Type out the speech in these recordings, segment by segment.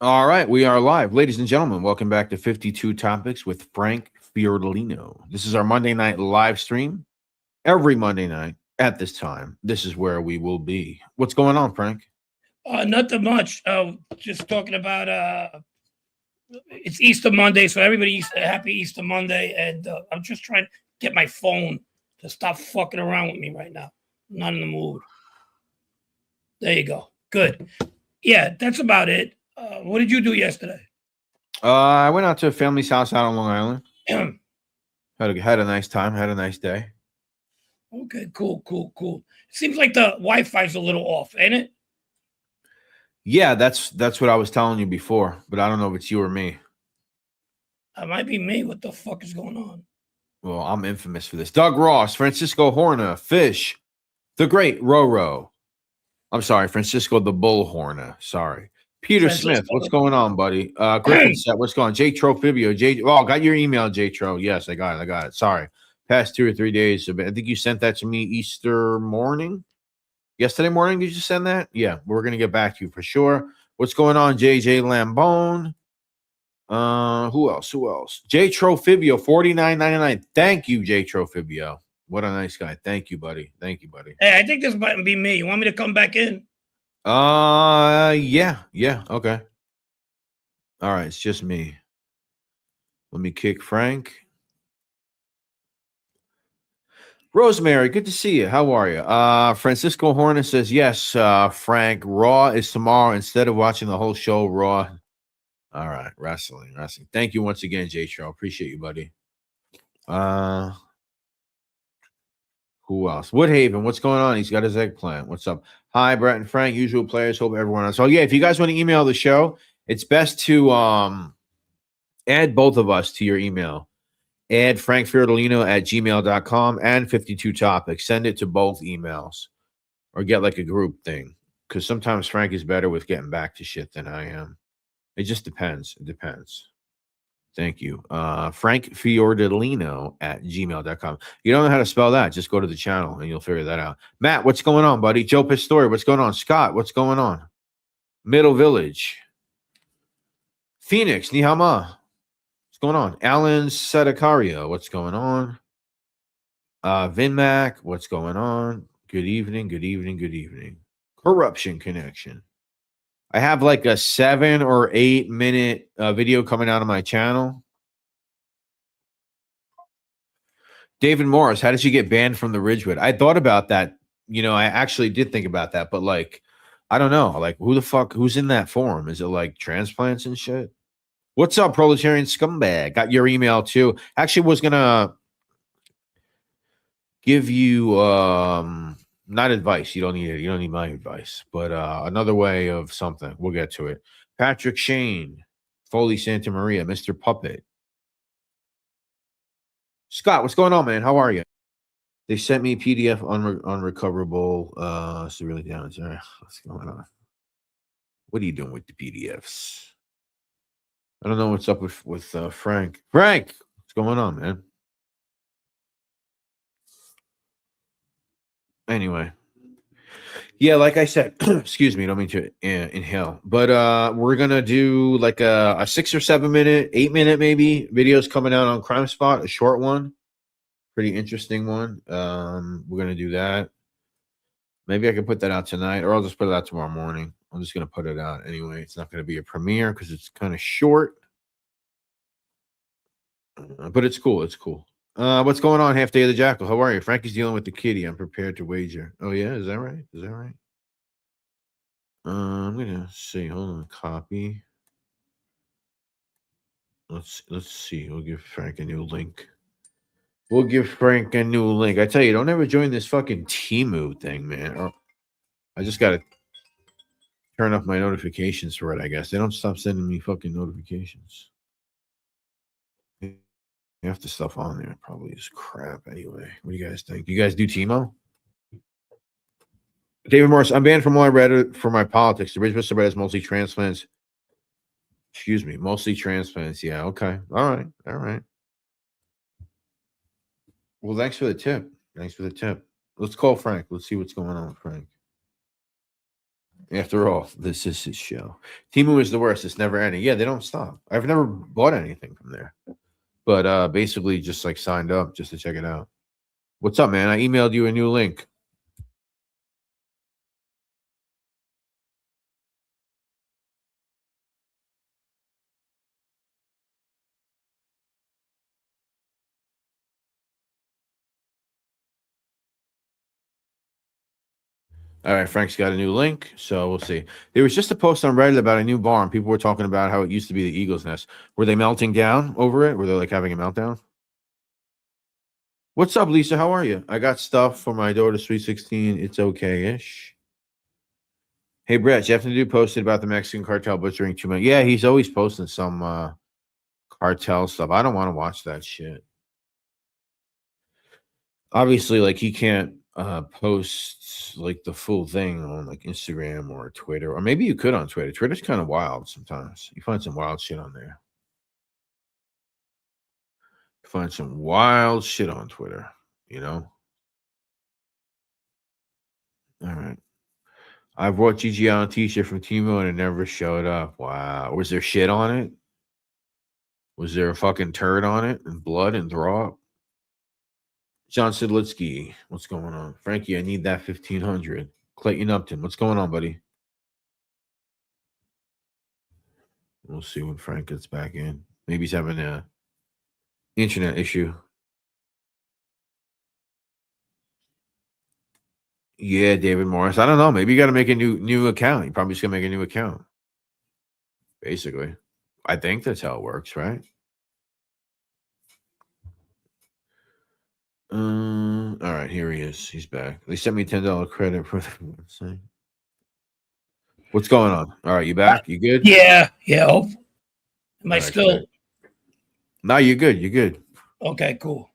All right, we are live. Ladies and gentlemen, welcome back to 52 Topics with Frank Fiordolino. This is our Monday night live stream. Every Monday night at this time, this is where we will be. What's going on, Frank? Nothing much. Just talking about it's Easter Monday, so everybody happy Easter Monday, and I'm just trying to get my phone to stop fucking around with me right now. I'm not in the mood. There you go. Good. Yeah, that's about it. What did you do yesterday? I went out to a family's house out on Long Island. had a nice time. Had a nice day. Okay, cool. It seems like the Wi-Fi's a little off, ain't it? Yeah, that's what I was telling you before, but I don't know if it's you or me. It might be me. What the fuck is going on? Well, I'm infamous for this. Doug Ross, Francisco Horna, Fish, the Great Roro. I'm sorry, Francisco the Bullhorner. Sorry. Peter Smith, what's going on, buddy? Griffin set, what's going on? J Trofibio, got your email, J Tro. Yes, I got it. Sorry. Past 2 or 3 days. I think you sent that to me Easter morning. Yesterday morning, did you send that? Yeah, we're gonna get back to you for sure. What's going on, JJ Lambone? Who else? J Trofibio, $49.99. Thank you, J Trofibio. What a nice guy. Thank you, buddy. Hey, I think this might be me. You want me to come back in? Yeah, okay. All right, it's just me. Let me kick Frank. Rosemary, good to see you. How are you? Francisco Horner says, yes, Frank, Raw is tomorrow. Instead of watching the whole show, Raw. All right, wrestling. Thank you once again, J Show. Appreciate you, buddy. Who else? Woodhaven, what's going on? He's got his eggplant. What's up? Hi, Brett and Frank, usual players. Hope everyone else. So, yeah, if you guys want to email the show, it's best to add both of us to your email. Add Frank Fiordolino at gmail.com and 52 Topics. Send it to both emails or get like a group thing because sometimes Frank is better with getting back to shit than I am. It just depends. It depends. Thank you. Frank Fiordolino at gmail.com. You don't know how to spell that. Just go to the channel and you'll figure that out. Matt, what's going on, buddy? Joe Pistori, what's going on? Scott, what's going on? Middle Village. Phoenix, Nihama. What's going on? Alan Sadacario, what's going on? Vinmac, what's going on? Good evening. Corruption Connection. I have like a 7 or 8 minute video coming out of my channel. David Morris, how did you get banned from the Ridgewood? I thought about that. I actually did think about that, but like, I don't know. Like, who's in that forum? Is it like transplants and shit? What's up, proletarian scumbag? Got your email too. Actually was gonna give you not advice. You don't need it. You don't need my advice, but another way of something. We'll get to it. Patrick Shane, Foley Santa Maria, Mr. Puppet. Scott, what's going on, man? How are you? They sent me PDF unrecoverable severely damaged. What's going on? What are you doing with the PDFs? I don't know what's up with Frank. Frank, what's going on, man? Anyway, yeah, like I said, excuse me, don't mean to inhale, but we're gonna do like a 6 or 7 minute, 8 minute maybe videos coming out on Crime Spot, a short one, pretty interesting one. We're gonna do that. Maybe I can put that out tonight, or I'll just put it out tomorrow morning. I'm just gonna put it out anyway. It's not gonna be a premiere because it's kind of short, but it's cool. It's cool. What's going on, Half Day of the Jackal? How are you? Frankie's dealing with the kitty. I'm prepared to wager. Oh, yeah? Is that right? I'm going to see. Hold on. Copy. Let's see. We'll give Frank a new link. I tell you, don't ever join this fucking Temu thing, man. Or I just got to turn off my notifications for it, I guess. They don't stop sending me fucking notifications. Half the stuff on there probably is crap anyway. What do you guys think? You guys do Timo? David Morris, I'm banned from all I read for my politics. The Ridge Mr. is mostly transplants. Excuse me, mostly transplants. Yeah, okay. All right. Well, thanks for the tip. Let's call Frank. Let's see what's going on with Frank. After all, this is his show. Timu is the worst. It's never ending. Yeah, they don't stop. I've never bought anything from there, but basically just like signed up just to check it out. What's up, man? I emailed you a new link. All right, Frank's got a new link, so we'll see. There was just a post on Reddit about a new barn. People were talking about how it used to be the Eagle's Nest. Were they melting down over it? Were they like having a meltdown? What's up, Lisa? How are you? I got stuff for my daughter's Sweet 16. It's okay-ish. Hey, Brett, Jeff Nadeau posted about the Mexican cartel butchering 2 million. Yeah, he's always posting some cartel stuff. I don't want to watch that shit. Obviously, like he can't post like the full thing on like Instagram or Twitter, or maybe you could on Twitter. Twitter's kind of wild sometimes. You find some wild shit on there. You find some wild shit on Twitter, you know? All right. I brought Gigi on a t-shirt from Timo and it never showed up. Wow. Was there shit on it? Was there a fucking turd on it and blood and throw up? John Sidlitsky, what's going on? Frankie, I need that 1500. Clayton Upton, what's going on, buddy? We'll see when Frank gets back in. Maybe he's having a internet issue. Yeah, David Morris. I don't know. Maybe you got to make a new account. You probably just gonna make a new account. Basically, I think that's how it works, right? All right, here he is. He's back. They sent me $10 credit for the website. What's going on? All right, you back? You good? Yeah. Am I All right, still? good. No, you're good. You're good. Okay, cool.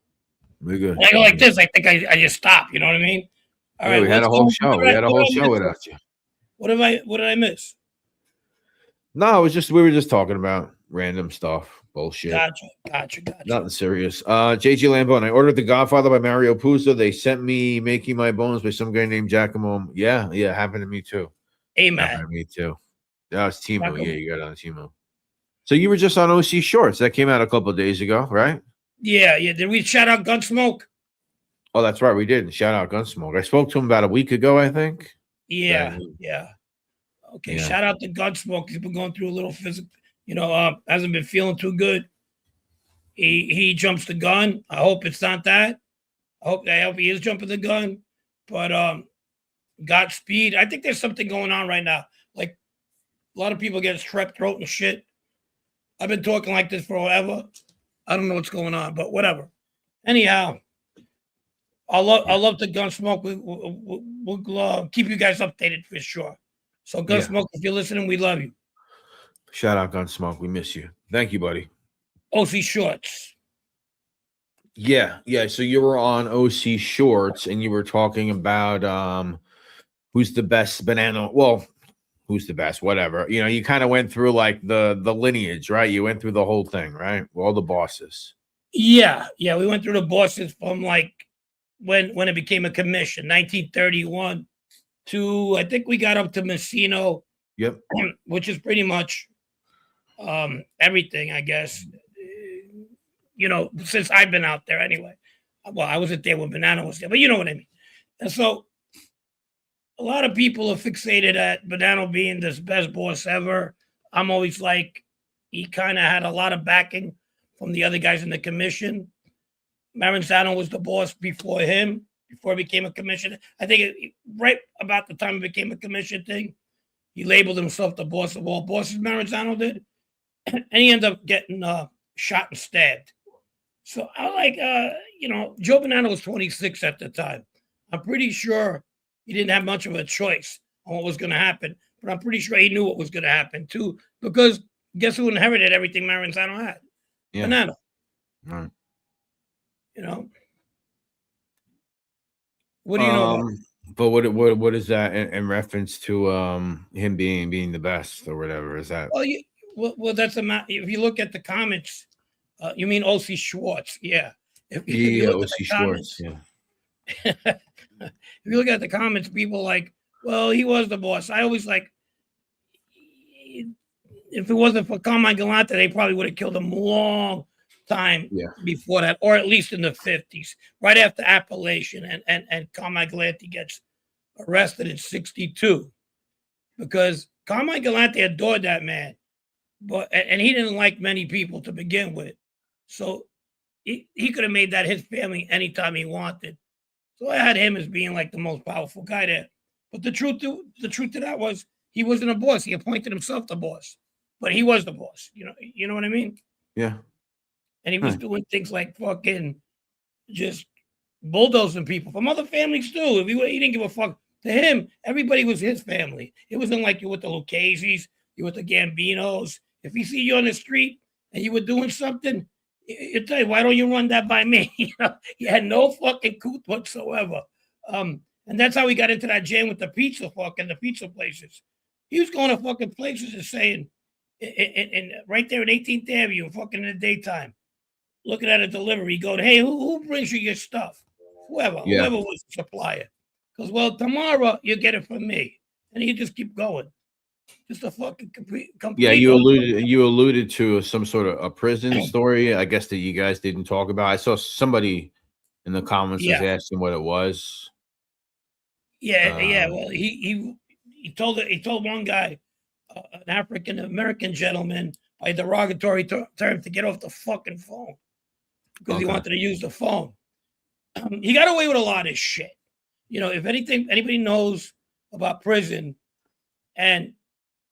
We're good. When I go like this, I think I just stop. You know what I mean? All Yeah, right. we had a whole show. We had a whole show without you. What did I miss? No, it was just we were just talking about random stuff, bullshit. Gotcha. Nothing serious. JG Lambone. I ordered The Godfather by Mario Puzo. They sent me Making My Bones by some guy named Giacomo. Yeah, happened to me too. Amen. Happened to me too. That was Timo. Giacomo. Yeah, you got it on Timo. So you were just on OC Shorts. That came out a couple of days ago, right? Yeah. Did we shout out Gunsmoke? Oh, that's right. We did. Shout out Gunsmoke. I spoke to him about a week ago, I think. Yeah. Okay. Yeah. Shout out to Gunsmoke. He's been going through a little physical, hasn't been feeling too good. He jumps the gun. I hope it's not that. I hope he is jumping the gun. But Godspeed. I think there's something going on right now. Like a lot of people get strep throat and shit. I've been talking like this forever. I don't know what's going on, but whatever. Anyhow, I love the Gunsmoke. We'll keep you guys updated for sure. So Gunsmoke, if you're listening, we love you. Shout out Gunsmoke. We miss you. Thank you, buddy. OC Shorts. Yeah. So you were on OC Shorts and you were talking about who's the best Bonanno. Well, who's the best? Whatever. You kind of went through like the lineage, right? You went through the whole thing, right? All the bosses. Yeah. We went through the bosses from like when it became a commission, 1931 to I think we got up to Messino. Yep. Which is pretty much everything, I guess. Since I've been out there anyway. Well, I wasn't there when Bonanno was there, but you know what I mean. And so a lot of people are fixated at Bonanno being this best boss ever. I'm always like, he kind of had a lot of backing from the other guys in the commission. Maranzano was the boss before him, before he became a commissioner. I think right about the time it became a commission thing, he labeled himself the boss of all bosses, Maranzano did. And he ended up getting shot and stabbed. So I like, Joe Bonanno was 26 at the time. I'm pretty sure he didn't have much of a choice on what was going to happen, but I'm pretty sure he knew what was going to happen too, because guess who inherited everything Maranzano had? Yeah. Bonanno. Right. What do you know? But what is that in reference to him being the best or whatever? Is that? Well, that's if you look at the comments, you mean OC Schwartz? Yeah. OC Schwartz. Yeah. If you look at the comments, people like Well, he was the boss. I always like, if it wasn't for Carmine Galante, they probably would have killed him long time before that, or at least in the 50s, right after Appalachian, and Carmine Galante gets arrested in 62, because Carmine Galante adored that man, and he didn't like many people to begin with, so he could have made that his family anytime he wanted. So I had him as being like the most powerful guy there. But the truth to that was he wasn't a boss. He appointed himself the boss, but he was the boss. You know what I mean? Yeah. And he was doing things like fucking just bulldozing people from other families too. He didn't give a fuck. To him, everybody was his family. It wasn't like you with the Lucchese's, you with the Gambinos. If he see you on the street and you were doing something, he'd tell you, why don't you run that by me? He had no fucking coot whatsoever. And that's how he got into that jam with the pizza places. He was going to fucking places and saying, and right there at 18th Avenue, fucking in the daytime, looking at a delivery, going, hey, who brings you your stuff? Whoever was the supplier. Because, well, tomorrow you get it from me. And you just keep going. Just a fucking complete. Yeah, you alluded to some sort of a prison story, I guess, that you guys didn't talk about. I saw somebody in the comments was asking what it was. Yeah. Well, he told one guy, an African American gentleman, by derogatory term, to get off the fucking phone because he wanted to use the phone. He got away with a lot of shit. If anybody knows about prison, and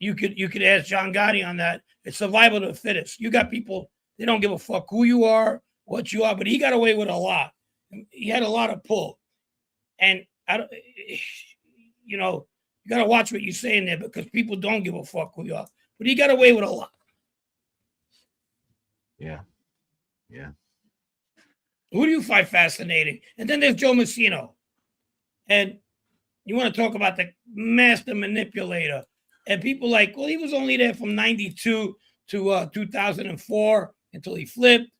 you could ask John Gotti on that. It's survival of the fittest. You got people, they don't give a fuck who you are, what you are, but he got away with a lot. He had a lot of pull. And you got to watch what you say in there, because people don't give a fuck who you are. But he got away with a lot. Yeah. Who do you find fascinating? And then there's Joe Messino. And you want to talk about the master manipulator. And people like, well, he was only there from 92 to 2004 until he flipped.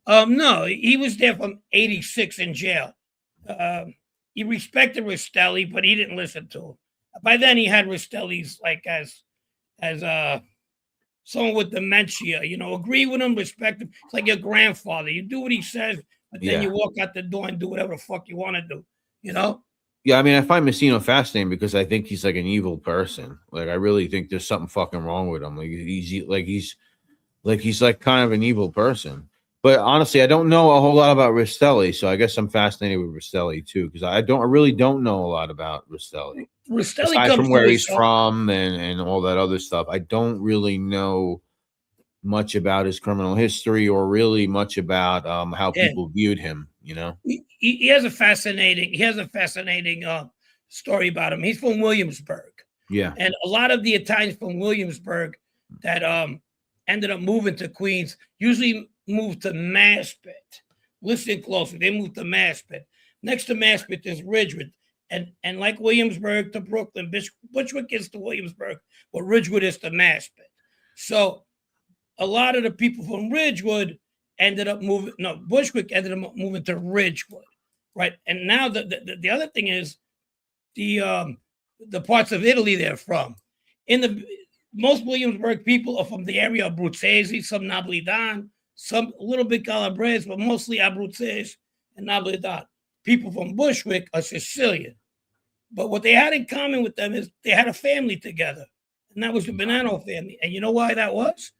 No, he was there from 86 in jail. He respected Restelli, but he didn't listen to him. By then, he had Restelli's like as someone with dementia. Agree with him, respect him. It's like your grandfather. You do what he says, but then you walk out the door and do whatever the fuck you want to do. Yeah, I mean, I find Messino fascinating because I think he's like an evil person. Like, I really think there's something fucking wrong with him. Like, he's like kind of an evil person. But honestly, I don't know a whole lot about Restelli, so I guess I'm fascinated with Restelli too, because I really don't know a lot about Restelli. Aside from where he's from and all that other stuff, I don't really know much about his criminal history or really much about how people viewed him. He has a fascinating story about him. He's from Williamsburg. Yeah. And a lot of the Italians from Williamsburg that ended up moving to Queens usually moved to Maspeth. Listen closely. They moved to Maspeth. Next to Maspeth is Ridgewood. And like Williamsburg to Brooklyn, Bushwick is to Williamsburg, what Ridgewood is to Maspeth. So a lot of the people from Ridgewood Bushwick ended up moving to Ridgewood, right? And now the other thing is the parts of Italy they're from. Most Williamsburg people are from the area of Abruzzese, some Napolitan, some a little bit Calabrese, but mostly Abruzzese and Napolitan. People from Bushwick are Sicilian. But what they had in common with them is they had a family together, and that was the Bonanno family. And you know why that was?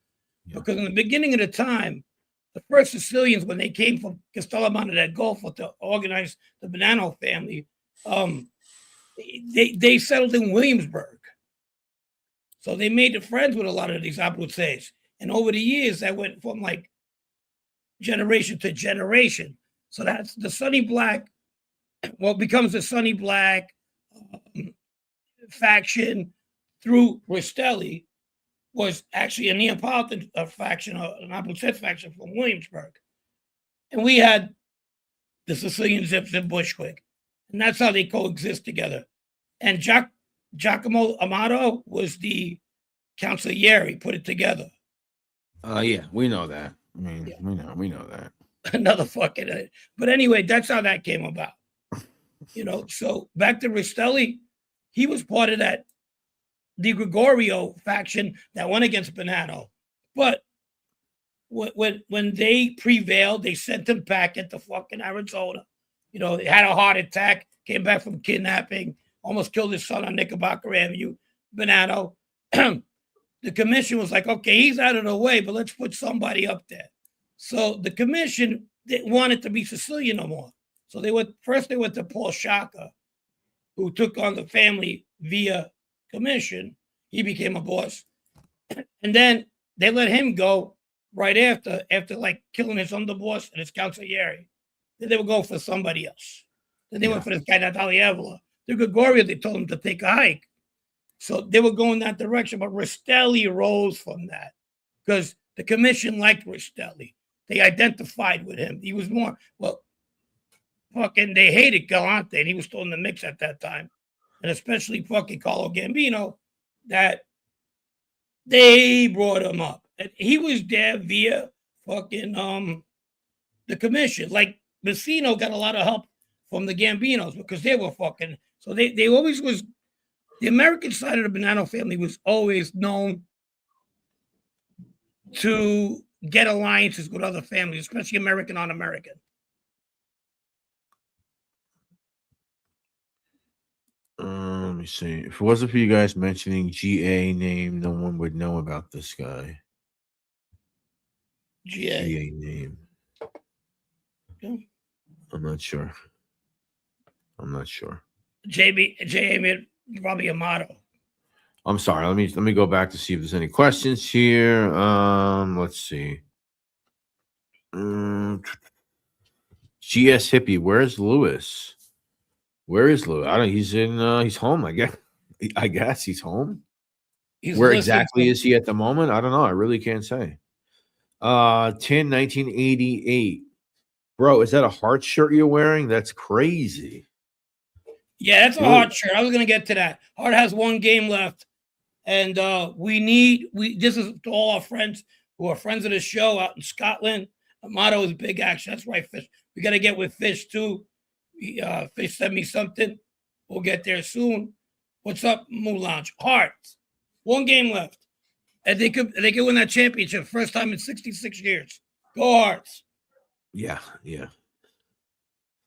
Yeah. Because in the beginning of the time, the first Sicilians, when they came from Castellamano del Golfo to organize the Bonanno family, they settled in Williamsburg. So they made friends with a lot of these Abruzzes. And over the years, that went from like generation to generation. So that's the Sonny Black, what becomes the Sonny Black faction through Restelli was actually a Neapolitan faction, an Abruzzese faction from Williamsburg. And we had the Sicilian Zips in Bushwick. And that's how they coexist together. And Giacomo Amato was the consigliere. He put it together. Yeah, we know that. I mean, we know that. Another fucking. But anyway, that's how that came about. So back to Restelli. he was part of that Di Gregorio faction that went against Bonanno. But when they prevailed, they sent him back into fucking Arizona. You know, he had a heart attack, came back from kidnapping, almost killed his son on Knickerbocker Avenue. Bonanno. The commission was like, okay, he's out of the way, but let's put somebody up there. So the commission didn't want it to be Sicilian no more. So they went to Paul Shaka, who took on the family via commission. He became a boss. And then they let him go right after like killing his underboss and his consigliere. Then they would go for somebody else. Then they went for this guy, Natalievla. The Gregorio, they told him to take a hike. So they were going that direction, but Restelli rose from that because the commission liked Restelli. They identified with him. He was more, they hated Galante, and he was still in the mix at that time. And especially fucking Carlo Gambino, that they brought him up. And he was there via fucking the commission. Like Messino got a lot of help from the Gambinos because they were fucking, so they always was. The American side of the Bonanno family was always known to get alliances with other families, especially American on American. Let me see. If it wasn't for you guys mentioning GA name, no one would know about this guy. GA name. Yeah. I'm not sure. JA probably a motto. I'm sorry. Let me go back to see if there's any questions here. Let's see. GS Hippie, where's Lewis? Where is Lewis? I don't. He's home. I guess he's home. Where exactly is he at the moment? I don't know. I really can't say. 1988. Bro, is that a Heart shirt you're wearing? That's crazy. Yeah, that's a Heart shirt. I was gonna get to that. Heart has one game left, and this is to all our friends who are friends of the show out in Scotland. The motto is big action. That's right, Fish. We got to get with Fish too. Fish sent me something. We'll get there soon. What's up, Moulange? Heart. One game left. And they could win that championship. First time in 66 years. Go Hearts. Yeah.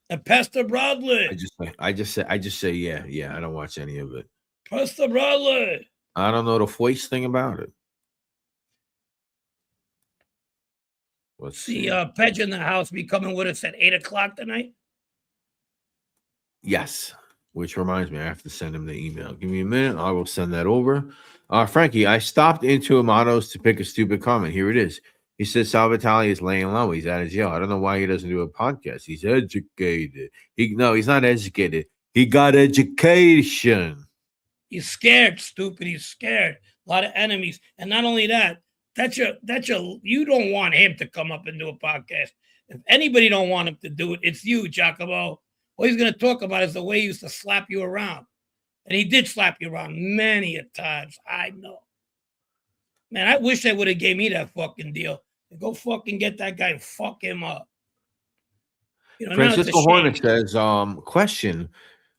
And Pastor Bradley. I just say yeah. I don't watch any of it. Pastor Bradley. I don't know the voice thing about it. Let's see. Pedge in the house be coming with us at 8:00 tonight. Yes, which reminds me, I have to send him the email. Give me a minute. I will send that over. Frankie, I stopped into Amato's to pick a stupid comment. Here it is. He says Salvatore is laying low. He's at his jail. I don't know why he doesn't do a podcast. He's educated. He's not educated. He got education. He's scared, stupid. He's scared. A lot of enemies. And not only that, you don't want him to come up and do a podcast. If anybody don't want him to do it, it's you, Giacomo. What he's going to talk about is the way he used to slap you around. And he did slap you around many a times. I know. Man, I wish they would have gave me that fucking deal. Go fucking get that guy and fuck him up. Francisco Hornick says, question,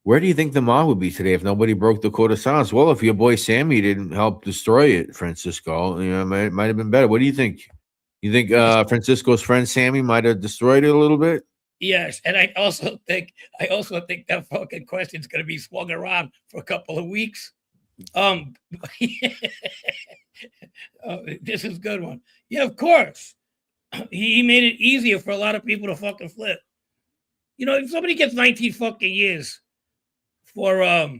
where do you think the mob would be today if nobody broke the code of silence? Well, if your boy Sammy didn't help destroy it, Francisco, it might have been better. What do you think? You think Francisco's friend Sammy might have destroyed it a little bit? Yes, and I also think that fucking question's going to be swung around for a couple of weeks. This is a good one. Yeah, of course. He made it easier for a lot of people to fucking flip. If somebody gets 19 fucking years for 5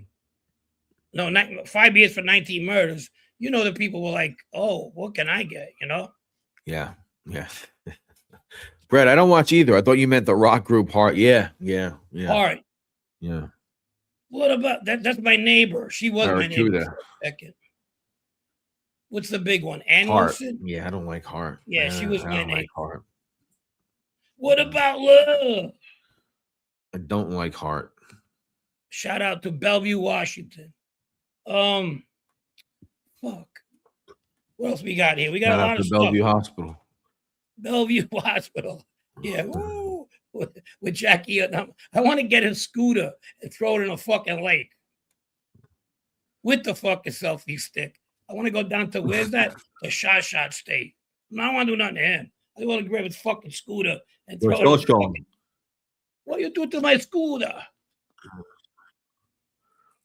years for 19 murders, the people were like, oh, what can I get? Yeah. Brett, I don't watch either. I thought you meant the rock group Heart. Yeah. Heart. Yeah. What about that? That's my neighbor. She was my neighbor for a second. What's the big one? Ann Wilson? Yeah, I don't like Heart. Yeah, she was my neighbor. Like Heart. What about Love? I don't like Heart. Shout out to Bellevue, Washington. Fuck. What else we got here? We got a lot of stuff. Bellevue Hospital. Bellevue Hospital. Yeah. Woo. With Jackie. I want to get a scooter and throw it in a fucking lake. with the fucking selfie stick. I want to go down to where's that? The shot state. I don't want to do nothing to him. I want to grab his fucking scooter and throw it. What you do to my scooter?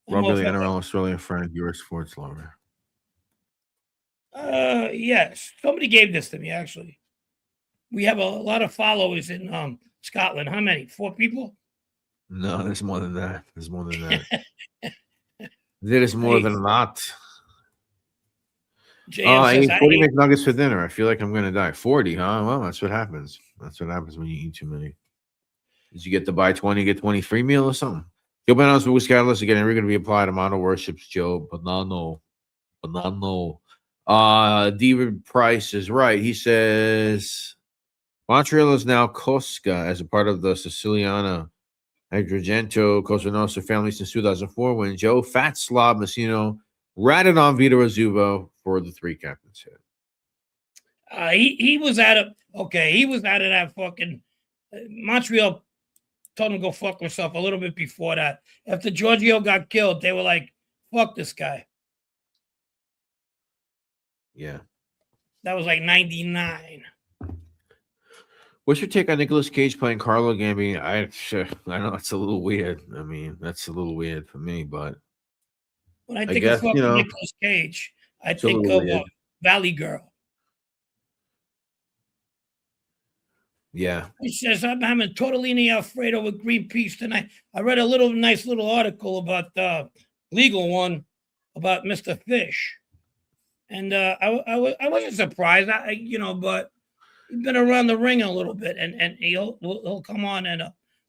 Rob the NRL Australian friend, you're a sports lover. Yes. Somebody gave this to me, actually. We have a lot of followers in Scotland. How many? 4 people? No, there's more than that. There's more than that. There's more than that. I ate 40 McNuggets for dinner. I feel like I'm going to die. 40, huh? Well, that's what happens. That's what happens when you eat too many. Did you get the buy 20, get 20 free meal or something? Joe Bonanno's with Catalyst again. We're going to be applied. Amano worships Joe Bonanno. David Price is right. He says Montreal is now Cosca as a part of the Siciliana Agrigento Cosa Nostra family since 2004 when Joe Fat Slob Messino ratted on Vito Rizzuto for the 3 captains hit. He was out of that fucking Montreal told him to go fuck himself a little bit before that. After Giorgio got killed, they were like, fuck this guy. Yeah. That was like 99. What's your take on Nicolas Cage playing Carlo Gambino? I know it's a little weird. I mean, that's a little weird for me, but when I think of fucking Nicolas Cage, I think of Valley Girl. Yeah. He says, I'm having tortellini Alfredo with green peas tonight. I read a nice little article about the legal one about Mr. Fish. And I wasn't surprised, but he's been around the ring a little bit, and he'll come on and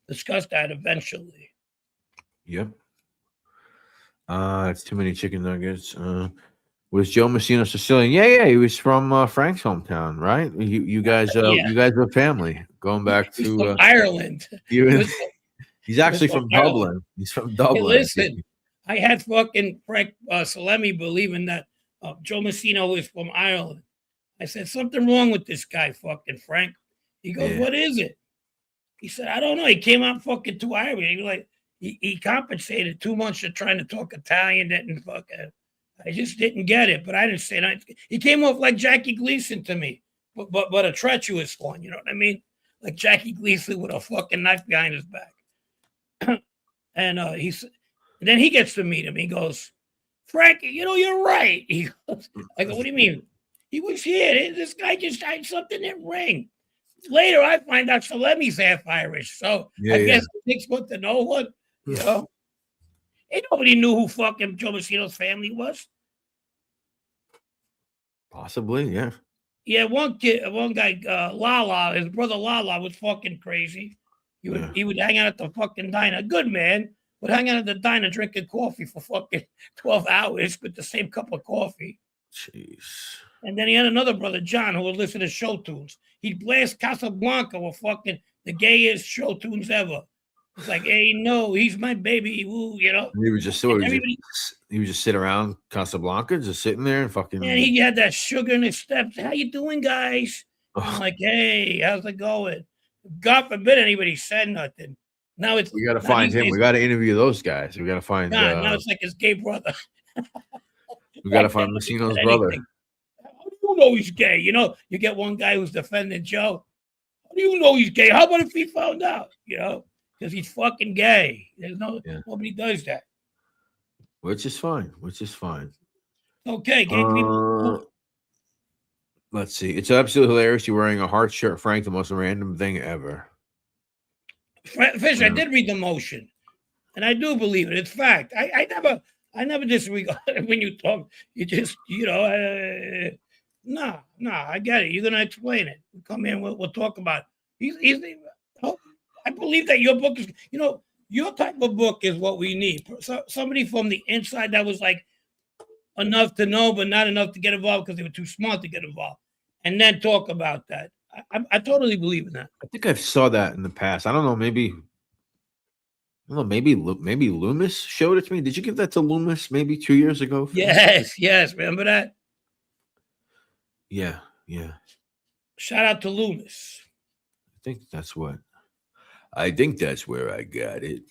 discuss that eventually. Yep. It's too many chicken nuggets. Was Joe Messino Sicilian? Yeah. He was from Frank's hometown, right? You guys were family going back to from Ireland. He's actually from Dublin. He's from Dublin. Hey, listen, I had fucking Frank Salemi believing that Joe Messino is from Ireland. I said, something wrong with this guy, fucking Frank. He goes, What is it? He said, I don't know. He came out fucking too Irish. He was like, he compensated too much for trying to talk Italian. I just didn't get it, but I didn't say that. He came off like Jackie Gleason to me, but a treacherous one. You know what I mean? Like Jackie Gleason with a fucking knife behind his back. And then he gets to meet him. He goes, Frank, you're right. He goes, I go, what do you mean? He was here. This guy just had something that rang. Later, I find out Salemi's half Irish. So I guess 6 foot to no one, Ain't nobody knew who fucking Joe Messino's family was. Possibly, yeah. Yeah, one guy, Lala, his brother Lala was fucking crazy. He would hang out at the fucking diner. Good man. Would hang out at the diner drinking coffee for fucking 12 hours with the same cup of coffee. Jeez. And then he had another brother, John, who would listen to show tunes. He'd blast Casablanca with fucking the gayest show tunes ever. It's like, hey, no, he's my baby. Woo, He would just sit around Casablanca, just sitting there and fucking. And he had that sugar in his steps. How you doing, guys? I'm like, hey, how's it going? God forbid anybody said nothing. Now we got to find him. We got to interview those guys. We got to find. Now it's like his gay brother. We got to find Messino's brother. How do you know he's gay? You get one guy who's defending Joe. How do you know he's gay? How about if he found out? Because he's fucking gay. Nobody does that. Which is fine. Okay, gay people. Let's see. It's absolutely hilarious. You're wearing a heart shirt, Frank. The most random thing ever. Fish, I did read the motion, and I do believe it. It's fact. I never disregard when you talk. You just, no, I get it. You're gonna explain it. We'll come in. We'll talk about it. I believe that your book is, your type of book is what we need. Somebody from the inside that was like enough to know, but not enough to get involved because they were too smart to get involved, and then talk about that. I totally believe in that. I think I saw that in the past. I don't know. Maybe Loomis showed it to me. Did you give that to Loomis maybe 2 years ago? Yes. Remember that? Yeah. Shout out to Loomis. I think that's where I got it.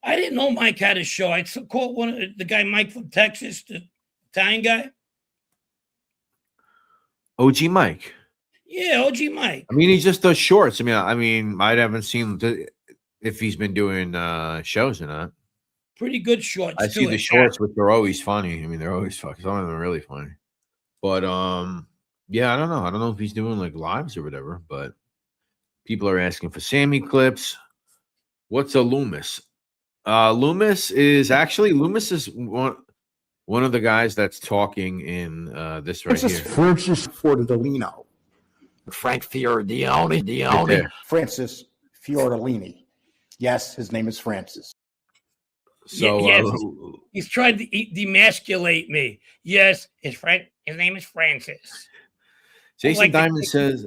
I didn't know Mike had a show. I called the guy Mike from Texas, the Italian guy. OG Mike. Yeah, OG Mike. I mean, he just does shorts. I mean, I haven't seen if he's been doing shows or not. Pretty good shorts. I see the shorts, which are always funny. I mean, they're always fucking. Some of them are really funny. But yeah, I don't know. I don't know if he's doing like lives or whatever. But people are asking for Sammy clips. What's a Loomis? Loomis is one of the guys that's talking in this right here. Francis Fiordolino. Frank Fiordolini. Francis Fiordolini. Yes, his name is Francis. So yes, he's trying to demasculate me. Yes, his name is Francis. Jason Diamond says,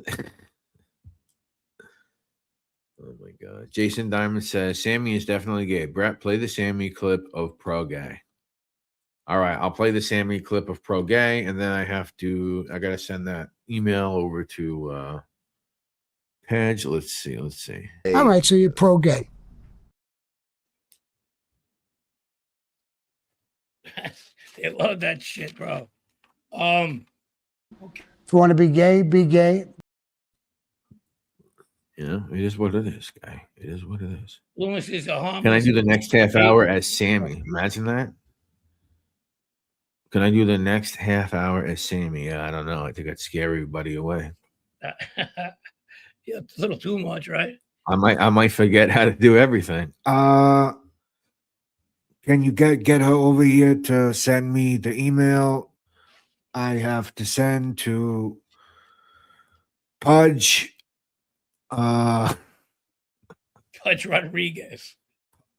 oh my God. Jason Diamond says, Sammy is definitely gay. Brett, play the Sammy clip of Pro Gay. All right, I'll play the Sammy clip of Pro Gay, and then I got to send that email over to Pedge. Let's see. All right, so you're pro gay. They love that shit, bro. Okay. If you want to be gay, be gay. Yeah, it is what it is, guy. It is what it is. Loomis is a harmless. Can I do the next half hour as Sammy? Imagine that. Can I do the next half hour as Sammy? Yeah, I don't know. I think I'd scare everybody away. Yeah, it's a little too much, right? I might forget how to do everything. Can you get her over here to send me the email I have to send to Pedge? Pedge Rodriguez.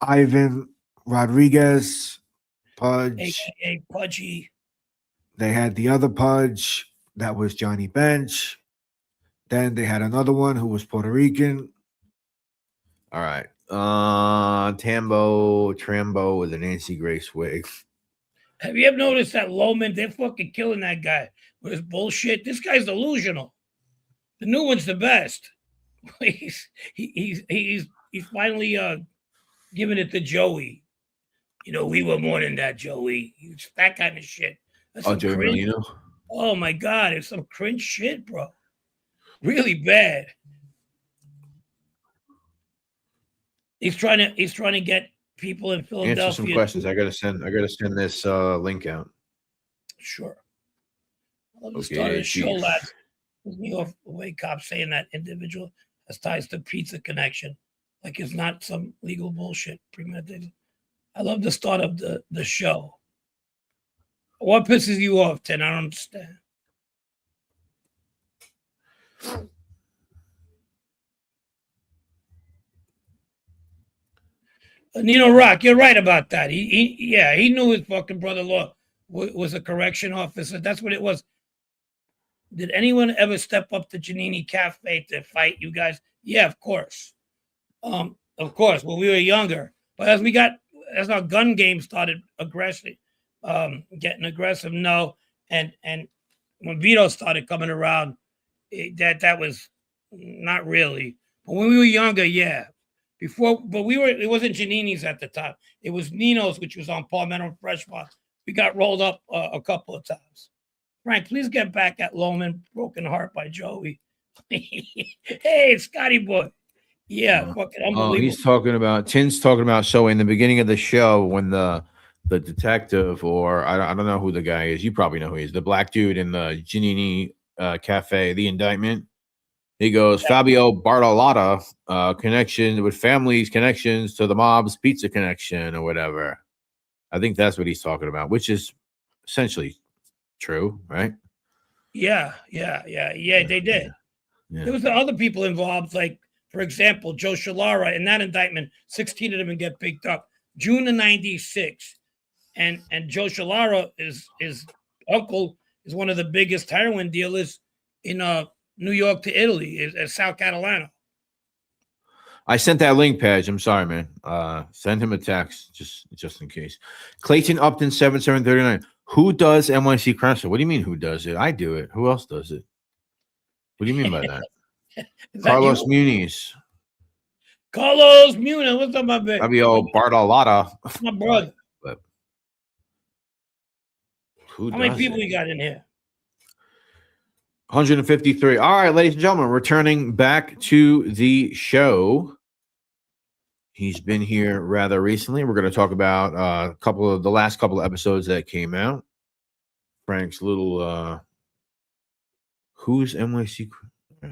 Ivan Rodriguez. Pedge. AKA Pudgy. They had the other Pedge. That was Johnny Bench. Then they had another one who was Puerto Rican. All right. Trambo with a Nancy Grace wig. Have you ever noticed that Loman? They're fucking killing that guy with his bullshit. This guy's delusional. The new one's the best. He's finally giving it to Joey. You know, we were more than that, Joey. That kind of shit. That's Joey Molino. Oh my God, it's some cringe shit, bro. Really bad. He's trying to get people in Philadelphia. Answer some questions. I gotta send this link out. Sure. I love the start of the show last. Me off the way cop saying that individual has ties to Pizza Connection, like it's not some legal bullshit premeditated. I love the start of the show. What pisses you off, Ten? I don't understand. Nino Rock, you're right about that. He knew his fucking brother-in-law was a correction officer. That's what it was. Did anyone ever step up to Giannini Cafe to fight you guys? Yeah, of course. When we were younger. But as our gun game started getting aggressive, no. And when Vito started coming around, that was not really. But when we were younger, yeah. It wasn't Giannini's at the time. It was Nino's, which was on Palmetto and Freshmont. We got rolled up a couple of times. Frank, please get back at Loman, Broken Heart by Joey. Hey, Scotty boy. Yeah, fucking unbelievable. Tin's talking about, so in the beginning of the show, when the detective, or I don't know who the guy is, you probably know who he is, the black dude in the Giannini Cafe, the indictment, he goes, Fabio Bartolotta, connection with families, connections to the mob's pizza connection or whatever. I think that's what he's talking about, which is essentially true, right? Yeah, they did. Yeah. There was the other people involved, like, for example, Joe Shalara. In that indictment, 16 of them get picked up. June of 96. And Joe Shalara, his uncle, is one of the biggest heroin dealers in New York to Italy, South Carolina. I sent that link, Pedge. I'm sorry, man. Send him a text just in case. Clayton Upton 7739. Who does NYC Crime? What do you mean who does it? I do it. Who else does it? What do you mean by that? Carlos Muniz. Carlos Muna, what's up, my big? Fabio Bartolotta. My brother. But who How many does people it? we got in here? 153. All right, ladies and gentlemen, returning back to the show. He's been here rather recently. We're going to talk about the last couple of episodes that came out. Frank's little who's NYC?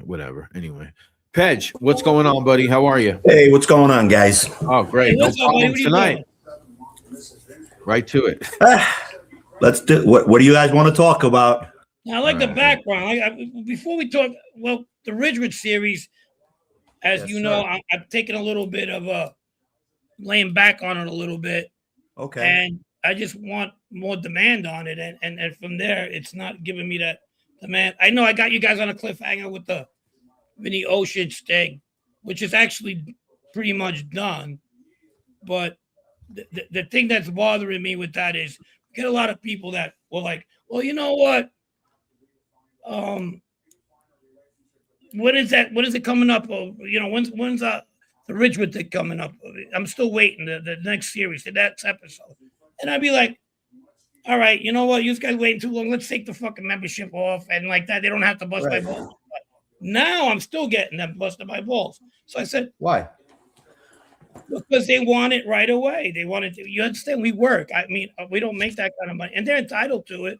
Whatever. Anyway, Pedge, what's going on, buddy? How are you? Hey, what's going on, guys? Oh, great. Hey, No what's up, buddy? problem What are you tonight. doing? Right to it. Let's do. What do you guys want to talk about? Now, I like the background. Before we talk, well, the Ridgewood series, as Yes, you know, sir. I'm taking a little bit of a laying back on it a little bit, Okay. and I just want more demand on it, and from there, it's not giving me that demand. I know I got you guys on a cliffhanger with the Vinny Ocean thing, which is actually pretty much done, but the thing that's bothering me with that is we get a lot of people that were like, well, you know what? When is that? When is it coming up? You know, when's the Ridgewood thing coming up? I'm still waiting the next series, the next episode. And I'd be like, all right, you know what? You guys waiting too long. Let's take the fucking membership off. And like that, they don't have to bust my balls. But now I'm still getting them busted my balls. So I said, Why? because they want it right away. They want it. You understand? We work. I mean, we don't make that kind of money, and they're entitled to it.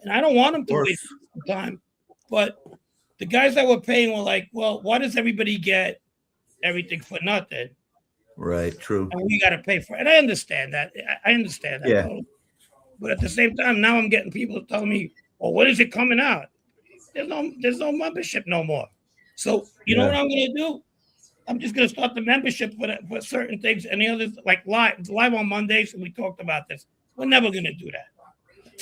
And I don't want them to waste time. But the guys that were paying were like, well, why does everybody get everything for nothing? Right. True. And we got to pay for it. And I understand that. I understand that. Yeah. But at the same time, now I'm getting people telling me, well, when is it coming out? There's no membership no more. So you know what I'm going to do? I'm just going to start the membership for certain things. And the others, like live on Mondays, and we talked about this. We're never going to do that.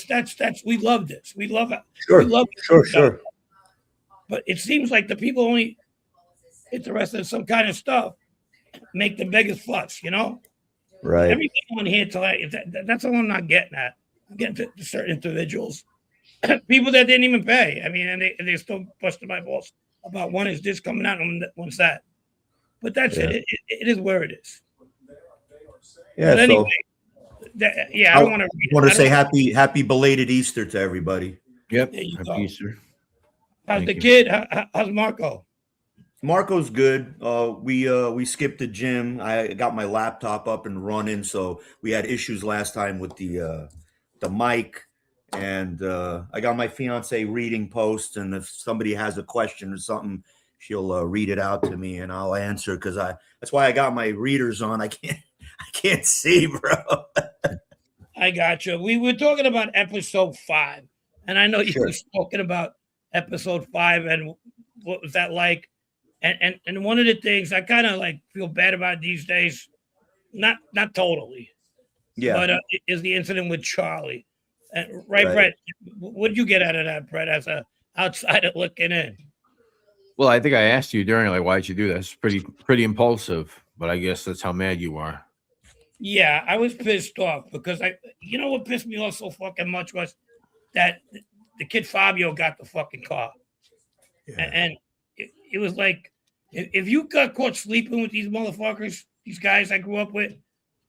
That's we love this. We love it. Sure. We love Sure. But it seems like the people only interested in some kind of stuff make the biggest fuss, you know? Right. Everything on here tonight, that's all I'm not getting at. I'm getting to certain individuals, people that didn't even pay. I mean, and they still busted my balls about when is this coming out and when's that. But that's it. It is where it is. Yeah. But anyway, So I don't want to. I want to say happy belated Easter to everybody. Yep. There you Happy go. Easter. How's Thank the you. kid? How's Marco? Marco's good. We skipped the gym. I got my laptop up and running, so we had issues last time with the mic, and I got my fiance reading posts. And if somebody has a question or something, she'll read it out to me, and I'll answer because that's why I got my readers on. I can't see, bro. I got you. We were talking about episode 5, and I know you Sure. were talking about episode 5 and what was that like. And one of the things I kind of like feel bad about these days, not totally, Yeah. but is the incident with Charlie. Right, Right. Brett? What did you get out of that, Brett, as a outsider looking in? Well, I think I asked you during, like, why'd you do that? It's pretty impulsive, but I guess that's how mad you are. Yeah, I was pissed off because you know what pissed me off so fucking much was that the kid Fabio got the fucking car. Yeah. And it was like, if you got caught sleeping with these motherfuckers, these guys I grew up with,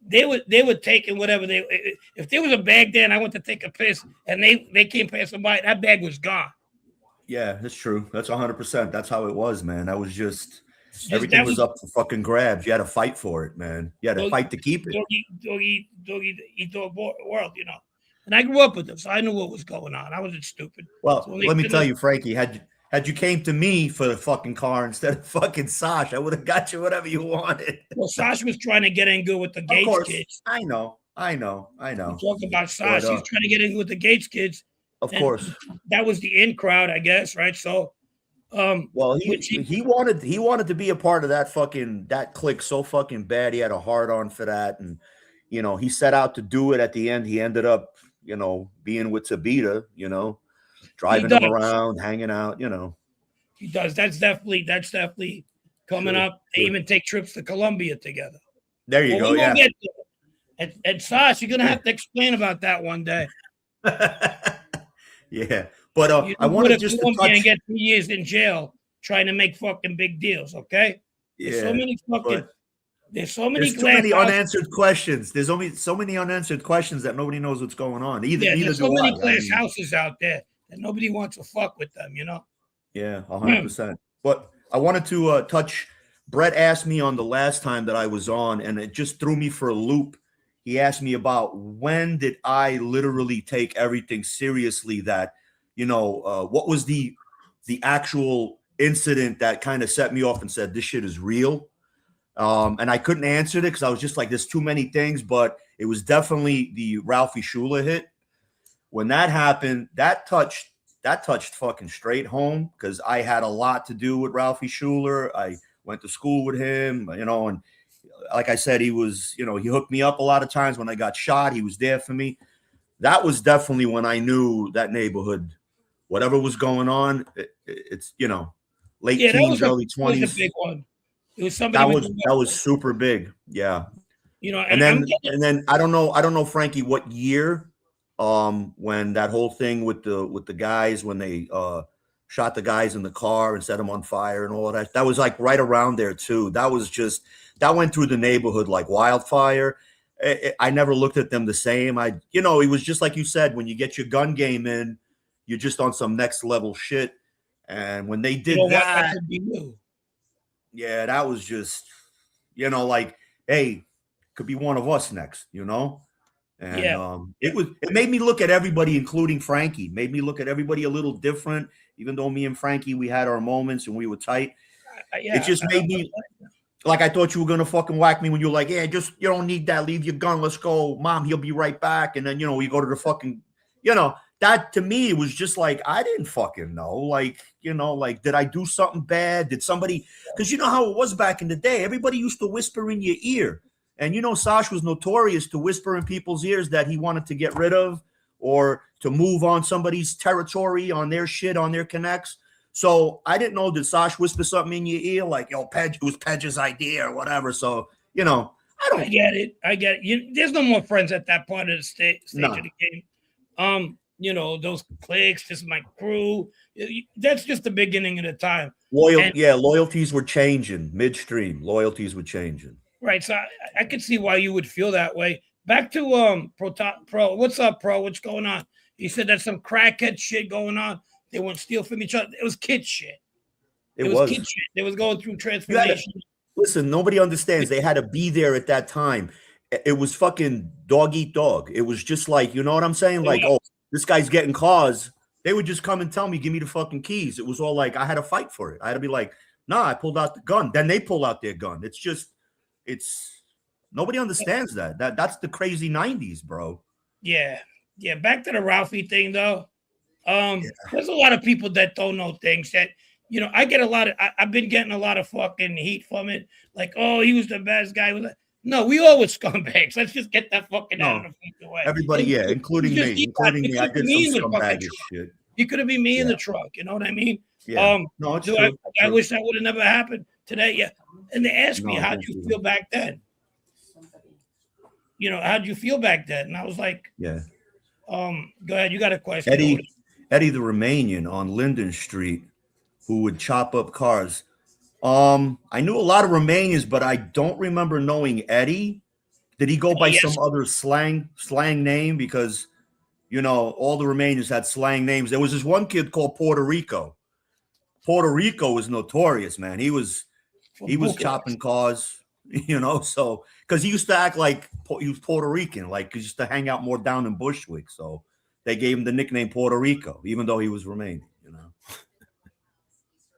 they were taking whatever if there was a bag there and I went to take a piss and they came passing by, that bag was gone. Yeah, that's true. That's 100%. That's how it was, man. That was just everything that was up for fucking grabs. You had to fight for it, man. You had to fight to keep it. Dog world, you know. And I grew up with them, so I knew what was going on. I wasn't stupid. Well, So let me tell you, Frankie, had you came to me for the fucking car instead of fucking Sash, I would have got you whatever you wanted. Well, Sasha was trying to get in good with the Gates kids. I know. We talked about Sasha. He's trying to get in with the Gates kids. Of course. That was the in crowd, I guess, right? So, well, he wanted to be a part of that clique so fucking bad. He had a hard on for that, and you know he set out to do it. At the end, he ended up, you know, being with Tabita, you know, driving him around, hanging out, you know. He does. That's definitely coming up. They even take trips to Colombia together. There you go. Yeah. And Sash, you're gonna have to explain about that one day. Yeah, but I wanted just to touch. And get 3 years in jail trying to make fucking big deals. Okay. Yeah. There's so many fucking There's so many There's too many houses. unanswered questions. There's only so many unanswered questions that nobody knows what's going on. Either There's so do many I. glass houses out there that nobody wants to fuck with them, you know? Yeah, 100%. But I wanted to touch. Brett asked me on the last time that I was on, and it just threw me for a loop. He asked me about when did I literally take everything seriously, that, what was the actual incident that kind of set me off and said, this shit is real. And I couldn't answer it because I was just like, there's too many things, but it was definitely the Ralphie Schuler hit. When that happened, that touched fucking straight home, because I had a lot to do with Ralphie Schuler. I went to school with him, and like I said, he was, he hooked me up a lot of times when I got shot. He was there for me. That was definitely when I knew that neighborhood, whatever was going on, it's, late teens, early 20s. That was a big one. It was somebody that was super big. Yeah. And then I don't know, Frankie, what year, when that whole thing with the guys, when they shot the guys in the car and set them on fire and all of that was like right around there too. That went through the neighborhood like wildfire. I never looked at them the same. It was just like you said, when you get your gun game in, you're just on some next level shit. And when they did that could be new. Yeah, that was just, like, hey, could be one of us next, And it made me look at everybody, including Frankie, made me look at everybody a little different, even though me and Frankie, we had our moments and we were tight. It just made me, like, I thought you were going to fucking whack me when you were like, yeah, you don't need that. Leave your gun. Let's go. Mom, he'll be right back. And then, we go to the fucking, that to me was just like, I didn't fucking know. Like, did I do something bad? Did somebody, because you know how it was back in the day, everybody used to whisper in your ear. And Sash was notorious to whisper in people's ears that he wanted to get rid of or to move on somebody's territory, on their shit, on their connects. So I didn't know, did Sash whisper something in your ear like, yo, Pedge, it was Pedge's idea or whatever. So, I get it. There's no more friends at that part of the stage of the game. Those cliques, this is my crew. That's just the beginning of the time. Loyalties were changing midstream. Loyalties were changing. Right. So I could see why you would feel that way. Back to Pro. What's up, Pro? What's going on? He said there's some crackhead shit going on. They won't steal from each other. It was kid shit. It was kid shit. They was going through transformation. Listen, nobody understands. They had to be there at that time. It was fucking dog eat dog. It was just like, you know what I'm saying? Like, oh, this guy's getting cars. They would just come and tell me, give me the fucking keys. It was all like, I had to fight for it. I had to be like, nah, I pulled out the gun. Then they pull out their gun. It's nobody understands that. That's the crazy 90s, bro. Yeah. Back to the Ralphie thing though. There's a lot of people that don't know things that, I get I've been getting a lot of fucking heat from it. Like, oh, he was the best guy. No, we all were scumbags. Let's just get that fucking out of the way. Everybody, including me. I did some scumbaggish shit. He could have been me in the truck. You know what I mean? Yeah. No, it's true. I wish that would have never happened today. Yeah. And they asked me, how'd you feel back then? How'd you feel back then? And I was like, yeah. Go ahead. You got a question. Eddie the Romanian on Linden Street, who would chop up cars. I knew a lot of Romanians, but I don't remember knowing Eddie. Did he go by some other slang name? Because, all the Romanians had slang names. There was this one kid called Puerto Rico. Puerto Rico was notorious, man. He was chopping cars, so because he used to act like he was Puerto Rican, like he used to hang out more down in Bushwick. So they gave him the nickname Puerto Rico, even though he was Romanian,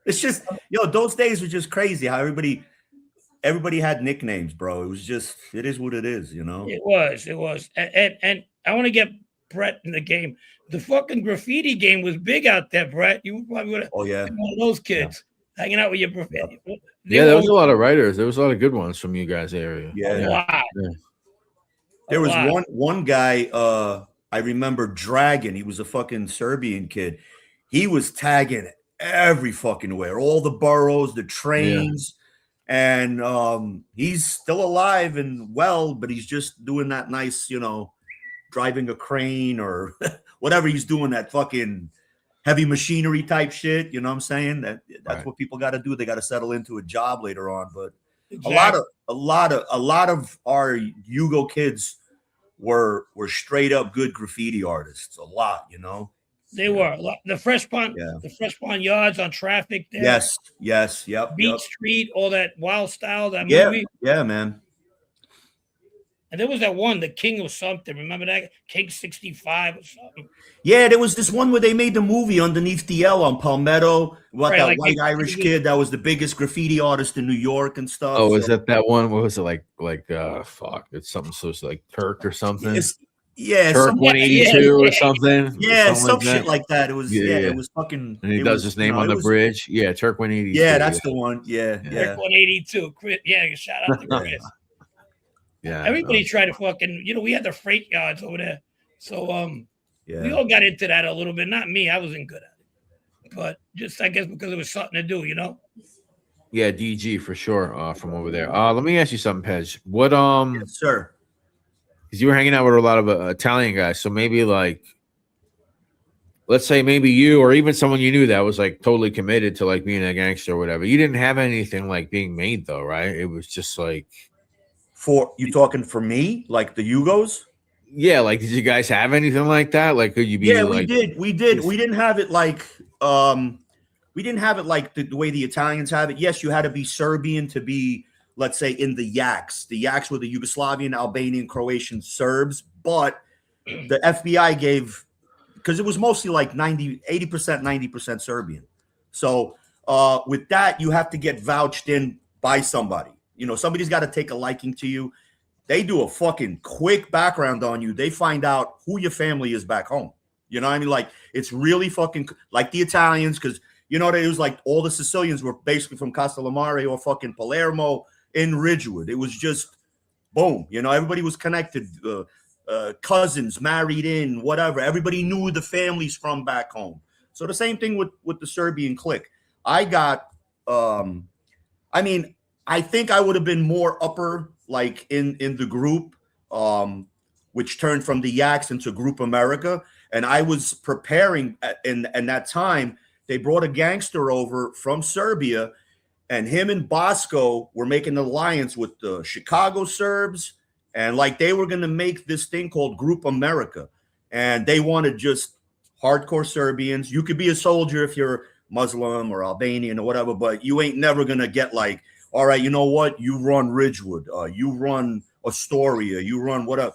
It's just, those days were just crazy how everybody had nicknames, bro. It is what it is, It was. And I want to get Brett in the game. The fucking graffiti game was big out there, Brett. You probably would have one of those kids hanging out with your graffiti. Yeah, there was a lot of writers. There was a lot of good ones from you guys' area. Yeah. Wow. Yeah. There was one guy, I remember Dragon. He was a fucking Serbian kid. He was tagging every fucking where, all the boroughs, the trains, and he's still alive and well, but he's just doing that nice, driving a crane or whatever he's doing, that fucking heavy machinery type shit. You know what I'm saying? That's what people got to do. They got to settle into a job later on. But Exactly. a lot of our Yugo kids were straight up good graffiti artists. A lot, you know. They were the Fresh Pond, Yeah. the Fresh Pond Yards on Traffic there. Yes, yep. Beat Street, all that Wild Style, that Yeah, movie. yeah, man. And there was that one, The King of something. Remember that? King 65 or something. Yeah, there was this one where they made the movie underneath the L on Palmetto. What Right, that like white Irish kid that was the biggest graffiti artist in New York and stuff. Oh, is that one? What was it like? Fuck, it's something so like Turk or something. Yeah, Turk 182 or something. Yeah, some like shit like that. It was it was fucking. And he does his name on the bridge. Yeah, Turk 182. Yeah, that's the one. Yeah. Turk 182. Yeah, shout out to Chris. Yeah, everybody tried to fucking. We had the freight yards over there, so we all got into that a little bit. Not me, I wasn't good at it, but just I guess because it was something to do, Yeah, DG for sure. From over there. Let me ask you something, Pedge. What Yes, sir. Because you were hanging out with a lot of Italian guys, so maybe like, let's say maybe you or even someone you knew that was like totally committed to like being a gangster or whatever. You didn't have anything like being made though, right? It was just like. For you talking for me, like the Yugos? Yeah, like did you guys have anything like that? Like could you be? Yeah, like, we did. We didn't have it like we didn't have it like the way the Italians have it. Yes, you had to be Serbian to be, let's say, in the Yaks. The Yaks were the Yugoslavian, Albanian, Croatian Serbs, but the FBI gave, because it was mostly like 80%, 90% Serbian. So with that, you have to get vouched in by somebody. Somebody's got to take a liking to you. They do a fucking quick background on you. They find out who your family is back home. You know what I mean? Like, it's really fucking like the Italians, because, it was like all the Sicilians were basically from Castellamare or fucking Palermo in Ridgewood. It was just boom. Everybody was connected. Cousins married in, whatever. Everybody knew the families from back home. So the same thing with the Serbian clique. I got, I think I would have been more upper, like in the group, which turned from the Yaks into Group America. And I was preparing in that time. They brought a gangster over from Serbia, and him and Bosco were making an alliance with the Chicago Serbs. And like they were going to make this thing called Group America. And they wanted just hardcore Serbians. You could be a soldier if you're Muslim or Albanian or whatever, but you ain't never going to get like, all right, you know what? You run Ridgewood, you run Astoria, you run whatever.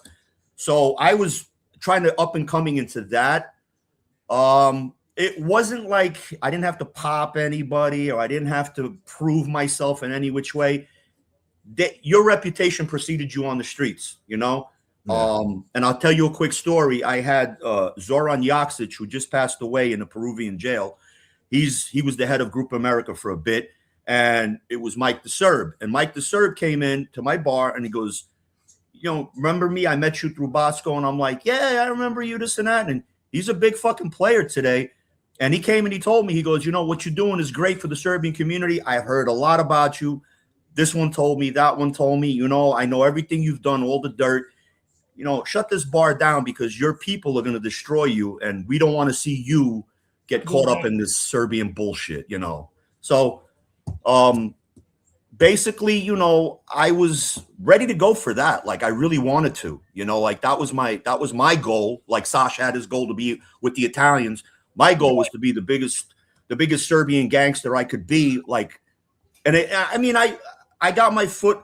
So I was trying to up and coming into that. It wasn't like I didn't have to pop anybody or I didn't have to prove myself in any which way. Your reputation preceded you on the streets, Yeah. And I'll tell you a quick story. I had Zoran Jaksic, who just passed away in a Peruvian jail. He was the head of Group America for a bit. And it was Mike the Serb. And Mike the Serb came in to my bar and he goes, remember me? I met you through Bosco. And I'm like, yeah, I remember you, this and that. And he's a big fucking player today. And he came and he told me, he goes, what you're doing is great for the Serbian community. I've heard a lot about you. This one told me, that one told me, I know everything you've done, all the dirt. Shut this bar down because your people are going to destroy you. And we don't want to see you get caught up in this Serbian bullshit, So basically, I was ready to go for that. Like I really wanted to, like that was my goal. Like Sash had his goal to be with the Italians. My goal was to be the biggest Serbian gangster I could be. Like, and I got my foot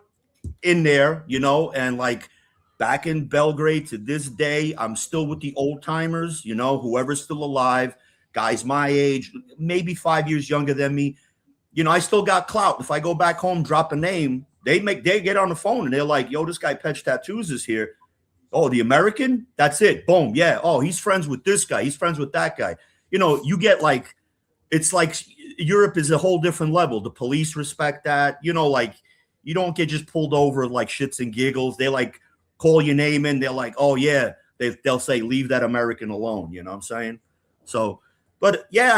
in there, and like back in Belgrade to this day, I'm still with the old timers, whoever's still alive, guys my age, maybe 5 years younger than me. I still got clout. If I go back home, drop a name, they get on the phone and they're like, yo, this guy Pedge Tattoos is here. Oh, the American? That's it. Boom. Yeah. Oh, he's friends with this guy. He's friends with that guy. You get like, it's like Europe is a whole different level. The police respect that, like you don't get just pulled over like shits and giggles. They like call your name and they're like, oh yeah, they'll say, leave that American alone. You know what I'm saying? So, but yeah,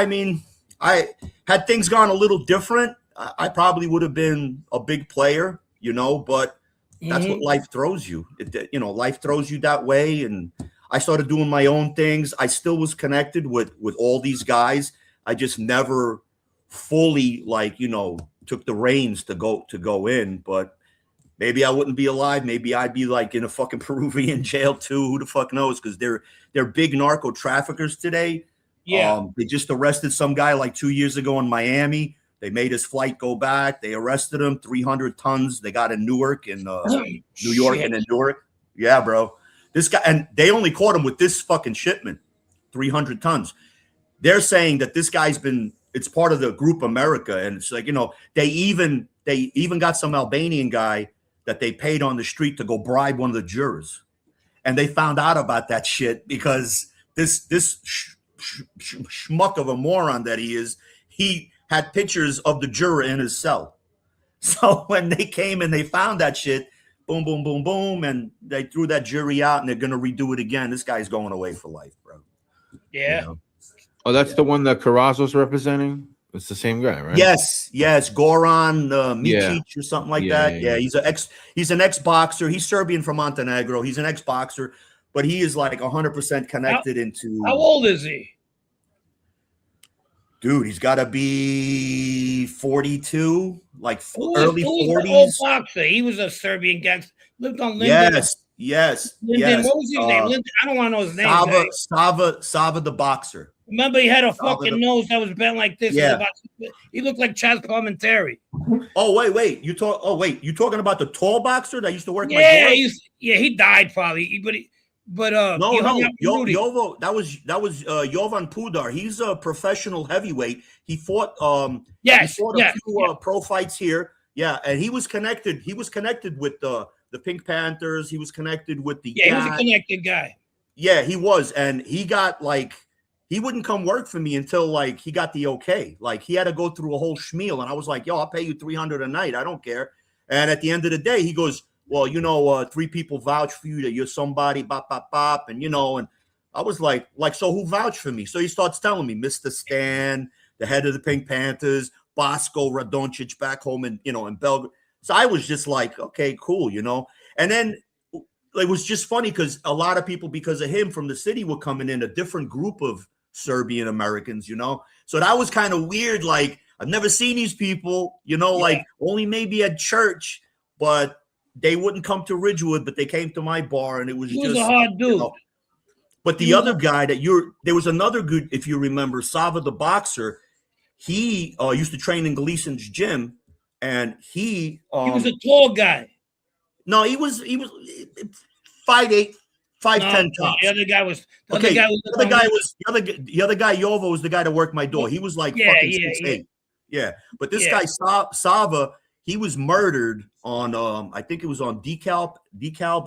I had things gone a little different, I probably would have been a big player, but that's what life throws you. Life throws you that way. And I started doing my own things. I still was connected with all these guys. I just never fully took the reins to go in, but maybe I wouldn't be alive. Maybe I'd be like in a fucking Peruvian jail too. Who the fuck knows? Because they're big narco traffickers today. Yeah. They just arrested some guy like 2 years ago in Miami. They made his flight go back. They arrested him, 300 tons. They got in Newark and New York and in Newark. Yeah, bro. This guy, and they only caught him with this fucking shipment, 300 tons. They're saying that this guy's it's part of the Group America. And it's like, they even got some Albanian guy that they paid on the street to go bribe one of the jurors. And they found out about that shit because this schmuck of a moron that he had pictures of the juror in his cell. So when they came and they found that shit, boom, boom, boom, boom, and they threw that jury out and they're going to redo it again. This guy's going away for life, bro. Yeah. Oh, that's the one that Carrazzo's representing? It's the same guy, right? Yes. Goran Micic or something like that. Yeah, he's an ex-boxer. He's Serbian from Montenegro. He's an ex-boxer, but he is like 100% connected into. How old is he? Dude, he's got to be 42, like Who early 40s. was the old boxer? He was a Serbian gangster. Lived on Linden. Yes. Linden. What was his name? Linden. I don't want to know his name. Sava the boxer. Remember, he had a fucking nose that was bent like this. Yeah. He looked like Chaz Palminteri. Oh wait, you talking about the tall boxer that used to work? Yeah, he died probably. But Jovo, that was Jovan Pudar. He's a professional heavyweight. He fought a few pro fights here. Yeah, and he was connected. He was connected with the Pink Panthers. He was connected with the he was a connected guy. Yeah, he was, and he got he wouldn't come work for me until he got the okay. Like he had to go through a whole schmeal, and I was like, "Yo, I'll pay you $300 a night. I don't care." And at the end of the day, he goes, "Well, 3 people vouch for you that you're somebody, bop, bop, bop." And, and I was like, so who vouched for me? So he starts telling me, Mr. Stan, the head of the Pink Panthers, Bosko Radoncic back home in Belgrade. So I was just like, okay, cool, And then it was just funny because a lot of people, because of him from the city, were coming in, a different group of Serbian Americans, So that was kind of weird. Like, I've never seen these people, only maybe at church, but they wouldn't come to Ridgewood, but they came to my bar, and it was he was a hard dude. But the other guy there was another good, if you remember, Sava the boxer. He used to train in Gleason's gym, and he was a tall guy. No, he was 5'8", 5'10" tops. The other guy was. The other guy. Jovo was the guy that worked my door. He was like fucking 6'8". Yeah, but this guy Sava. He was murdered on, I think it was on DeKalb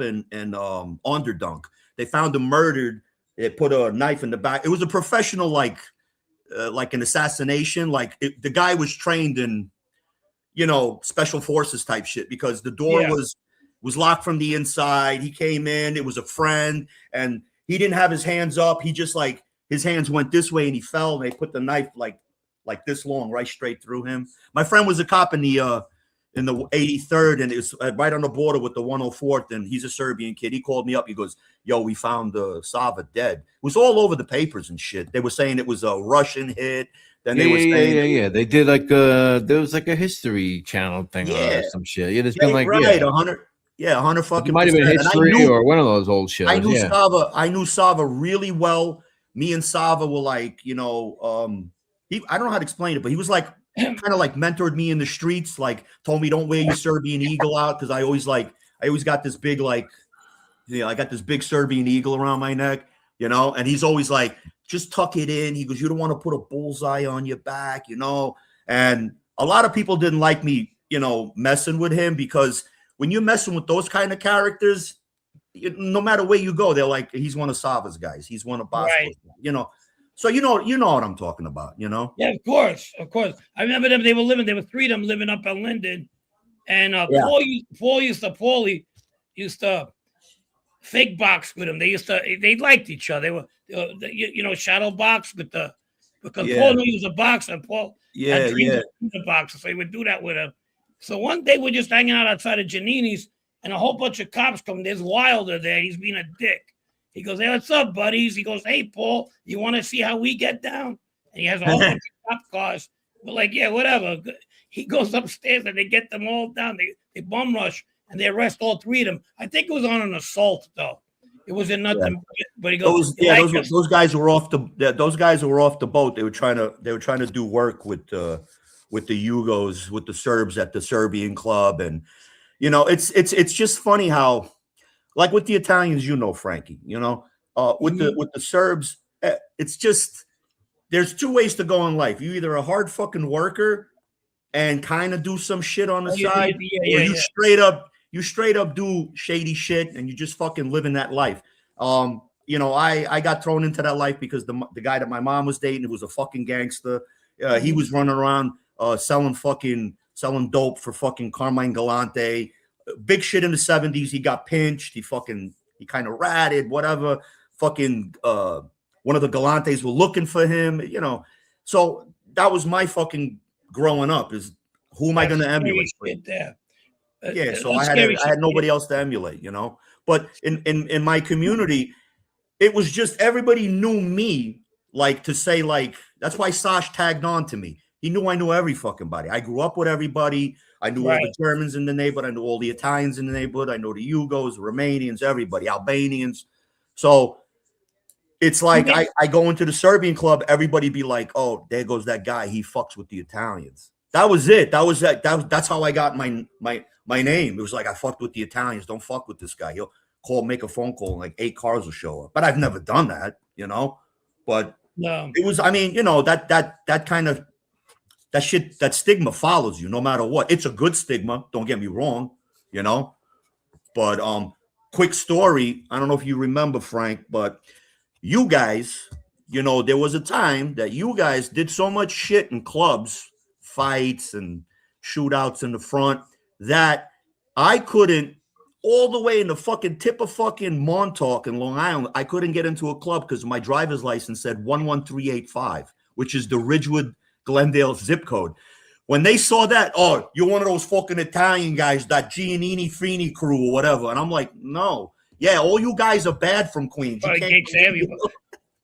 and Onderdunk. They found him murdered. They put a knife in the back. It was a professional, like an assassination. The guy was trained in, special forces type shit because the door was locked from the inside. He came in. It was a friend, and he didn't have his hands up. He just his hands went this way, and he fell. And they put the knife like this long, right straight through him. My friend was a cop in the 83rd, and it was right on the border with the 104th, and he's a Serbian kid. He called me up. He goes, "Yo, we found Sava dead." It was all over the papers and shit. They were saying it was a Russian hit. Then they were saying, They did there was a History Channel thing or some shit. Yeah, there's been 100 fucking. It might have been History or one of those old shows. I knew Sava really well. Me and Sava were I don't know how to explain it, but he was kind of mentored me in the streets, told me don't wear your Serbian eagle out because I always got this big I got this big Serbian eagle around my neck, and he's always just tuck it in. He goes, you don't want to put a bullseye on your back, and a lot of people didn't like me, messing with him because when you're messing with those kind of characters, no matter where you go, they're he's one of Sava's guys. He's one of Bosco's, So you know what I'm talking about, Yeah, of course. I remember them. There were 3 of them living up at Linden, and Paulie used to fake box with him. They liked each other. They were, shadow box because Paul knew he was a boxer. Paul had dreams of being a boxer, so he would do that with him. So one day we're just hanging out outside of Giannini's, and a whole bunch of cops come. There's Wilder there. He's being a dick. He goes, "Hey, what's up, buddies?" He goes, "Hey, Paul, you want to see how we get down?" And he has a whole bunch of cop cars. We're like, "Yeah, whatever." He goes upstairs and they get them all down. They bum rush and they arrest all 3 of them. I think it was on an assault though. It wasn't nothing. Yeah. But he goes, those guys were off the boat. They were trying to do work with the Yugos, with the Serbs at the Serbian club, and it's just funny how, like with the Italians, Frankie, with the Serbs, it's just there's 2 ways to go in life. You either a hard fucking worker and kind of do some shit on the side, or you straight up do shady shit and you just fucking living that life. I got thrown into that life because the guy that my mom was dating, it was a fucking gangster. He was running around selling dope for fucking Carmine Galante. Big shit in the 70s. He got pinched. He kind of ratted, whatever. Fucking one of the Galantes were looking for him, So that was my fucking growing up, is who am I going to emulate? So I had nobody else to emulate, But in my community, it was just everybody knew me, like to say, like, that's why Sash tagged on to me. He knew I knew every fucking body. I grew up with everybody. I knew all the Germans in the neighborhood. I knew all the Italians in the neighborhood. I know the Yugos, the Romanians, everybody, Albanians. So it's like I go into the Serbian club, everybody be like, oh, there goes that guy. He fucks with the Italians. That was it. That's how I got my name. It was like, I fucked with the Italians. Don't fuck with this guy. He'll make a phone call, and like 8 cars will show up. But I've never done that, But it was, that kind of that shit, that stigma follows you no matter what. It's a good stigma. Don't get me wrong, But quick story. I don't know if you remember, Frank, but you guys, there was a time that you guys did so much shit in clubs, fights and shootouts in the front, that I couldn't, all the way in the fucking tip of fucking Montauk in Long Island, I couldn't get into a club because my driver's license said 11385, which is the Ridgewood, Glendale zip code. When they saw that, oh, you're one of those fucking Italian guys, that Giannini Frini crew or whatever. And I'm like, no. Yeah, all you guys are bad from Queens.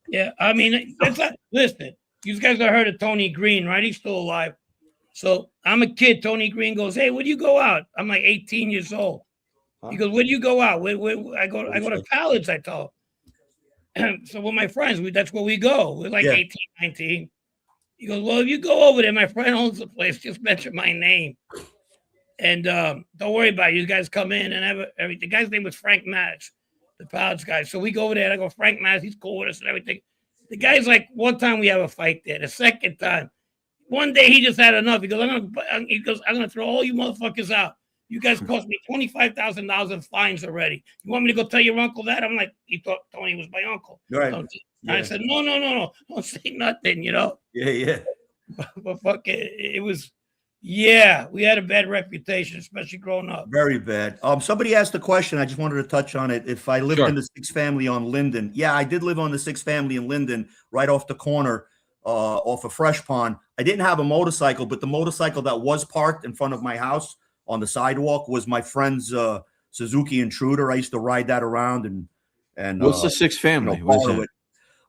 Yeah, I mean, listen, you guys have heard of Tony Green, right? He's still alive. So I'm a kid. Tony Green goes, hey, where do you go out? I'm like 18 years old. He goes, where do you go out? I go to college, I told him. So with my friends, that's where we go. We're like 18, 19. He goes, well, if you go over there, my friend owns the place. Just mention my name. And don't worry about it. You guys come in and have everything. The guy's name was Frank Matz, the Palace guy. So we go over there and I go, Frank Matz, he's cool with us and everything. The guy's like, one time we have a fight there. The second time, one day he just had enough. He goes, I'm gonna throw all you motherfuckers out. You guys cost me $25,000 in fines already. You want me to go tell your uncle that? I'm like, he thought Tony was my uncle. Right. I said, no. Don't say nothing, Yeah. But fuck it was, we had a bad reputation, especially growing up. Very bad. Somebody asked a question. I just wanted to touch on it. If I lived in the 6 family on Linden. Yeah, I did live on the 6 family in Linden, right off the corner, off of Fresh Pond. I didn't have a motorcycle, but the motorcycle that was parked in front of my house on the sidewalk was my friend's Suzuki Intruder. I used to ride that around and what's the 6 family? What is it?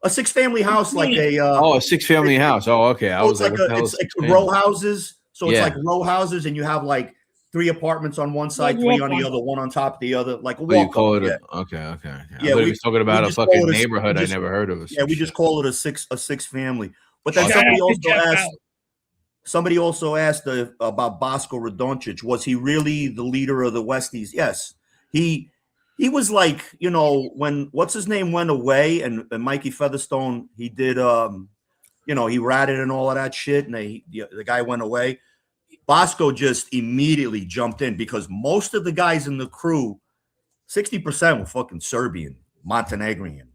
A 6 family house, like a a 6 family house. Oh, okay. I was like, it's like row houses. So it's like row houses, and you have like 3 apartments on one side, 3 on the other, one on top of the other, like a walk. You call it okay. Yeah, we were talking about a fucking neighborhood I never heard of. Yeah, we just call it a six family. But then somebody also asked about Bosko Radoncic. Was he really the leader of the Westies? Yes, he was like, when what's his name went away and Mikey Featherstone, he did he ratted and all of that shit, and the guy went away. Bosko just immediately jumped in because most of the guys in the crew, 60% were fucking Serbian, Montenegrin,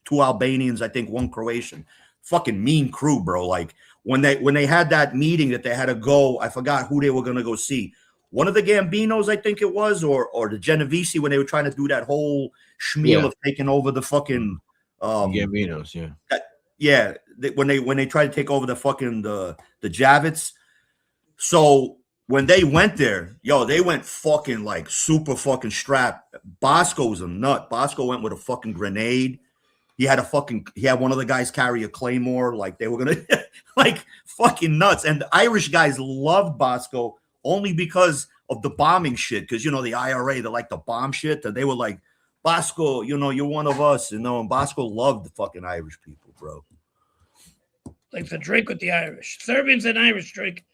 2 Albanians, I think 1 Croatian. Fucking mean crew, bro. Like when they had that meeting that they had to go, I forgot who they were gonna go see. One of the Gambinos, I think it was, or the Genovese, when they were trying to do that whole schmeal of taking over the fucking Gambinos, when they tried to take over the fucking the Javits. So when they went there, they went fucking like super fucking strapped. Bosko was a nut. Bosko went with a fucking grenade. He had one of the guys carry a claymore, like they were gonna like fucking nuts. And the Irish guys loved Bosco only because of the bombing shit. Because the IRA, they like to bomb shit, and they were like, Bosco, you're one of us, and Bosco loved the fucking Irish people, bro. Like the drink with the Irish. Serbians and Irish drink.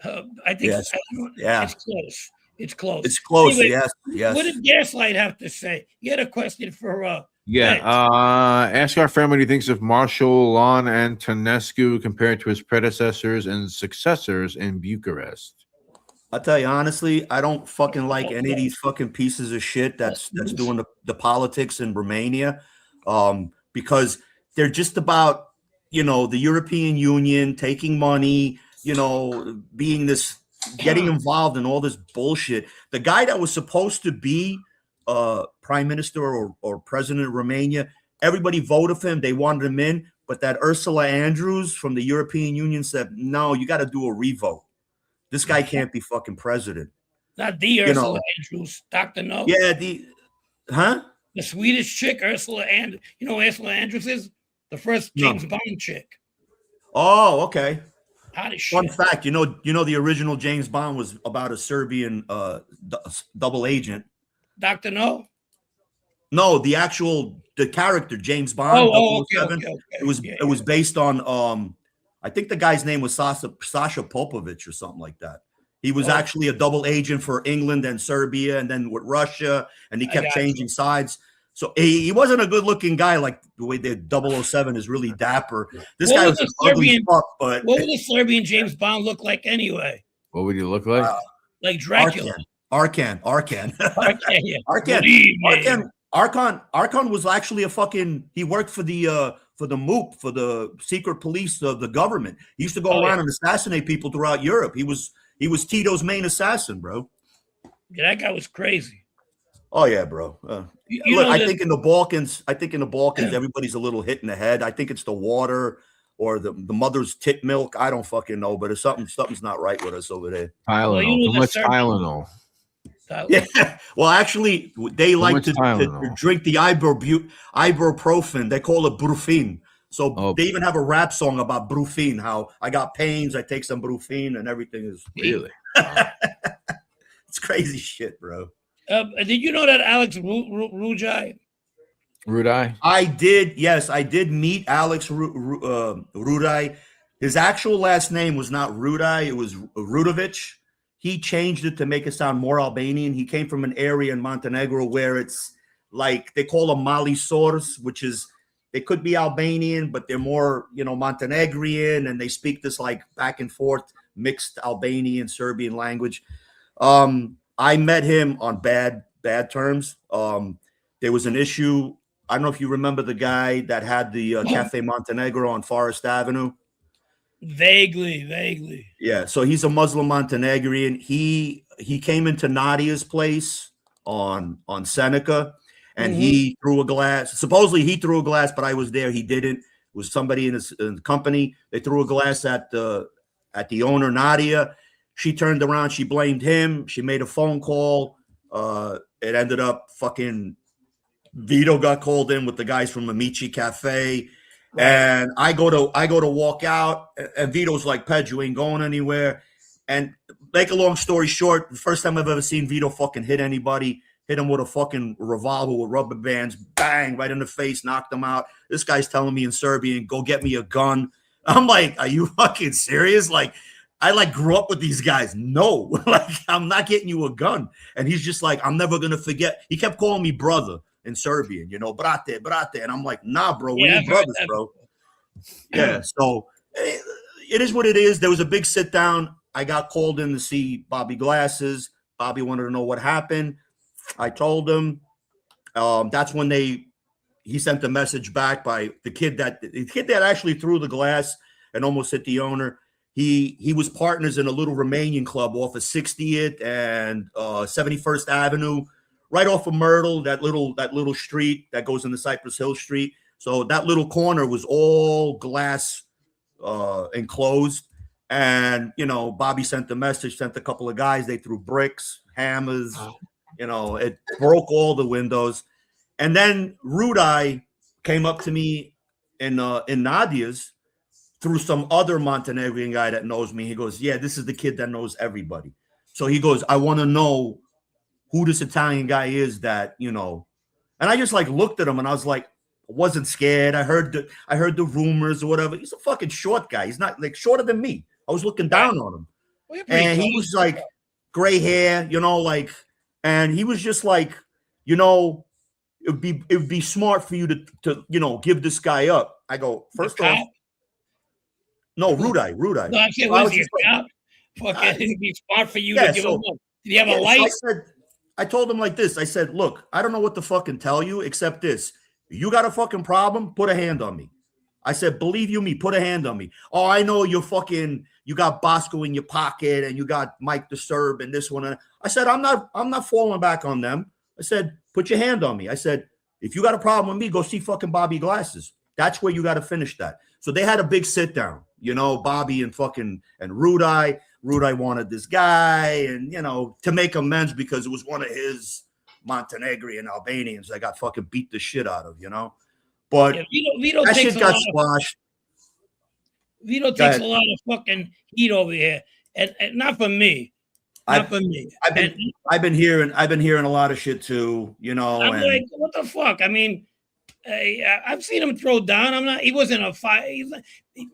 I think Yes. Yeah. It's close. It's close. It's close. Anyway, Yes. What did Gaslight have to say? You had a question for ask our friend what he thinks of Marshal Lon Antonescu compared to his predecessors and successors in Bucharest. I'll tell you honestly, I don't fucking like any of these fucking pieces of shit that's doing the politics in Romania, because they're just about the European Union taking money, being this, getting involved in all this bullshit. The guy that was supposed to be prime minister or president of Romania, everybody voted for him. They wanted him in, but that Ursula Andrews from the European Union said, no, you got to do a revote. This guy can't be fucking president. Not the Ursula Andrews, Dr. No. Yeah, the Swedish chick, Ursula Andrews. You know who Ursula Andrews is? The first James Bond chick. Oh, okay. Hot as Fun shit. fact, the original James Bond was about a Serbian double agent. Dr. No? No, the character James Bond. Okay. It was based on I think the guy's name was Sasha Popovich or something like that. He was actually a double agent for England and Serbia and then with Russia, and he kept changing sides. So he wasn't a good-looking guy like the way the 007 is really dapper. This guy was an ugly fuck, but what would the Serbian James Bond look like anyway? What would he look like? Like Dracula. Arkan. Arkan was actually he worked for the MOOC, for the secret police of the government. He used to go around and assassinate people throughout Europe. He was Tito's main assassin, bro. Yeah, that guy was crazy. Oh yeah, bro. I think in the Balkans, everybody's a little hit in the head. I think it's the water or the mother's tit milk. I don't fucking know, but it's something's not right with us over there. Tylenol. Too much Tylenol. Yeah. Well, actually, they like to drink the ibuprofen. They call it Brufin. So they even have a rap song about Brufin, how I got pains, I take some Brufin, and everything is really. It's crazy shit, bro. Did you know that Alex Rudai? I did. Yes, I did meet Alex Rudai. His actual last name was not Rudai. It was Rudovic. He changed it to make it sound more Albanian. He came from an area in Montenegro where it's like they call them Mali Sors, which is they could be Albanian, but they're more, Montenegrin, and they speak this like back and forth mixed Albanian Serbian language. I met him on bad terms. There was an issue. I don't know if you remember the guy that had the Cafe Montenegro on Forest Avenue. Vaguely. Yeah, so he's a Muslim Montenegrin. He came into Nadia's place on Seneca, and he threw a glass. Supposedly he threw a glass, but I was there. He didn't. It was somebody in the company. They threw a glass at the owner, Nadia. She turned around. She blamed him. She made a phone call. It ended up fucking Vito got called in with the guys from Amici Cafe. Right. And I go to walk out, and Vito's like, Pedge, you ain't going anywhere. And make a long story short, the first time I've ever seen Vito fucking hit anybody, hit him with a fucking revolver with rubber bands, bang, right in the face, knocked him out. This guy's telling me in Serbian, go get me a gun. I'm like, are you fucking serious? Like, I grew up with these guys. No, I'm not getting you a gun. And he's just like, I'm never going to forget. He kept calling me brother in Serbian, brate. And I'm like, nah, bro, we ain't brothers, bro. Yeah, so it is what it is. There was a big sit down. I got called in to see Bobby Glasses. Bobby wanted to know what happened. I told him. That's when he sent a message back by the kid that actually threw the glass and almost hit the owner. He was partners in a little Romanian club off of 60th and 71st Avenue, right off of Myrtle, that little street that goes into Cypress Hill Street. So that little corner was all glass enclosed. And, Bobby sent the message, sent a couple of guys. They threw bricks, hammers, it broke all the windows. And then Rudai came up to me in Nadia's through some other Montenegrin guy that knows me. He goes, yeah, this is the kid that knows everybody. So he goes, I want to know who this Italian guy is that, you know. And I just like looked at him and I was like, I wasn't scared. I heard the rumors or whatever. He's a fucking short guy. He's not like shorter than me. I was looking down on him. Well, you're pretty And he close. was like gray hair, you know, like, and he was just like, you know, it would be smart for you to you know, give this guy up. I go, first off, no, Rudai. No, I'm saying, So I was was he just a cop? Fucking, it'd be smart for you to give him up. Did he have a light? I told him like this. I said, look, I don't know what to fucking tell you except this. You got a fucking problem? Put a hand on me. I said, believe you me, put a hand on me. Oh, I know you got Bosco in your pocket and you got Mike Disturb and this one. I said, I'm not falling back on them. I said, put your hand on me. I said, if you got a problem with me, go see fucking Bobby Glasses. That's where you got to finish that. So they had a big sit down, you know, Bobby and Rudai. Rudai wanted this guy and, you know, to make amends because it was one of his Montenegrin Albanians that got fucking beat the shit out of, you know. But Vito that takes shit got squashed. Vito takes a lot of fucking heat over here, and not for me. Not for me. I've been hearing a lot of shit too, you know. I'm like, what the fuck? I mean, I've seen him throw down. He wasn't a fight.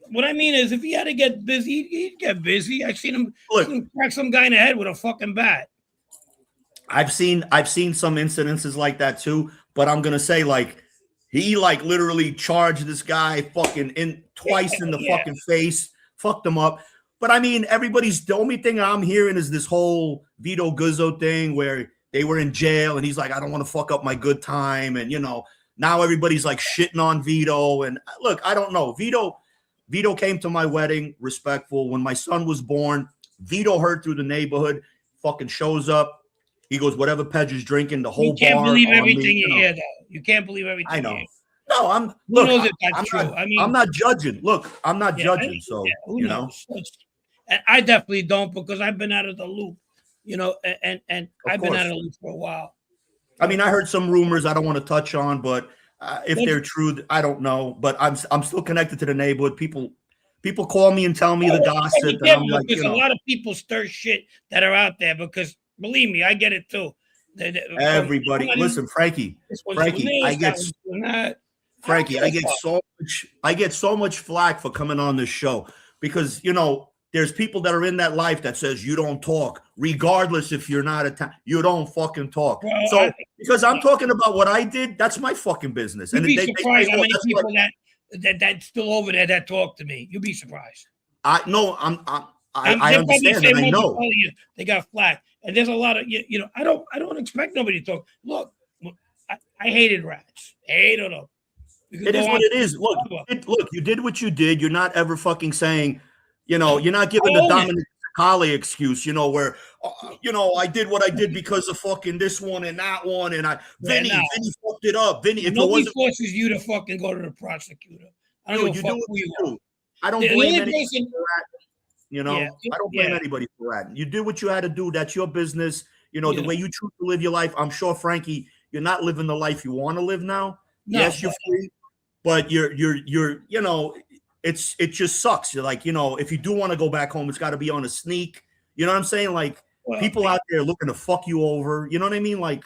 What I mean is, if he had to get busy, he'd get busy. I've seen him crack some guy in the head with a fucking bat. I've seen some incidences like that too, but I'm gonna say like he like literally charged this guy fucking in twice in the fucking face, fucked him up. But I mean, the only thing I'm hearing is this whole Vito Guzzo thing where they were in jail and he's like, I don't want to fuck up my good time, and you know, now everybody's like shitting on Vito. And look, I don't know. Vito came to my wedding, respectful. When my son was born, Vito heard through the neighborhood, fucking shows up. He goes, whatever Pedge is drinking, the whole bar. You can't believe everything me, you hear, though. You can't believe everything. I know. You hear. No, I'm. Who knows if that's true? I mean, I'm not judging. Look, I'm not judging. So who you knows? know, And I definitely don't because I've been out of the loop, you know, and I've been out of the loop for a while. I mean, I heard some rumors I don't want to touch on, but if they're true, I don't know. But I'm still connected to the neighborhood. People call me and tell me the gossip. And I'm like, because a lot of people stir shit that are out there because believe me, I get it too. Everybody, listen, Frankie, I get so much flack for coming on this show because you know there's people that are in that life that says you don't talk, regardless if you're not you don't fucking talk. Well, so because I'm talking about what I did, that's my fucking business. You'd be surprised how many people that's still over there that talk to me. You'd be surprised. I understand and I know they got flack. And there's a lot of you know. I don't expect nobody to talk. Look, I hated rats. Hated them. It is what it is. Look, you did what you did. You're not ever fucking saying, you know, you're not giving the Dominic Collie excuse, you know, where, you know, I did what I did because of fucking this one and that one, and Vinny fucked it up. Vinny, if nobody forces you to fucking go to the prosecutor. I don't know you do what you do. I don't blame anybody for that. You know, I don't blame anybody for that. You do what you had to do. That's your business. You know, the way you choose to live your life. I'm sure, Frankie, you're not living the life you want to live now. No, yes, you're free, but you're, you know, it just sucks. You're like, you know, if you do want to go back home, it's got to be on a sneak. You know what I'm saying? Like people out there looking to fuck you over. You know what I mean? Like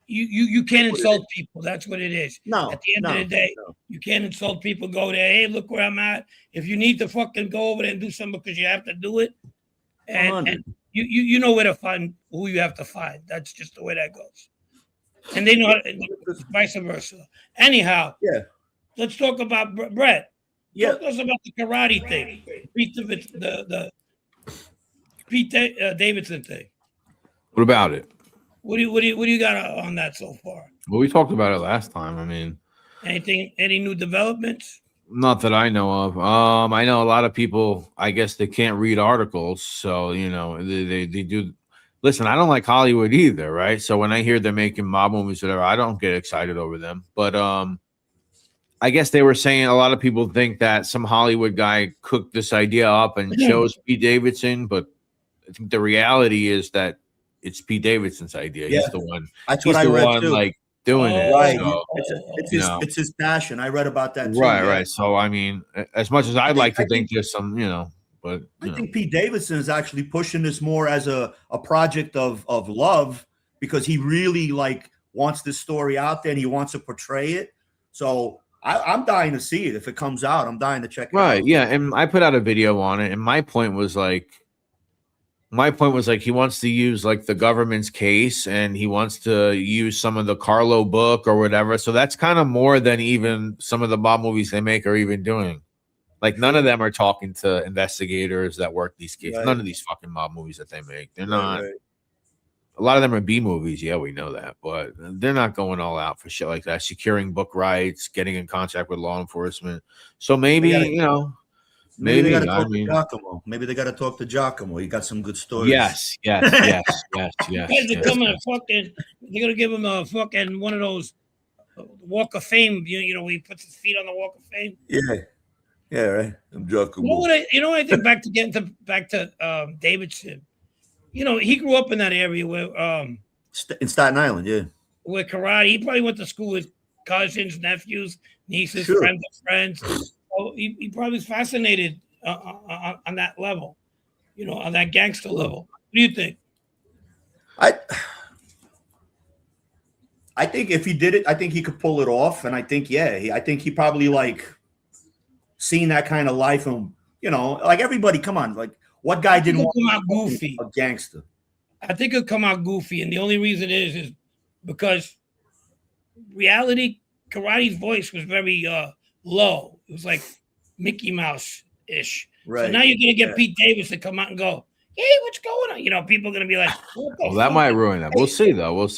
you can't insult people. That's what it is. No, at the end of the day, you can't insult people. Go there. Hey, look where I'm at. If you need to fucking go over there and do something because you have to do it, and you know where to find who you have to find. That's just the way that goes. And they know how to, vice versa. Anyhow, let's talk about Brett. Talk to us about the karate thing. The Pete Davidson thing. What about it? What do you got on that so far? Well, we talked about it last time. I mean, any new developments? Not that I know of. I know a lot of people, I guess they can't read articles, so you know they do. Listen, I don't like Hollywood either, right? So when I hear they're making mob movies, whatever, I don't get excited over them. But I guess they were saying a lot of people think that some Hollywood guy cooked this idea up and chose Pete Davidson, but I think the reality is that it's Pete Davidson's idea. He's the one. That's what I read too. Like doing it. Right. So, It's his passion. I read about that too. right, yeah. right. So I mean, as much as I'd like to I think there's some, but I think Pete Davidson is actually pushing this more as a project of love, because he really like wants this story out there and he wants to portray it. So I'm dying to see it if it comes out. I'm dying to check it out. right, yeah. And I put out a video on it, and my point was like he wants to use like the government's case, and he wants to use some of the Carlo book or whatever. So that's kind of more than even some of the mob movies they make are even doing. Like none of them are talking to investigators that work these cases. Right. None of these fucking mob movies that they make. They're not. Right. A lot of them are B movies. Yeah, we know that, but they're not going all out for shit like that. Securing book rights, getting in contact with law enforcement. So maybe Maybe they got to talk to Giacomo. Maybe they got to talk to Giacomo. He got some good stories. Yes. They're gonna give him a fucking one of those Walk of Fame. You know, where he puts his feet on the Walk of Fame. Yeah, right. I'm Giacomo. You know what I think back to Davidson. You know, he grew up in that area where in Staten Island, yeah. Where karate, he probably went to school with cousins, nephews, nieces, Sure. friends of friends. So he probably was fascinated on that level, on that gangster level. What do you think? I think if he did it, I think he could pull it off, and I think I think he probably like seen that kind of life, and like everybody. Come on, like what guy didn't want come out goofy? A gangster. I think it'll come out goofy, and the only reason is because reality karate's voice was very low. It was like Mickey Mouse ish. Right. So now you're gonna get Pete Davis to come out and go, "Hey, what's going on?" People are gonna be like, "Well, that might ruin that." We'll see though.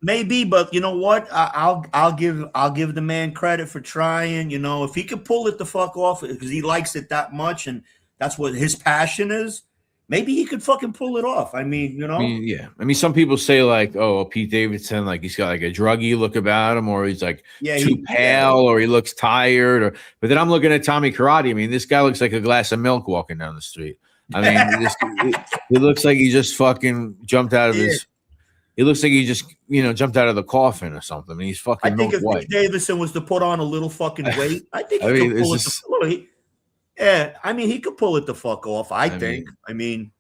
Maybe, but you know what? I'll give the man credit for trying. If he could pull it the fuck off because he likes it that much and that's what his passion is. Maybe he could fucking pull it off. I mean, I mean, some people say like, "Oh, Pete Davidson, like he's got like a druggy look about him, or he's like too pale, or he looks tired." But then I'm looking at Tommy Karate. I mean, this guy looks like a glass of milk walking down the street. I mean, he looks like he just fucking jumped out of his. He looks like he just jumped out of the coffin or something. I mean, he's fucking. I think if white. Pete Davidson was to put on a little fucking weight, I think he could pull it. Yeah, I mean, he could pull it the fuck off. I think. I mean,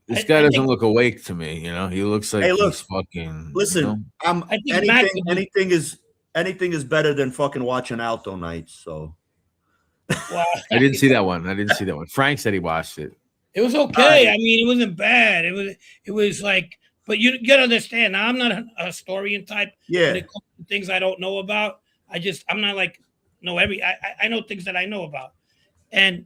this guy doesn't look awake to me. He looks like he's fucking. Listen, anything is better than fucking watching Alto Nights. So, wow. I didn't see that one. Frank said he watched it. It was okay. I mean, it wasn't bad. It was like, but you gotta understand. Now, I'm not a historian type. Yeah. When it comes to things I don't know about, I'm not like I know things that I know about. And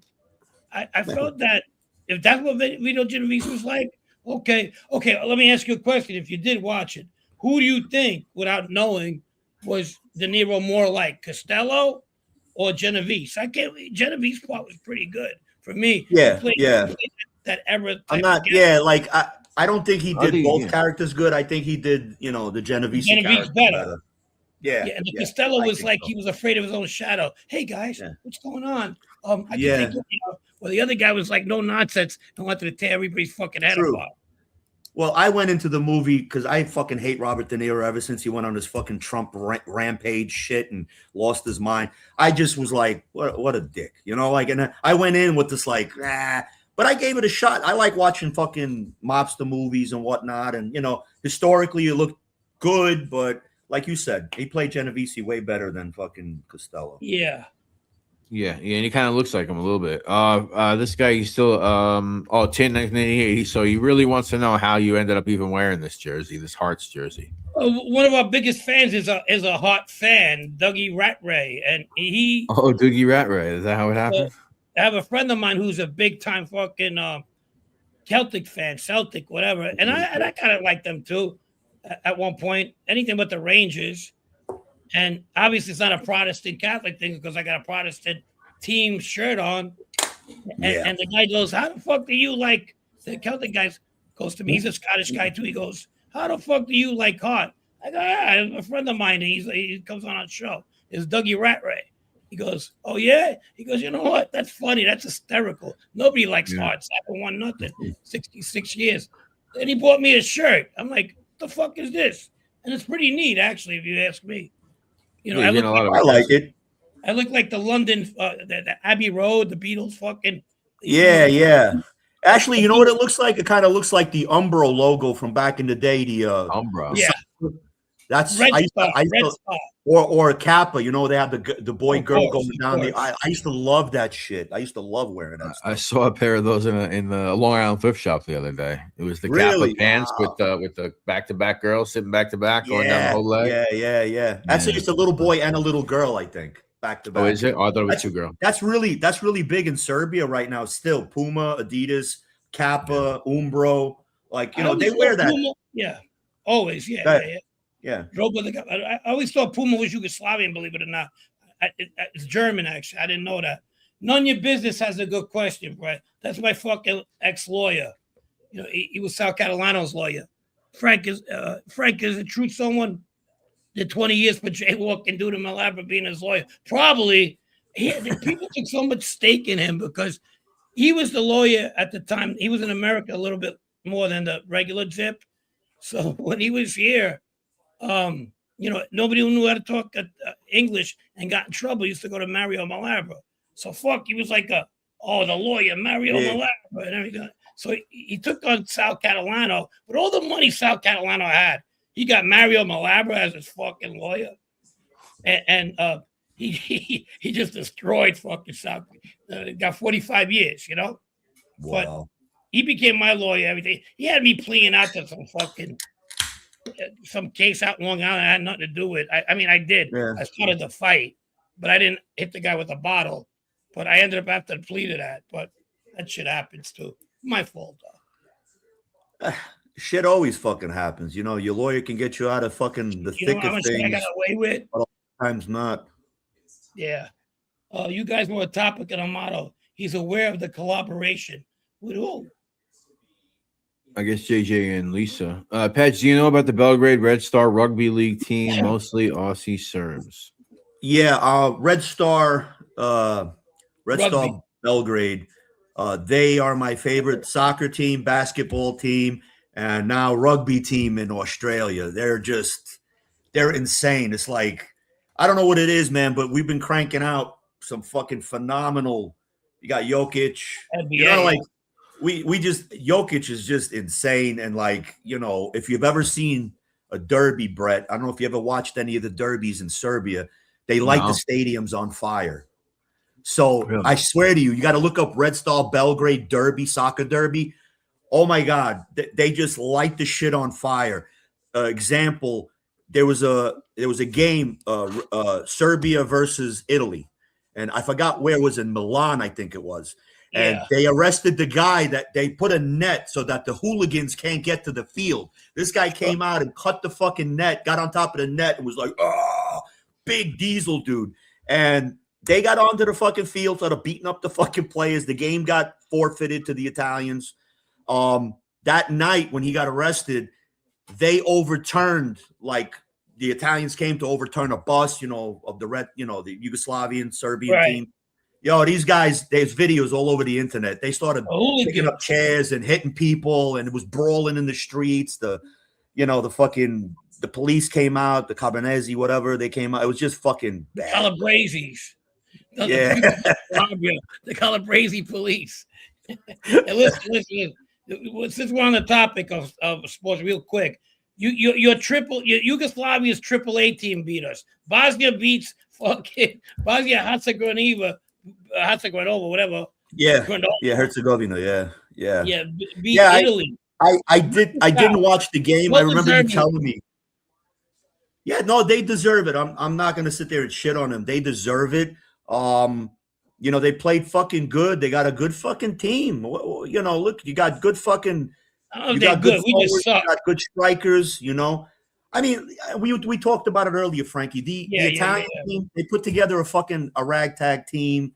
I felt that if that's what Vito Genovese was like, okay, let me ask you a question. If you did watch it, who do you think, without knowing, was De Niro more like, Costello or Genovese? Genovese's part was pretty good for me. Yeah. That era. I'm not. Like I don't think he did both characters good. I think he did, the Genovese character better. Yeah. And the Costello was like he was afraid of his own shadow. Hey guys, what's going on? I think, well, the other guy was like no nonsense and wanted to tear everybody's fucking head apart. Well, I went into the movie because I fucking hate Robert De Niro ever since he went on his fucking Trump rampage shit and lost his mind. I just was like, what a dick, and I went in with this like, but I gave it a shot. I like watching fucking mobster movies and whatnot, and historically it looked good, but like you said, he played Genovese way better than fucking Costello. Yeah, and he kind of looks like him a little bit. This guy, he's still 1988. So he really wants to know how you ended up even wearing this jersey, this Hearts jersey. One of our biggest fans is a Hart fan, Dougie Ratray, and he. Oh, Dougie Ratray, is that how it happened? I have a friend of mine who's a big time fucking Celtic fan, Celtic, whatever, and I kind of like them too. At one point, anything but the Rangers. And obviously it's not a Protestant Catholic thing because I got a Protestant team shirt on. And the guy goes, how the fuck do you like, the Celtic guy goes to me, he's a Scottish guy too. He goes, how the fuck do you like Hart? I go, a friend of mine, he comes on our show. It's Dougie Ratray. He goes, oh yeah? He goes, you know what? That's funny. That's hysterical. Nobody likes Hearts. I haven't won nothing. 66 years. And he bought me a shirt. I'm like, the fuck is this? and it's pretty neat, actually, if you ask me. You know, Yeah, I he's in look, a lot of I like it. I look like the London, the Abbey Road, the Beatles fucking. Yeah, yeah. Actually, you know what it looks like? It kind of looks like the Umbro logo from back in the day. The Umbra. Yeah. that's Red I used Star, to, I used Red to, Star. or a Kappa. You know, they have the boy Of girl course, going down. of course. I used to love that shit. I used to love wearing that I stuff. saw a pair of those in the Long Island thrift shop the other day. It was the Really? Kappa pants Wow. with the back to back girl sitting back to back going down the Yeah, whole leg. yeah. Actually, Yeah. it's a little boy and a little girl. I think back to back. Oh, is it? Oh, I thought it was That's- two girls. That's really big in Serbia right now. Still, Puma, Adidas, Kappa, Umbro. Like, you know, they wear that. Puma, yeah, always, yeah, That- yeah, yeah. Yeah. Drove with the, I always thought Puma was Yugoslavian, believe it or not. It's German, actually. I didn't know that. None of your business has a good question, right? That's my fucking ex-lawyer. You know, he was South Catalano's lawyer. Frank is a true someone. Did 20 years for jaywalking due to Malabra being his lawyer. Probably people took so much stake in him because he was the lawyer at the time. He was in America a little bit more than the regular Zip. So when he was here, you know, nobody who knew how to talk English and got in trouble used to go to Mario Malabra. So he was like the lawyer, Mario Malabra and everything. So he took on Sal Catalano. With all the money Sal Catalano had, he got Mario Malabra as his fucking lawyer. And he just destroyed fucking Sal. Got 45 years, you know? Wow. But he became my lawyer, everything. He had me pleading out to some case out in Long Island I had nothing to do with. I mean, I did. Yeah. I started the fight, but I didn't hit the guy with a bottle. But I ended up having to plead to that. But that shit happens too. My fault, though. Shit always fucking happens. You know, your lawyer can get you out of fucking the You know thick how of much I things. got away with? Times not. Yeah. You guys know a topic and a motto. He's aware of the collaboration. With who? I guess JJ and Lisa. Pedge, do you know about the Belgrade Red Star Rugby League team, mostly Aussie Serbs? Yeah, Red Star Rugby. Belgrade. They are my favorite soccer team, basketball team, and now rugby team in Australia. They're insane. It's like, I don't know what it is, man, but we've been cranking out some fucking phenomenal. You got Jokic. NBA. You know, like we just Jokic is just insane. And like, you know, if you've ever seen a derby, Brett, I don't know if you ever watched any of the derbies in Serbia, they light the stadiums on fire. So Really? I swear to you, you got to look up Red Star Belgrade Derby, soccer derby. Oh my God, they just light the shit on fire. Example, there was a game, Serbia versus Italy, and I forgot where it was, in Milan, I think it was. And they arrested the guy that they put a net so that the hooligans can't get to the field. This guy came out and cut the fucking net, got on top of the net, and was like, "Oh, big diesel dude." And they got onto the fucking field, started beating up the fucking players. The game got forfeited to the Italians. That night when he got arrested, they overturned, like the Italians came to overturn a bus, you know, of the the Yugoslavian Serbian team. Yo, these guys, there's videos all over the internet. They started picking up chairs and hitting people, and it was brawling in the streets. The police came out, the Carbonesi, whatever, they came out. It was just fucking bad. Calabrese's. Yeah. The Calabrese police. Listen. Since we're on the topic of sports, real quick, Yugoslavia's AAA team beat us. Bosnia beats fucking Bosnia Herzegovina, whatever. Yeah, Herzegovina. Yeah. Beat Italy. I didn't watch the game. I remember you telling me. Yeah, no, they deserve it. I'm not gonna sit there and shit on them. They deserve it. You know, they played fucking good. They got a good fucking team. You know, look, you got good fucking. You got good. We just suck. You got good strikers. You know, I mean, we talked about it earlier, Frankie. The Italian team, they put together a ragtag team.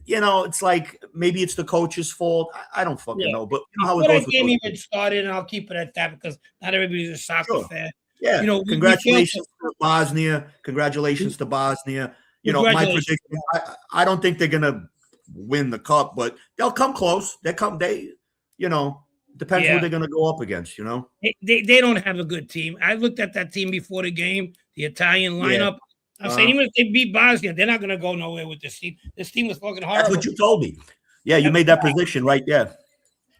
You know, it's like maybe it's the coach's fault. I don't fucking know, but you know how it goes. The game even started, and I'll keep it at that because not everybody's a soccer fan. Yeah, you know, congratulations to Bosnia. Congratulations to Bosnia. You know, my prediction, I don't think they're gonna win the cup, but they'll come close. They'll Depends Yeah. who they're going to go up against, you know? They don't have a good team. I looked at that team before the game, the Italian lineup. I'm saying even if they beat Bosnia, they're not going to go nowhere with this team. This team was fucking horrible. That's what you told me. Yeah, you made that prediction, right? Yeah.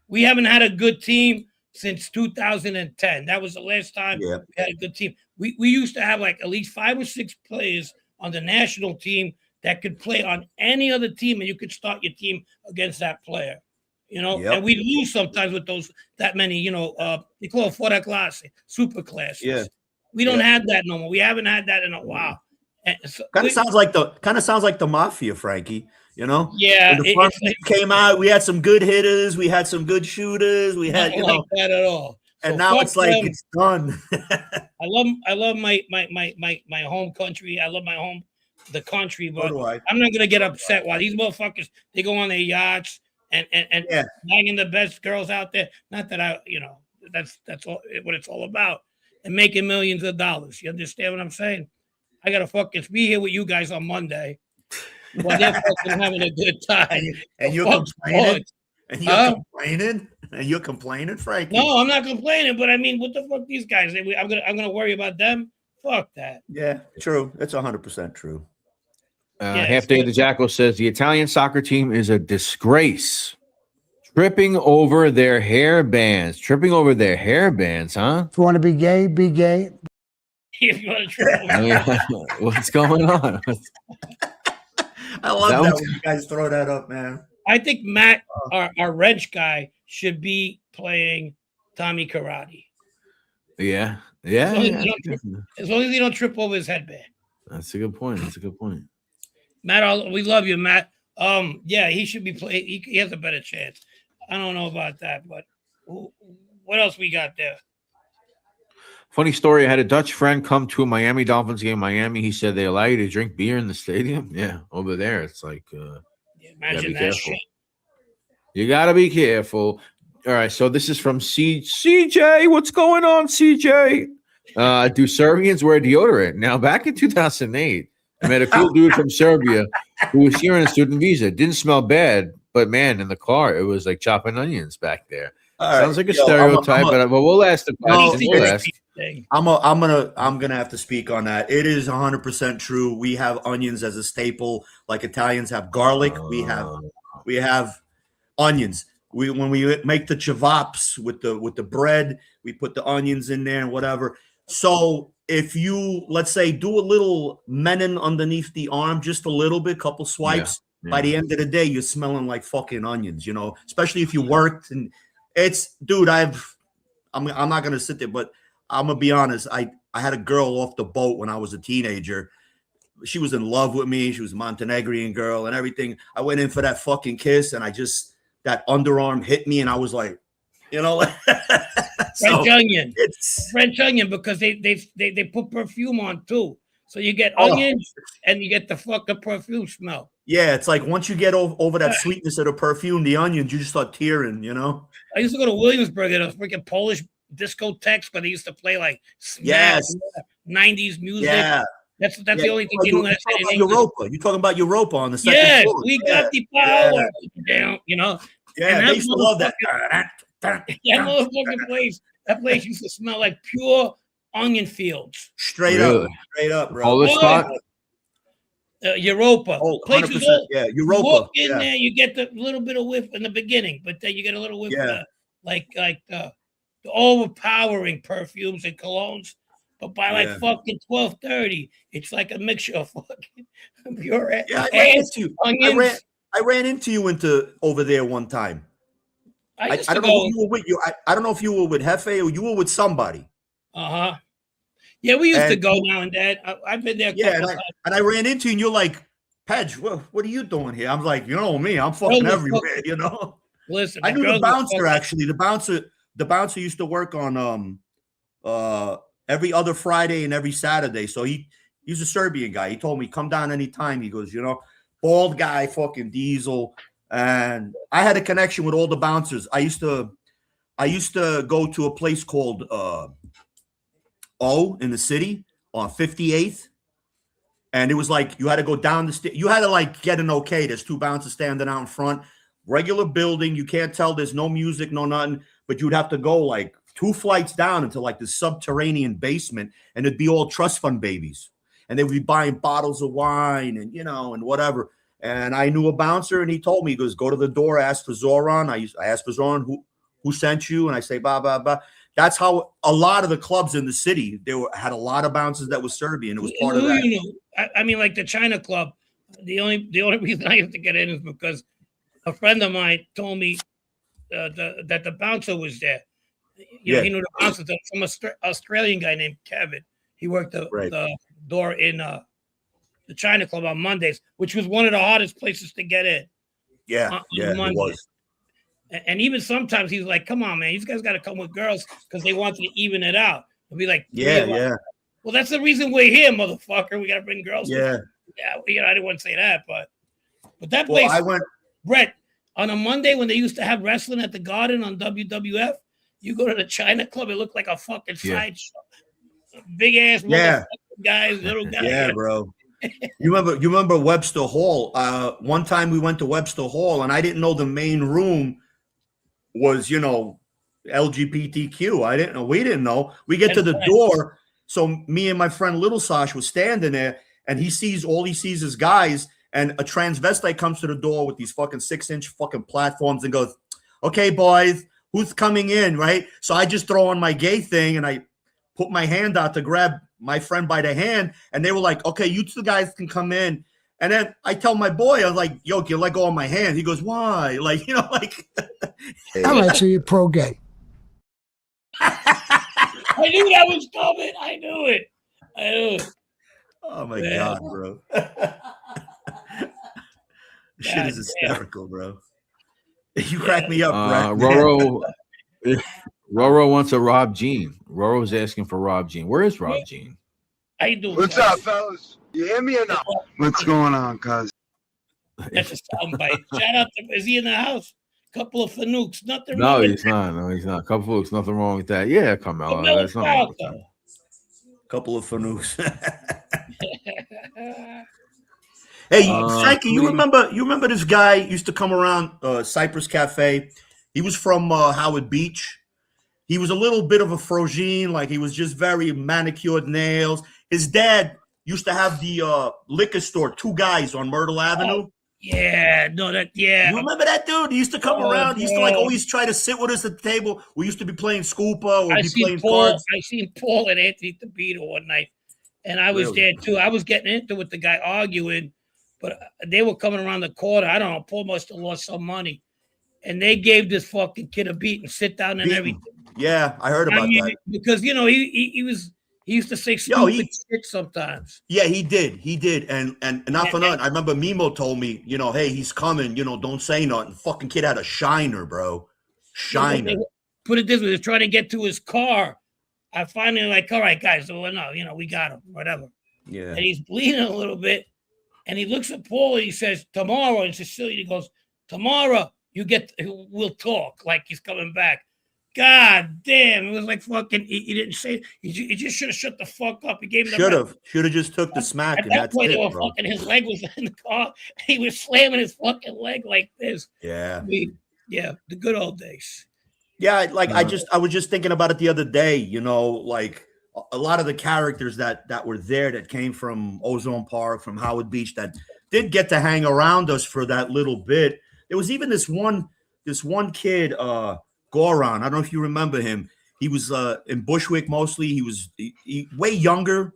We haven't had a good team since 2010. That was the last time we had a good team. We used to have like at least 5 or 6 players on the national team that could play on any other team, and you could start your team against that player. You know, and we lose sometimes with that many, you know, they call it fuera clase, super classes. Yeah. We don't have that no more. We haven't had that in a while. So kind of sounds like the Mafia, Frankie. You know? Yeah. When the front came out, we had some good hitters, we had some good shooters, we had like that at all. And so now it's like it's done. I love my home country. I love the country, but I'm not gonna get upset while these motherfuckers they go on their yachts and banging the best girls out there. Not that that's all what it's all about, and making millions of dollars. You understand what I'm saying? I gotta fucking be here with you guys on Monday while they're fucking having a good time. And you're complaining. And you're complaining. And you're complaining, Frankie. No, I'm not complaining, but I mean, what the fuck, these guys? I'm gonna worry about them. Fuck that. Yeah, true. That's 100% true. Half Day the Jackal says the Italian soccer team is a disgrace. Tripping over their hair bands. Tripping over their hair bands, huh? If you want to be gay, be gay. If you want to trip over. What's going on? I love that when you guys throw that up, man. I think Matt, our wrench guy, should be playing Tommy Karate. Yeah. As long as he don't trip over his headband. That's a good point. Matt, we love you, Matt. Yeah, he should be playing. He has a better chance. I don't know about that, but what else we got there? Funny story. I had a Dutch friend come to a Miami Dolphins game in Miami. He said they allow you to drink beer in the stadium. Yeah, over there. It's like, imagine that shit. You got to be careful. All right, so this is from CJ. What's going on, CJ? Do Serbians wear deodorant? Now, back in 2008, I met a cool dude from Serbia who was here on a student visa. Didn't smell bad, but man, in the car, it was like chopping onions back there. Sounds like a stereotype, but we'll ask the question. I'm gonna have to speak on that. It is 100% true. We have onions as a staple, like Italians have garlic. We have onions. When we make the chavaps with the bread, we put the onions in there and whatever. So if you, let's say, do a little menin underneath the arm, just a little bit, couple swipes, by the end of the day, you're smelling like fucking onions, you know, especially if you worked. And it's, dude, I'm not going to sit there, but I'm going to be honest. I had a girl off the boat when I was a teenager. She was in love with me. She was a Montenegrin girl and everything. I went in for that fucking kiss, and that underarm hit me, and I was like, you know, French onion, because they put perfume on too. So you get onions and you get the fucking perfume smell. Yeah, it's like once you get over that sweetness of the perfume, the onions, you just start tearing, you know? I used to go to Williamsburg at a freaking Polish discotheques, but they used to play like 90s music. Yeah. That's the only thing you know. Europa. You're talking about Europa on the second floor. We got the power down, you know. Yeah, they used to love that. That motherfucking place. That place used to smell like pure onion fields. Straight up, bro. All this spot? Europa. Oh, 100%. Yeah, Europa. Walk in there, you get the little bit of whiff in the beginning, but then you get a little whiff of the overpowering perfumes and colognes. But by like fucking 12:30, it's like a mixture of fucking pure ass, onions. I ran into you over there one time. I don't know if you were with you. I don't know if you were with Hefe or you were with somebody. Yeah, we used to go now and then. I've been there. And I ran into you, and you're like, Pedge, what are you doing here? I'm like, you know me, I'm fucking everywhere, you know. Listen, I knew the bouncer actually. The bouncer used to work on every other Friday and every Saturday. So he's a Serbian guy. He told me, come down anytime. He goes, you know, bald guy, fucking diesel. And I had a connection with all the bouncers. I used to go to a place called O in the city on 58th. And it was like you had to go down the stairs. You had to like get an okay. There's 2 bouncers standing out in front. Regular building. You can't tell. There's no music, no nothing. but you'd have to go like 2 flights down into like the subterranean basement, and it'd be all trust fund babies, and they would be buying bottles of wine and and whatever. And I knew a bouncer, and he told me, he goes, go to the door, ask for Zoran. I asked for Zoran, who sent you, and I say blah blah blah. That's how a lot of the clubs in the city, had a lot of bouncers that was Serbian. It was part of that. You know, I mean, like the China Club. The only reason I have to get in is because a friend of mine told me that the bouncer was there. You know, he knew the bouncer, some Australian guy named Kevin. He worked the door in the China Club on Mondays, which was one of the hardest places to get in. Yeah, it was. And even sometimes he's like, "Come on, man, these guys got to come with girls because they wanted to even it out." He'll be like, yeah. Well, that's the reason we're here, motherfucker. We got to bring girls. Yeah. You know, I didn't want to say that, but that place. Well, I went. Brett, on a Monday when they used to have wrestling at the Garden on WWF, you go to the China Club, it looked like a fucking sideshow. Big ass guys, little guys. Yeah, bro. You remember Webster Hall? One time we went to Webster Hall, and I didn't know the main room was, LGBTQ. I didn't know. We didn't know. We get to the door. So me and my friend Little Sash was standing there, and he sees is guys, and a transvestite comes to the door with these fucking 6-inch fucking platforms and goes, "Okay, boys, who's coming in?" Right? So I just throw on my gay thing, and I put my hand out to grab my friend by the hand, and they were like, "Okay, you 2 guys can come in." And then I tell my boy, I was like, "Yo, can you let go of my hand?" He goes, "Why?" Like, I'm actually pro-gay. I knew that was coming. I knew it. Oh my God, bro. Shit is hysterical, bro. You crack me up, Brett. Roro wants a Rob Jean. Roro's asking for Rob Jean. Where is Rob Jean? How you doing? What's up, fellas? You hear me or not? What's going on, cuz? That's a soundbite. Shout out to, is he in the house? Couple of fanooks. Nothing No, wrong with he's not. No, he's not. Couple of folks, nothing wrong with that. Yeah, Carmelo. That's not wrong with that. Couple of fanooks. Hey, Frankie, you remember this guy used to come around Cypress Cafe? He was from Howard Beach. He was a little bit of a frogine, like he was just very manicured nails. His dad used to have the liquor store, 2 Guys on Myrtle Avenue. You remember that dude? He used to come around. He used to always try to sit with us at the table. We used to be playing Scoopa or playing cards. I seen Paul and Anthony DeVito one night, and I was there too. I was getting into it with the guy arguing, but they were coming around the corner. I don't know. Paul must have lost some money, and they gave this fucking kid a beat and sit down and everything. Yeah, I heard about that because he used to say stupid shit sometimes. Yeah, he did, and not for nothing. I remember Mimo told me, hey, he's coming. Don't say nothing. Fucking kid had a shiner, bro. Shiner. Put it this way: he was trying to get to his car. I finally like, all right, guys. So no, we got him. Whatever. Yeah. And he's bleeding a little bit, and he looks at Paul and he says, "Tomorrow," in Sicilian, he goes, "Tomorrow, we'll talk." Like he's coming back. God damn! It was like fucking. He didn't say. He just should have shut the fuck up. He gave him. Should have just took the smack. At that point, fucking. His leg was in the car. He was slamming his fucking leg like this. Yeah. The good old days. Yeah, like I was just thinking about it the other day. Like a lot of the characters that were there that came from Ozone Park, from Howard Beach, that did get to hang around us for that little bit. There was even this one kid. Goran, I don't know if you remember him. He was in Bushwick mostly. He was way younger,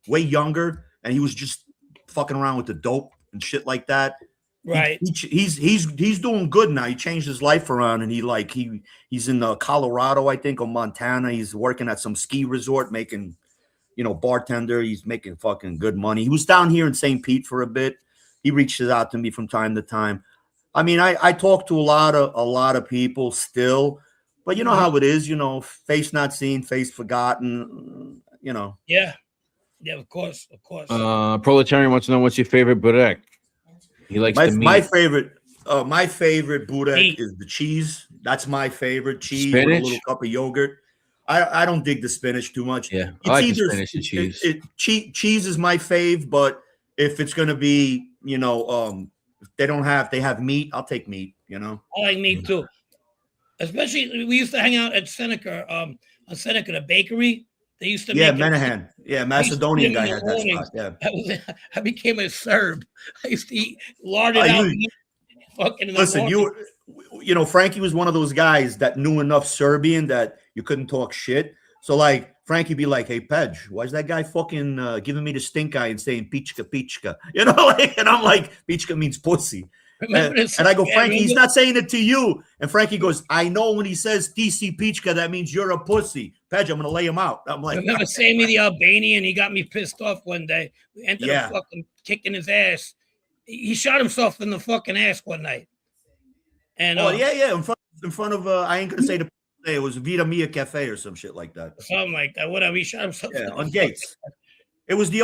and he was just fucking around with the dope and shit like that. Right. He's doing good now. He changed his life around, and he's in Colorado, I think, or Montana. He's working at some ski resort, making bartender. He's making fucking good money. He was down here in St. Pete for a bit. He reaches out to me from time to time. I mean, I talk to a lot of people still, but you know how it is, face not seen, face forgotten, Yeah, of course. Proletarian wants to know what's your favorite burek. He likes my favorite burek is the cheese. That's my favorite cheese. Spinach? With a little cup of yogurt. I don't dig the spinach too much. Yeah, I like the spinach and cheese. Cheese is my fave, but if it's gonna be, if they have meat, I'll take meat, I like meat too. Especially, we used to hang out at Seneca, on Seneca, the bakery. They used to Yeah, make Menahan. Yeah, Macedonian guy had that spot. Yeah. I became a Serb. I used to eat larded Oh, out you- meat fucking in the Listen, morning. you know, Frankie was one of those guys that knew enough Serbian that you couldn't talk shit. So like Frankie be like, "Hey, Pedge, why is that guy fucking giving me the stink eye and saying pichka pichka?" You know, like, and I'm like, pichka means pussy. Remember this? And I go, Yeah, Frankie, he's remember- not saying it to you. And Frankie goes, I know when he says TC Pichka, that means you're a pussy. Pedge, I'm going to lay him out. I'm like, remember Sammy the Albanian? He got me pissed off one day. We ended Yeah. up fucking kicking his ass. He shot himself in the fucking ass one night. And oh, yeah. In front of, I ain't going to say the it was Vita Mia Cafe or some shit like that. something like that. Whatever. He shot himself. Yeah, in the on fucking- Gates. It was the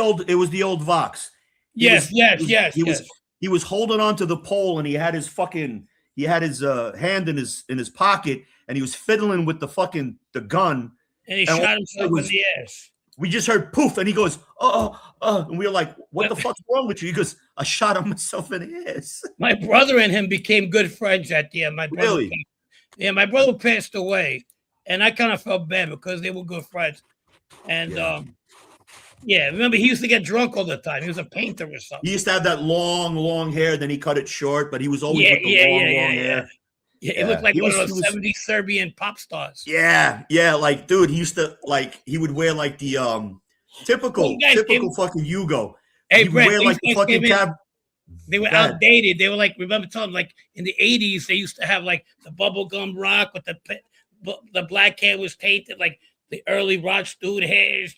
old Vox. Yes. He was holding on to the pole and he had his hand in his pocket and he was fiddling with the gun. And he And shot himself in the ass. We just heard poof, and he goes, and we were like, "What the fuck's wrong with you?" He goes, "I shot myself in the ass." My brother and him became good friends at the end. My brother, Really? my brother passed away, and I kind of felt bad because they were good friends. And remember he used to get drunk all the time. He was a painter or something. He used to have that long hair. Then he cut it short, but he was always with the long hair. Yeah, he looked like He one was- of he those was- 70s Serbian pop stars. Yeah, like, dude, he used to he would wear like the typical Those guys came- fucking Yugo. Hey, he would Brett, wear these like the guys fucking came in- cab. They were Go ahead. outdated. They were like, remember telling like in the 80s, they used to have like the bubblegum rock with the black hair was painted like the early Rod Stewart hairs.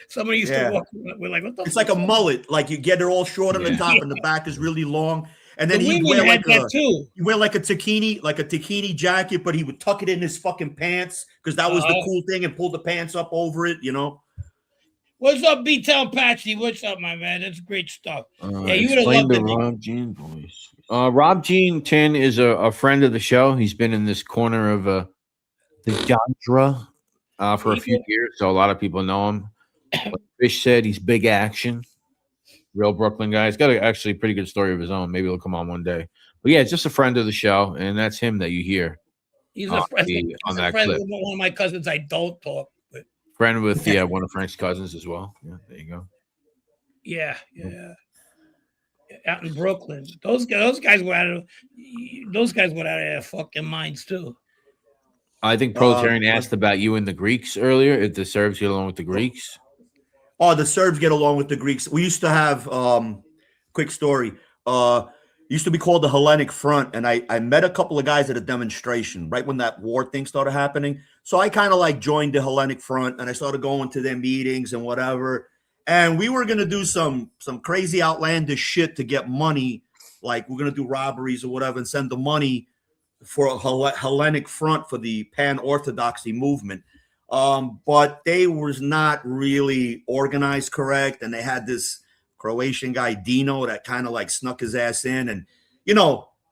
Somebody used Yeah. to walk. We're like, what the It's like a mullet. Like you get it all short on the top and the back is really long. And then The he'd women wear had like that too. He wear like a taquini jacket, but he would tuck it in his fucking pants because that was the Uh-huh. cool thing and pull the pants up over it, you know. What's up, B-Town Patsy? What's up, my man? That's great stuff. Yeah, you would have explain loved the it. Rob Jean voice. Rob Jean Tin is a friend of the show. He's been in this corner of the genre for a few years, so a lot of people know him. Like Fish said, he's big action, real Brooklyn guy. He's got actually a pretty good story of his own. Maybe he'll come on one day. But yeah, it's just a friend of the show, and that's him that you hear. He's a friend. on He's a that friend clip. with one of my cousins. I don't talk with. Friend with one of Frank's cousins as well. Yeah, there you go. Yeah. Out in Brooklyn, those guys were out of their fucking minds too. I think Proletarian asked about you and the Greeks earlier. If the Serbs get along with the Greeks. Oh, the Serbs get along with the Greeks. We used to have quick story. Used to be called the Hellenic Front, and I met a couple of guys at a demonstration right when that war thing started happening. So I kind of like joined the Hellenic Front, and I started going to their meetings and whatever. And we were gonna do some crazy outlandish shit to get money, like we're gonna do robberies or whatever, and send the money for a Hellenic Front for the Pan-Orthodoxy movement. But they was not really organized correct, and they had this Croatian guy Dino that kind of like snuck his ass in, and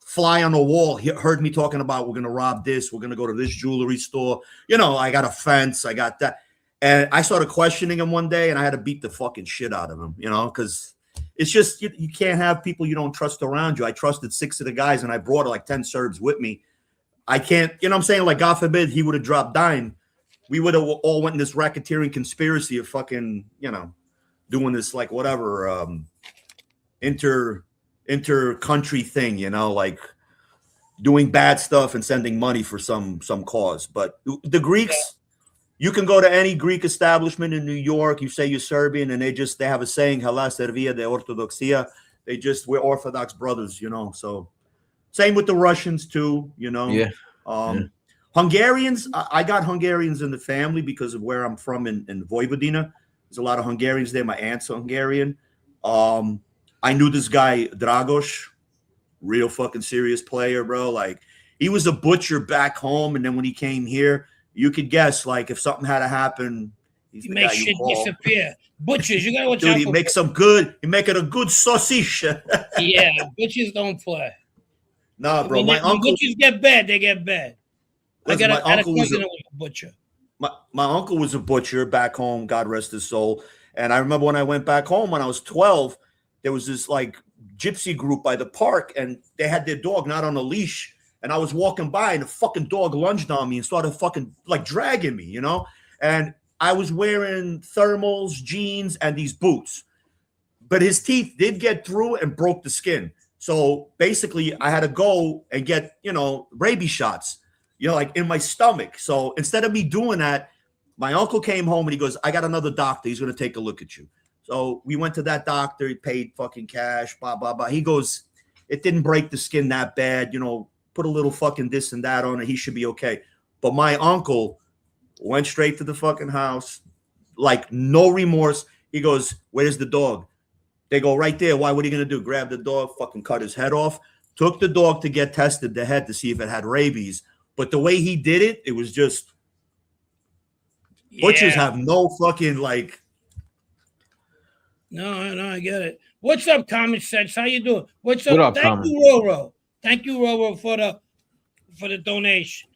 fly on the wall. He heard me talking about we're gonna rob this, we're gonna go to this jewelry store. I got a fence, I got that, and I started questioning him one day, and I had to beat the fucking shit out of him, because it's just you can't have people you don't trust around you. I trusted 6 of the guys, and I brought like 10 Serbs with me. I can't, what I'm saying? Like, God forbid he would have dropped dime. We would have all went in this racketeering conspiracy of fucking, doing this like whatever inter-country thing, like doing bad stuff and sending money for some cause. But the Greeks, you can go to any Greek establishment in New York. You say you're Serbian, and they have a saying, "Hala Servia de Orthodoxia." We're Orthodox brothers, So same with the Russians too, Yeah. Hungarians, I got Hungarians in the family because of where I'm from in Vojvodina. There's a lot of Hungarians there. My aunt's Hungarian. I knew this guy, Dragos, real fucking serious player, bro. Like, he was a butcher back home, and then when he came here, you could guess, like, if something had to happen, he's He the makes guy you shit call. disappear. Butchers, you gotta watch Dude, out he for makes he make it a good sausage. Yeah, butchers don't play. Nah, bro, When my uncle. butchers get bad, they get bad. Listen, I my got a uncle was cousin that was a butcher. my uncle was a butcher back home, God rest his soul. And I remember when I went back home when I was 12, there was this like gypsy group by the park, and they had their dog not on a leash. and I was walking by, and the fucking dog lunged on me and started fucking like dragging me, you know. And I was wearing thermals, jeans, and these boots, but his teeth did get through and broke the skin. So basically, I had to go and get, you know, rabies shots, you know, like in my stomach. So instead of me doing that, my uncle came home and he goes, I got another doctor. He's going to take a look at you. So we went to that doctor. He paid fucking cash, blah, blah, blah. He goes, it didn't break the skin that bad. You know, put a little fucking this and that on it. He should be okay. But my uncle went straight to the fucking house, like no remorse. He goes, where's the dog? They go, right there. Why? What are you going to do? Grab the dog, fucking cut his head off. Took the dog to get tested, the head, to see if it had rabies. But the way he did it, it was just... Butchers have no fucking like. No, I get it. What's up, Common Sense? How you doing? What's up? What up, Thank Common? you, Roro. Thank you, Roro, for the donation.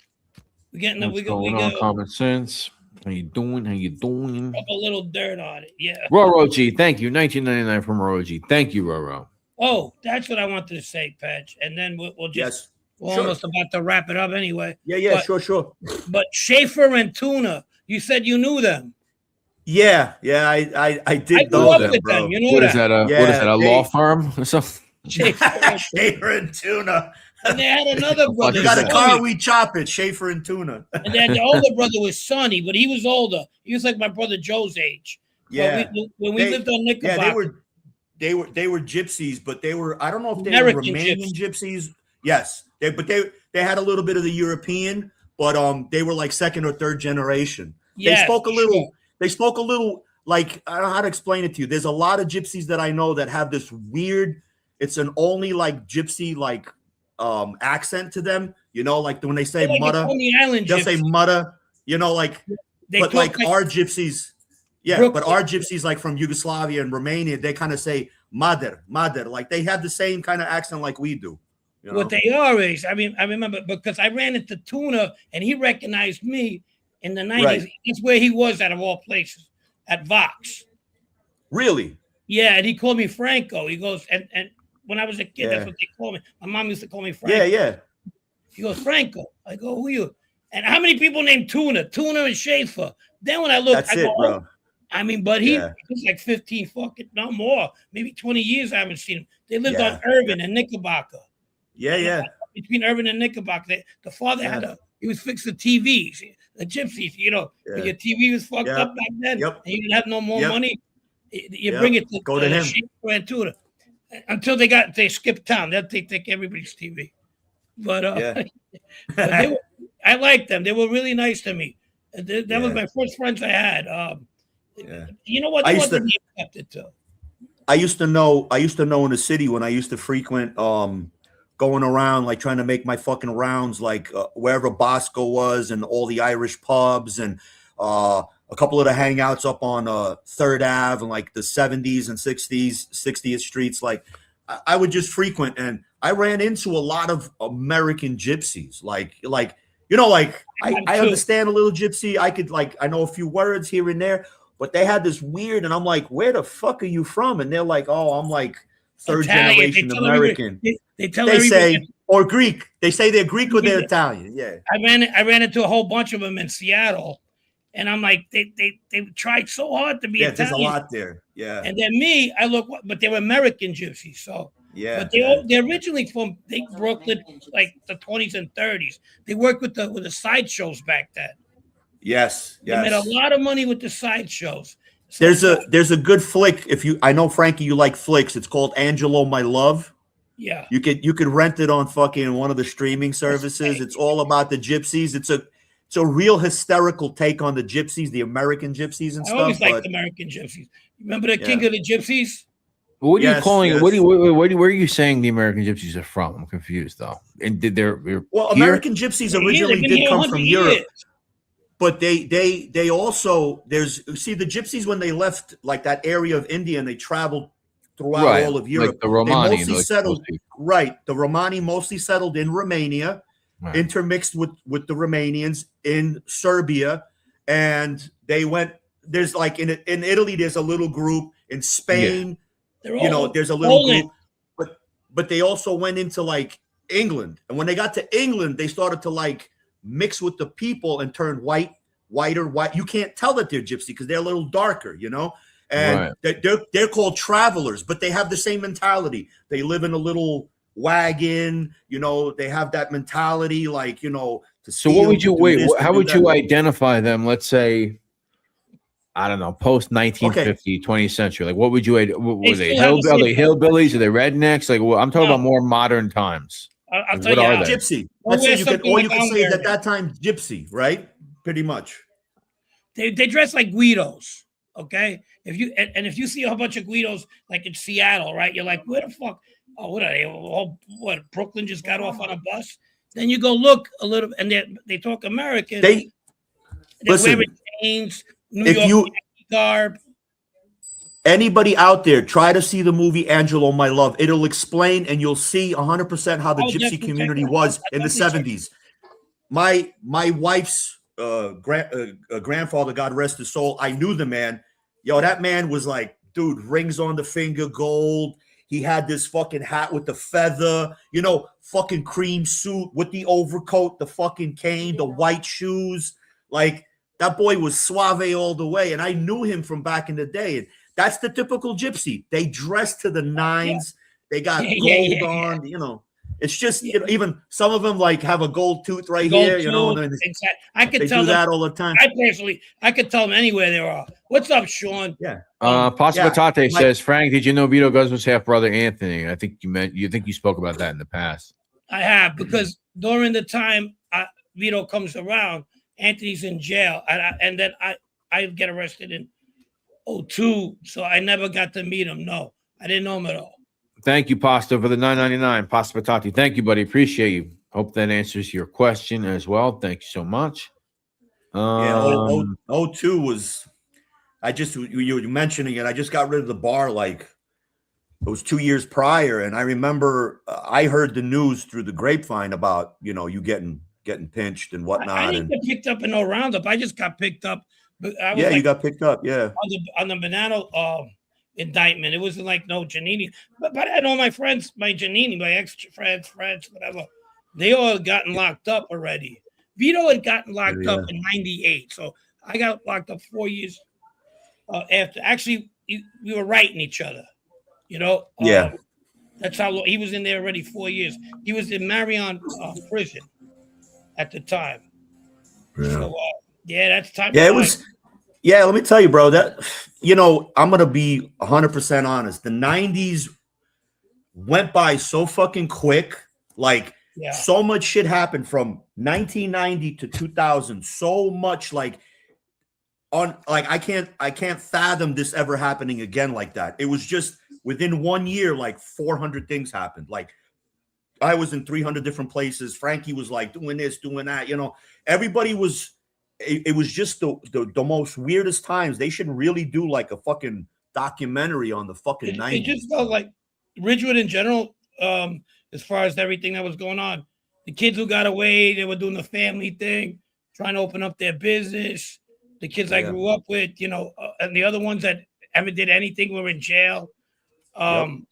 We're getting What's going on, Common Sense? How you doing? How you doing? Up a little dirt on it. Yeah. Roro G, thank you. 1999 from Roro G. Thank you, Roro. Oh, that's what I wanted to say, Pedge. And then we'll just. Yes. We're Sure. almost about to wrap it up anyway. Yeah, But- sure. But Schaefer and Tuna, you said you knew them. Yeah, I I did grew know up them, with bro. them. You know What that. is that? What is Yeah, that? A they- law firm or something? Schaefer and- Schaefer and Tuna. and they had another brother. You got a Sonny. car, we chop it. Schaefer and Tuna. And then the older brother was Sonny, but he was older. He was like my brother Joe's age. So Yeah, when we lived on Knickerbocker, they were gypsies, but they were, I don't know if they American were Romanian gypsies. Yes, they had a little bit of the European, but they were like second or third generation. yes, They spoke a sure. little. They spoke a little like, I don't know how to explain it to you. There's a lot of gypsies that I know that have this weird. It's an only like gypsy like accent to them. You know, like when they say Like the "mutta," Coney Island they'll say gypsies. "mutta." You know, like They but talk like our gypsies, yeah. Brooklyn. But our gypsies like from Yugoslavia and Romania, they kind of say "mader," Like they have the same kind of accent like we do. You know? What they are is, I mean, I remember because I ran into Tuna and he recognized me in the 90s. Right. That's where he was at of all places, at Vox. Really? Yeah, and he called me Franco. He goes, and when I was a kid, Yeah. that's what they called me. My mom used to call me Franco. Yeah. He goes, Franco. I go, who you? And how many people named Tuna? Tuna and Schaefer. Then when I looked, That's I it, go, bro. I mean, but he Yeah. was like 15 fucking, no more, maybe 20 years I haven't seen him. They lived Yeah. on Irvin and Knickerbocker. Yeah. Between Irvin and Knickerbocker, the father had he was fixing TVs, the gypsies, you know, when your TV was fucked Yep. up back then, Yep. and you didn't have no more Yep. money. You Yep. bring it to Go to him. Schaefer and Tuna. Until they skipped town. They'll take everybody's TV. But, Yeah. but I liked them. They were really nice to me. That was Yeah. my first friends I had. Yeah. You know what? I They used wanted to- to be accepted to. I used to know in the city when I used to frequent going around like trying to make my fucking rounds like wherever Bosco was and all the Irish pubs and a couple of the hangouts up on 3rd Ave and like the 70s and 60th streets. Like I would just frequent, and I ran into a lot of American gypsies. Like you know, like I understand a little gypsy. I know a few words here and there. But they had this weird, and I'm like, where the fuck are you from? And they're like, oh, I'm like third Italian. generation They tell American. They tell They everybody. say, or Greek. They say they're Greek or they're Italian. Yeah. I ran into a whole bunch of them in Seattle, and I'm like, they tried so hard to be Yeah, there's a Italian. lot there. Yeah. And then me, I look, but they were American gypsies. So, Yeah. but they're originally from Brooklyn, like the 20s and 30s. They worked with the sideshows back then. Yes. They made a Yes. lot of money with the sideshows. So, There's a good flick. I know Frankie, you like flicks. It's called Angelo My Love. yeah. You could rent it on fucking one of the streaming services. It's all about the gypsies. It's a real hysterical take on the gypsies, the American gypsies and I always stuff. liked American gypsies. Remember the King of the Gypsies? What are you Yes, calling it? yes. Where are you saying the American gypsies are from? I'm confused though. And did Well, here? American gypsies They've originally been did here come 100 from years. Europe. But they also the gypsies when they left like that area of India and they traveled throughout Right, all of Europe. like the Romani, they mostly like, settled mostly. right. The Romani mostly settled in Romania, Right. intermixed with the Romanians in Serbia, and they went. There's like in Italy, there's a little group in Spain. They're You know, all there's a little Poland. group, but they also went into like England. And when they got to England, they started to like mix with the people and turn white. You can't tell that they're gypsy because they're a little darker, you know. And they're called travelers, but they have the same mentality. They live in a little wagon, you know. They have that mentality, like, you know. So what would you how would you identify them? Let's say, I don't know, post 1950, 20th century. Like, what would you? Were they hillbillies? Are they rednecks? Like, I'm talking about more modern times. I'll tell you, gypsy. Let's say you can say at that time, gypsy, right? Pretty much. They dress like Guidos, okay? If you see a whole bunch of Guidos like in Seattle, right? You're like, where the fuck? Oh, what are they? What Brooklyn just got off on a bus? Then you go look a little, and they talk American. They're wearing chains, New York garb. Anybody out there, try to see the movie Angelo, My Love. It'll explain, and you'll see 100% how the gypsy community was in the 70s. My wife's grandfather, God rest his soul, I knew the man. Yo, that man was like, dude, rings on the finger, gold. He had this fucking hat with the feather, you know, fucking cream suit with the overcoat, the fucking cane, the white shoes. Like, that boy was suave all the way. And I knew him from back in the day. And that's the typical gypsy. They dress to the nines. They got gold on, you know. It's just, you know, even some of them like have a gold tooth right here, you know. And exactly. I could tell do that all the time. I could tell them anywhere they are. What's up, Sean? Yeah. Pasipatate says, Frank, did you know Vito Guzman's half brother Anthony? I think you spoke about that in the past. I have, because during the time Vito comes around, Anthony's in jail, and then I get arrested in 2002, so I never got to meet him. No, I didn't know him at all. Thank you, Pasta, for the $9.99. Pasta Patati. Thank you, buddy. Appreciate you. Hope that answers your question as well. Thank you so much. 02 was, you were mentioning it. I just got rid of the bar like it was 2 years prior. And I remember I heard the news through the grapevine about, you know, you getting pinched and whatnot. I didn't get picked up in no roundup. I just got picked up. But you got picked up. Yeah. On the Bonanno indictment. It wasn't like no Giannini, but I know my friends, my Giannini, my ex-friends, whatever, they all had gotten locked up already. Vito had gotten locked up in 98, so I got locked up 4 years after. Actually, we were writing each other, you know. That's how long he was in there already. 4 years. He was in Marion prison at the time. Yeah. So that's time. Yeah, it was. Yeah, let me tell you, bro, that, you know, I'm going to be 100% honest. The 90s went by so fucking quick. Like, so much shit happened from 1990 to 2000. So much, like, I can't fathom this ever happening again like that. It was just within 1 year, like 400 things happened. Like, I was in 300 different places. Frankie was like doing this, doing that, you know. Everybody was. It was just the most weirdest times. They should really do like a fucking documentary on the fucking 90s. It just felt like Ridgewood in general, as far as everything that was going on. The kids who got away, they were doing the family thing, trying to open up their business. The kids I grew up with, you know, and the other ones that ever did anything were in jail. And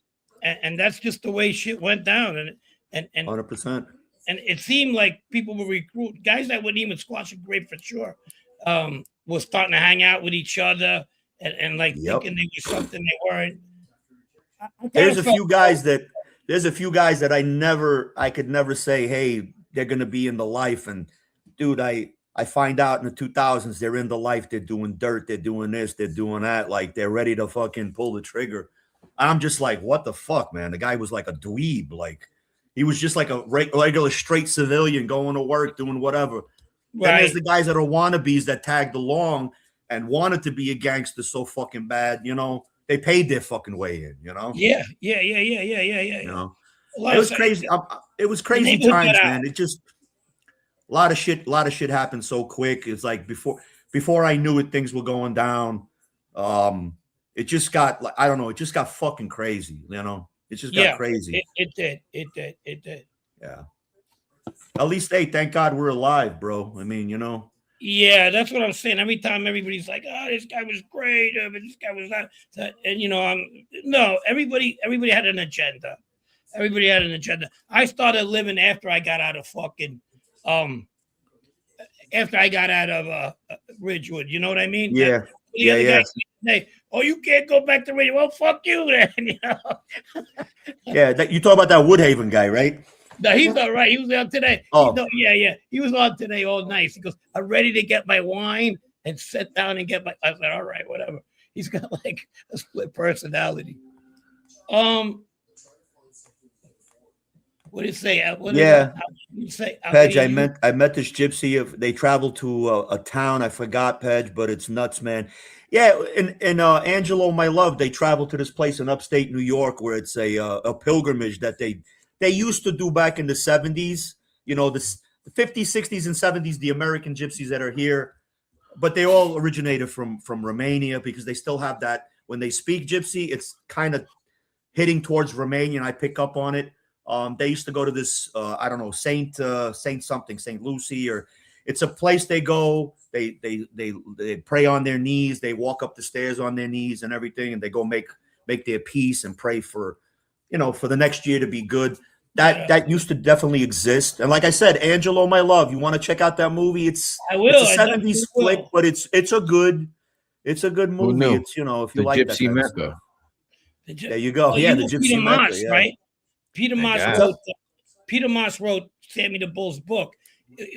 that's just the way shit went down. And 100%. And it seemed like people were recruiting guys that wouldn't even squash a grape for sure. Was starting to hang out with each other and like thinking they were something they weren't. There's a few guys that I could never say, hey, they're gonna be in the life. And dude, I find out in the 2000s they're in the life. They're doing dirt. They're doing this. They're doing that. Like they're ready to fucking pull the trigger. I'm just like, what the fuck, man? The guy was like a dweeb, like. He was just like a regular straight civilian going to work, doing whatever. Right. Then there's the guys that are wannabes that tagged along and wanted to be a gangster so fucking bad, you know. They paid their fucking way in, you know. Yeah. You know, it was crazy. It was crazy times, man. It just a lot of shit happened so quick. It's like before I knew it, things were going down. It just got like I don't know. It just got fucking crazy, you know. It just got crazy. It did. Yeah. At least, hey, thank God we're alive, bro. I mean, you know. Yeah, that's what I'm saying. Every time everybody's like, "Oh, this guy was great," but this guy was not. And you know, no. Everybody had an agenda. Everybody had an agenda. I started living after I got out of fucking, after I got out of Ridgewood. You know what I mean? Yeah. The other guy say, "Oh, you can't go back to Ridgewood." Well, fuck you then. You know? Yeah, you talk about that Woodhaven guy, right? No, he's all right. He was on today. Oh. Yeah. He was on today all nice. He goes, "I'm ready to get my wine and sit down and get my." I said, "All right, whatever." He's got like a split personality. What did it say? What Yeah. Did you say? Pedge, I met this gypsy. They traveled to a town. I forgot, Pedge, but it's nuts, man. Yeah, and Angelo, my love, they traveled to this place in upstate New York where it's a pilgrimage that they used to do back in the 70s. You know, the 50s, 60s, and 70s, the American gypsies that are here, but they all originated from Romania because they still have that. When they speak gypsy, it's kind of hitting towards Romanian. I pick up on it. They used to go to this, I don't know, Saint something, Saint Lucy, or it's a place they go. They pray on their knees. They walk up the stairs on their knees and everything, and they go make their peace and pray for, for the next year to be good. That used to definitely exist. And like I said, Angelo, my love, you want to check out that movie? It's a 70s flick, but it's a good movie. It's if you like Gypsy Mecca. There you go. Yeah, the Gypsy Peter Mecca, Moss, right? Peter Moss wrote Sammy the Bull's book.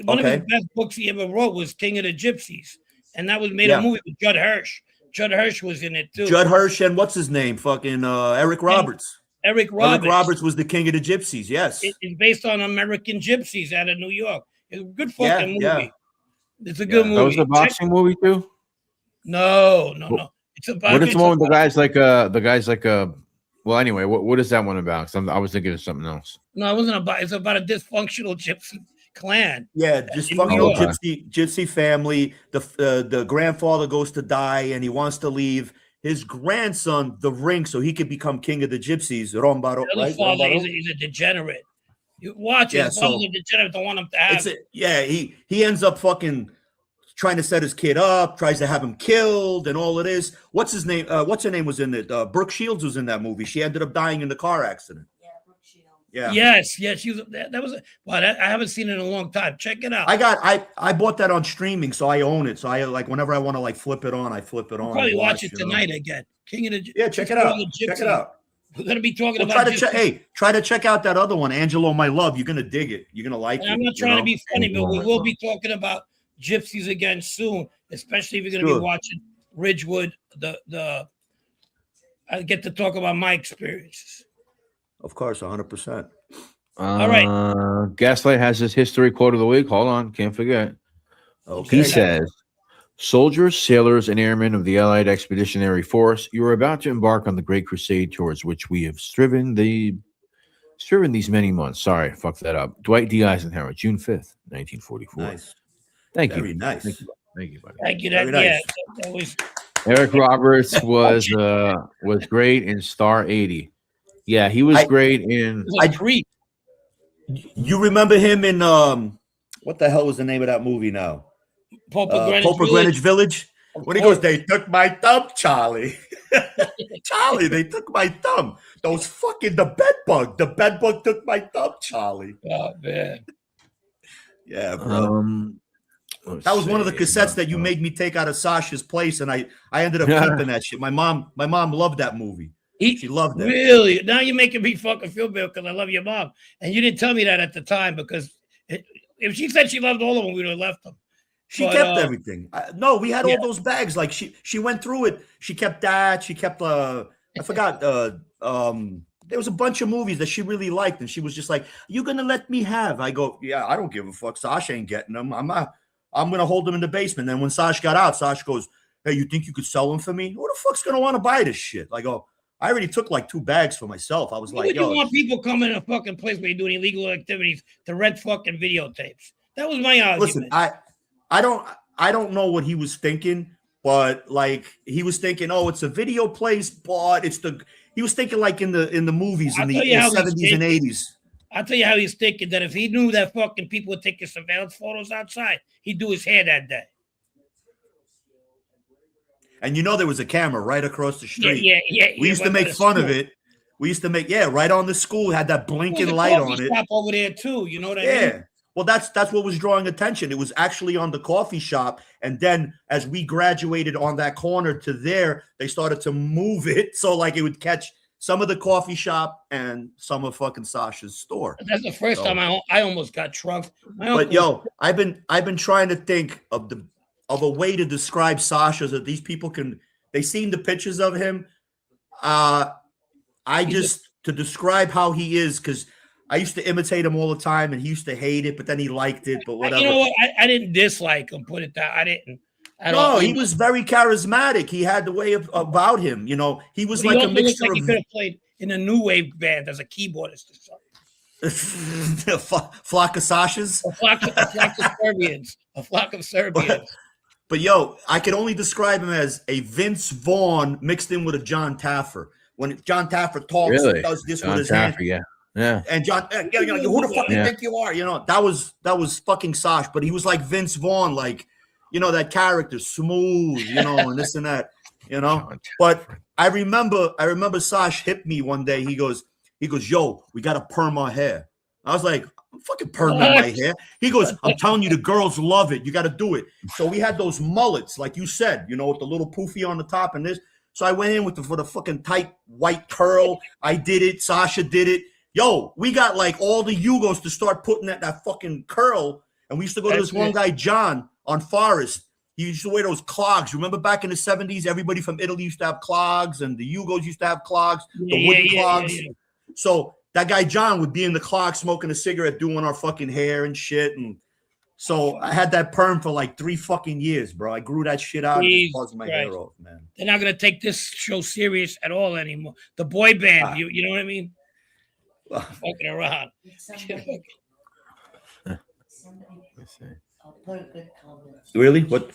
One of his best books he ever wrote was King of the Gypsies, and that was made a movie with Judd Hirsch. Judd Hirsch was in it too. Judd Hirsch and what's his name? Fucking Eric Roberts. Eric Roberts was the King of the Gypsies. Yes, it's based on American gypsies out of New York. It's a good fucking movie. Yeah. It's a good movie. That was the boxing movie too. No. It's about. What is the one with the guys like Well, anyway, what is that one about? 'Cause I was thinking of something else. No, it wasn't about. It's about a dysfunctional gypsy clan. Yeah, dysfunctional gypsy family. The grandfather goes to die, and he wants to leave his grandson the ring so he could become king of the gypsies. Rombaro, The right? father is a degenerate. You watch it. His father's a degenerate. Don't want him to have it. He ends up fucking trying to set his kid up, tries to have him killed, and all it is. What's his name? What's her name was in it? Brooke Shields was in that movie. She ended up dying in the car accident. Yeah, Brooke Shields. Yeah. Yes. She was. That was. I haven't seen it in a long time. Check it out. I bought that on streaming, so I own it. So I whenever I want to flip it on, I flip it on. I'll probably watch it tonight again. King of the Yeah, check it out. Check it out. We're gonna be talking about. Try to check out that other one, Angelo, my love. You're gonna dig it. You're gonna like it. I'm not trying to be funny, but we will be talking about gypsies again soon, especially if you're going to be watching Ridgewood. I get to talk about my experiences. Of course, 100%. All right. Gaslight has his history quote of the week. Hold on, can't forget. Okay. He says, "Soldiers, sailors, and airmen of the Allied Expeditionary Force, you are about to embark on the great crusade towards which we have striven these many months." Sorry, I fucked that up. Dwight D. Eisenhower, June 5th, 1944. Nice. Thank you. Very nice. Thank you, buddy. Thank you. Nice. That was Eric Roberts was great in Star 80. Yeah, he was great in. You remember him in what the hell was the name of that movie now? Pope Greenwich Village. When he goes, "They took my thumb, Charlie." Charlie, they took my thumb. Those fucking the bed bug took my thumb, Charlie. Oh man. Yeah, bro. That was one of the cassettes that you made me take out of Sasha's place, and I ended up keeping that shit. My mom loved that movie. She loved it. Really? Now you're making me fucking feel bad because I love your mom, and you didn't tell me that at the time because if she said she loved all of them, we would have left them. She kept everything. No, we had all those bags. Like she went through it. She kept that. She kept I forgot. There was a bunch of movies that she really liked, and she was just like, "You gonna let me have?" I go, "Yeah, I don't give a fuck. Sasha ain't getting them. I'm gonna hold them in the basement." Then when Sasha got out, Sasha goes, "Hey, you think you could sell them for me?" Who the fuck's gonna want to buy this shit? I go, I already took like 2 bags for myself. I was like, "Yo, you want people coming in a fucking place where you're doing illegal activities to rent fucking videotapes?" That was my argument. Listen, I don't know what he was thinking, but like he was thinking, "Oh, it's a video place," but he was thinking like in the movies in the 70s and 80s. I'll tell you how he's thinking, that if he knew that fucking people would take his surveillance photos outside, he'd do his hair that day. And there was a camera right across the street. Yeah. We used to make fun of it. We used to make, right on the school, had that blinking There's a light coffee on it. shop over there too. You know what I Yeah. mean? Well, that's what was drawing attention. It was actually on the coffee shop. And then as we graduated on that corner to there, they started to move it. So like it would catch some of the coffee shop and some of fucking Sasha's store. That's the first time I almost got trucked. But yo, I've been trying to think of a way to describe Sasha so that these people they seen the pictures of him. To describe how he is, because I used to imitate him all the time, and he used to hate it, but then he liked it. But whatever. You know what? I didn't dislike him. Put it that I didn't. No, he was very charismatic. He had the way about him. You know, he was like a mixture of. He could have played in a new wave band as a keyboardist or something. Flock of Sashas. A flock of Serbians. A flock of Serbians. But yo, I could only describe him as a Vince Vaughn mixed in with a John Taffer. When John Taffer talks, he does this with his hand. Yeah. And John, who the fuck do you think you are? You know, that was fucking Sash, but he was like Vince Vaughn, like, you know, that character, smooth, you know, and this and that, you know. But I remember Sash hit me one day. He goes, yo, we got to perm our hair. I was like, I'm fucking perming my hair. He goes, I'm telling you, the girls love it. You got to do it. So we had those mullets, like you said, you know, with the little poofy on the top and this. So I went in for the fucking tight white curl. I did it. Sasha did it. Yo, we got like all the Yugos to start putting that fucking curl. And we used to go to this one guy, John, on Forest. He used to wear those clogs. Remember back in the 70s, everybody from Italy used to have clogs, and the Yugos used to have clogs, the wooden clogs. Yeah. So that guy, John, would be in the clog smoking a cigarette, doing our fucking hair and shit. And so I had that perm for like 3 fucking years, bro. I grew that shit out and buzzed my hair off, man. They're not gonna take this show serious at all anymore. The boy band, you know what I mean? Fucking around. Put a good comment. Really? What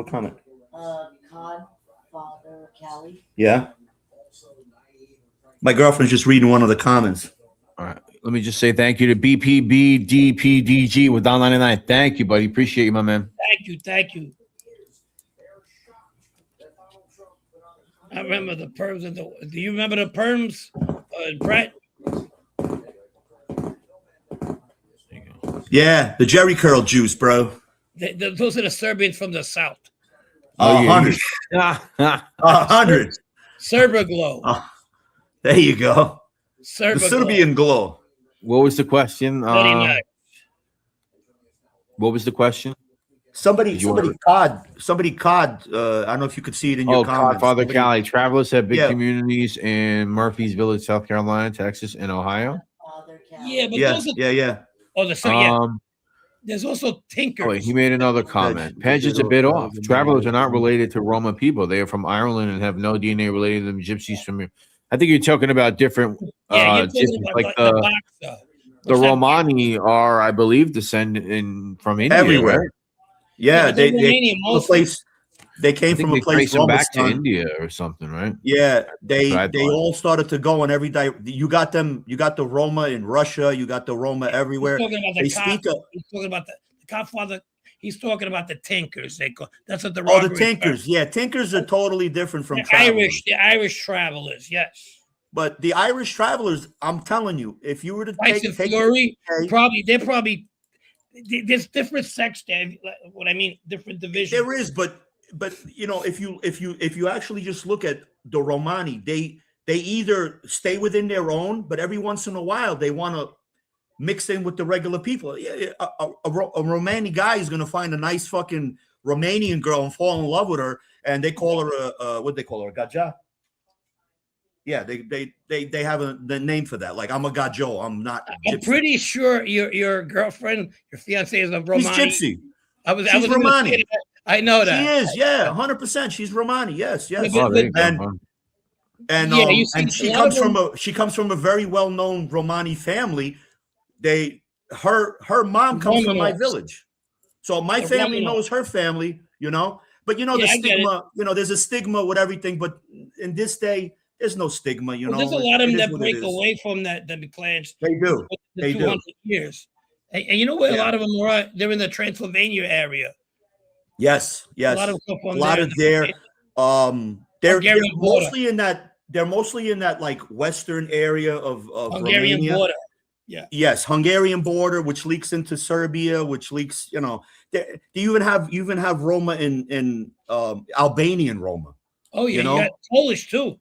comment? Cod, Father, Callie. Yeah. My girlfriend's just reading one of the comments. All right. Let me just say thank you to BPBDPDG with Down 99. Thank you, buddy. Appreciate you, my man. Thank you. I remember the perms. Do you remember the perms, Brett? Yeah, the Jerry curl juice, bro. Those are the Serbians from the south. 100. 100. Serbaglow. There you go. The Serbian glow. What was the question? What was the question? Somebody cod. I don't know if you could see it in your comments. Father Cali. Travelers have big communities in Murphy's Village, South Carolina, Texas, and Ohio. Yeah, but there's also Tinkers. Oh, wait, he made another comment. Pedge is a bit off. Travelers are not related to Roma people. They are from Ireland and have no DNA related to them. Gypsies from here. I think you're talking about different. Like the Romani are, I believe, descended from India. Everywhere. Right? Yeah, they came from a place back to India or something, right? Yeah, they all started to go, and every day you got them. You got the Roma in Russia. You got the Roma everywhere. He's talking about the Godfather. He's talking about the Tinkers. That's what the the Tinkers. Yeah, Tinkers are totally different from the Irish travelers. Yes, but the Irish travelers, I'm telling you, if you were to take Fury, they're probably. There's different sects there. What I mean, different divisions. There is, but you know, if you actually just look at the Romani, they either stay within their own, but every once in a while they want to mix in with the regular people. A Romani guy is going to find a nice fucking Romanian girl and fall in love with her, and they call her what they call her, a gaja. Yeah, they have the name for that. Like, I'm a gajo. I'm not. I'm pretty sure your girlfriend, your fiance, is a Romani. She's gypsy. She's Romani. I know that. She is. Yeah, 100%. She's Romani. Yes. And she comes from a very well known Romani family. Her mom comes from my village, so my family knows her family. You know, but you know the stigma. You know, there's a stigma with everything. But in this day, there's no stigma, you know. There's a lot of them that break away from that clans. They do. They 200 years. And you know where a lot of them are? They're in the Transylvania area. Yes. A lot of them there. They're mostly in that they're mostly in that like western area of Hungarian Romania. border. Yes, Hungarian border, which leaks into Serbia, which leaks, you know. Do you even have Roma in Albanian Roma? Oh yeah, You you, know? got Polish too.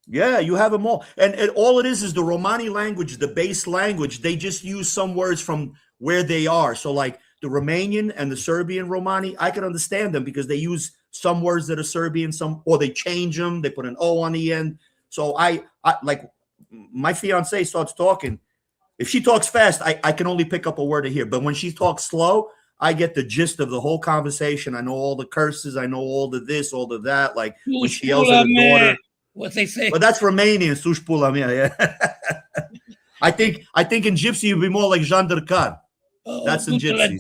Yeah, you have them all. And all it is the Romani language, the base language. They just use some words from where they are. So like the Romanian and the Serbian Romani, I can understand them because they use some words that are Serbian, or they change them. They put an O on the end. So I like my fiance starts talking. If she talks fast, I can only pick up a word here. But when she talks slow, I get the gist of the whole conversation. I know all the curses. I know all the this, all the that. Like when she yells at her daughter. What they say? But that's Romanian. Sushpula, yeah. I think in Gypsy you'd be more like Jean Khan. That's in Gypsy.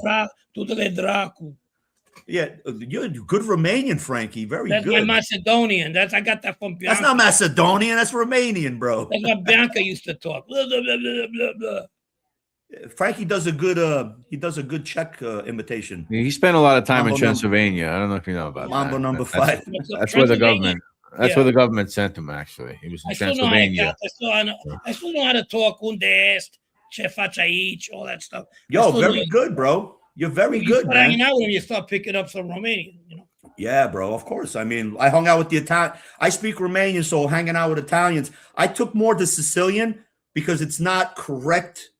Yeah, you're good Romanian, Frankie. Very that's good. That's my Macedonian. I got that from Bianca. That's not Macedonian. That's Romanian, bro. That's what Bianca used to talk. Blah, blah, blah, blah, blah, blah. Frankie does a good Czech imitation. He spent a lot of time Mambo in Transylvania. I don't know if you know about Mambo that. number 5. That's where the government. That's where the government sent him. Actually, he was in Transylvania. I still know how to talk. Unde est? Ce faci aici? All that stuff. Yo, very good, bro. You're very good, man. Hanging out with him, you start picking up some Romanian. You know. Yeah, bro. Of course. I mean, I hung out with the Italian. I speak Romanian, so hanging out with Italians. I took more to Sicilian because it's not correct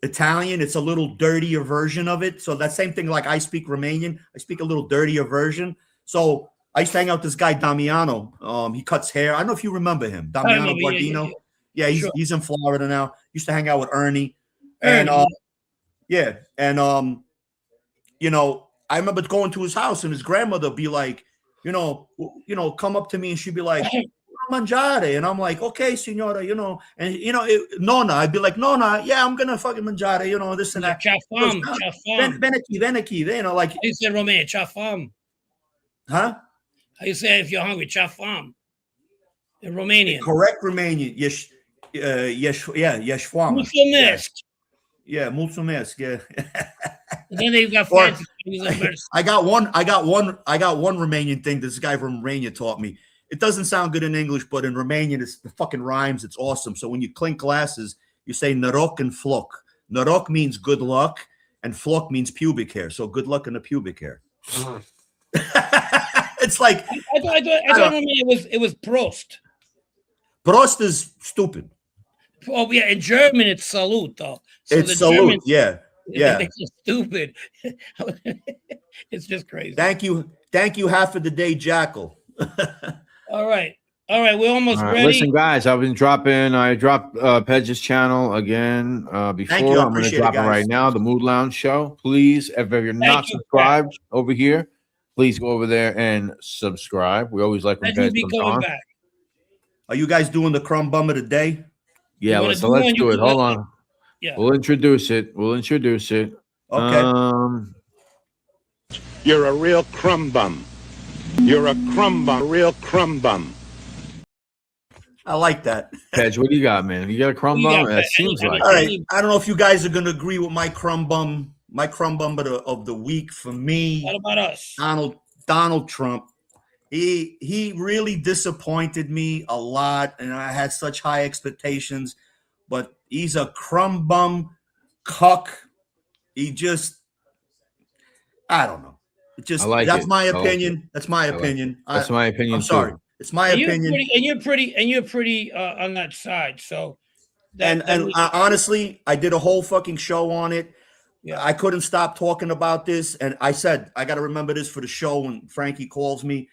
Italian. It's a little dirtier version of it. So that same thing, like I speak Romanian, I speak a little dirtier version. So I used to hang out with this guy, Damiano. He cuts hair. I don't know if you remember him. Damiano Guardino. Yeah, he's in Florida now. Used to hang out with Ernie. And you know, I remember going to his house and his grandmother be like, you know, come up to me and she'd be like, mangiare. And I'm like, okay, signora, you know, and you know, nonna, I'd be like, nonna, yeah, I'm gonna fucking mangiare, you know, this and that. Chafam. Veniki, you know, like. How you say Romanian? Chafam. Huh? How you say if you're hungry? Chafam. In Romanian. Correct Romanian. Yes, yeshwam. Mulțumesc. Yeah, mulțumesc. Yeah. And then they've got fancy. I got one Romanian thing this guy from Romania taught me. It doesn't sound good in English, but in Romanian, it's the fucking rhymes. It's awesome. So when you clink glasses, you say noroc and floc. Noroc means good luck, and floc means pubic hair. So good luck in the pubic hair. It's like I thought it was Prost. Prost is stupid. Oh yeah, in German it's Salut though. So it's Salut. Germans, yeah. It's just stupid. It's just crazy. Thank you. Half of the day, Jackal. All right, we're almost ready. Listen, guys, I dropped Pedge's channel again before. I'm going to drop it right now. The Mood Lounge Show. Please, if you're not subscribed over here, please go over there and subscribe. We always like when Pedge comes on. Are you guys doing the crumb bum of the day? Yeah, let's do it. Hold on. Yeah. We'll introduce it. Okay. You're a real crumb bum. You're a crumb bum, real crumb bum. I like that. Pedge, what do you got, man? You got a crumb bum? That seems like. All right. I don't know if you guys are going to agree with my crumb bum of the week for me. What about us? Donald Trump. He really disappointed me a lot, and I had such high expectations, but he's a crumb bum cuck. He just, I don't know. That's my opinion. That's my opinion. That's my opinion. I'm sorry. It's my opinion. And you're pretty on that side. So, honestly, I did a whole fucking show on it. Yeah. I couldn't stop talking about this, and I said I got to remember this for the show when Frankie calls me.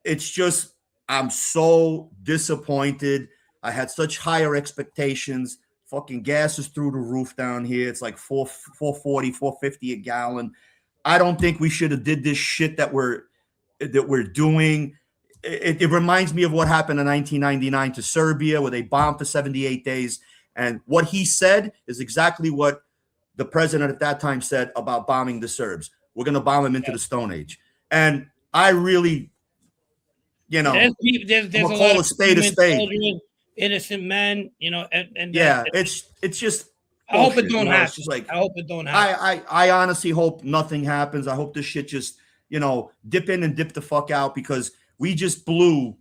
It's just I'm so disappointed. I had such higher expectations. Fucking gas is through the roof down here. It's like $4.40, $4.50 a gallon. I don't think we should have did this shit that we're doing. It reminds me of what happened in 1999 to Serbia, where they bombed for 78 days. And what he said is exactly what the president at that time said about bombing the Serbs. We're going to bomb them into the Stone Age. And I really, there's a lot of spade. Innocent men, and yeah, it's just. I hope it don't happen. I hope it don't happen. I honestly hope nothing happens. I hope this shit just, dip in and dip the fuck out, because we just blew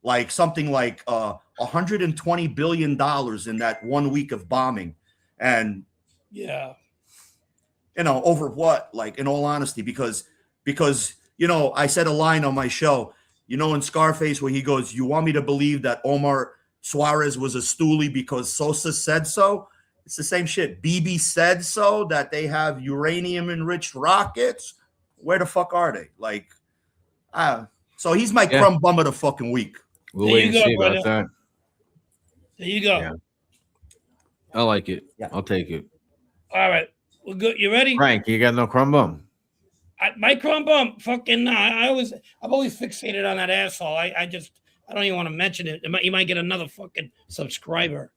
like something like $120 billion in that 1 week of bombing. And yeah, over what? Like, in all honesty, because I said a line on my show, in Scarface, where he goes, "You want me to believe that Omar Suarez was a stoolie because Sosa said so?" It's the same shit. BB said so, that they have uranium enriched rockets. Where the fuck are they? Like, so he's my crumb bum of the fucking week. We'll wait and see brother. about that. There you go. Yeah. I like it. Yeah. I'll take it. All right. We're good. You ready? Frank, you got no crumb bum? My crumb bum, fucking no. I'm always fixated on that asshole. I don't even want to mention it. You might get another fucking subscriber.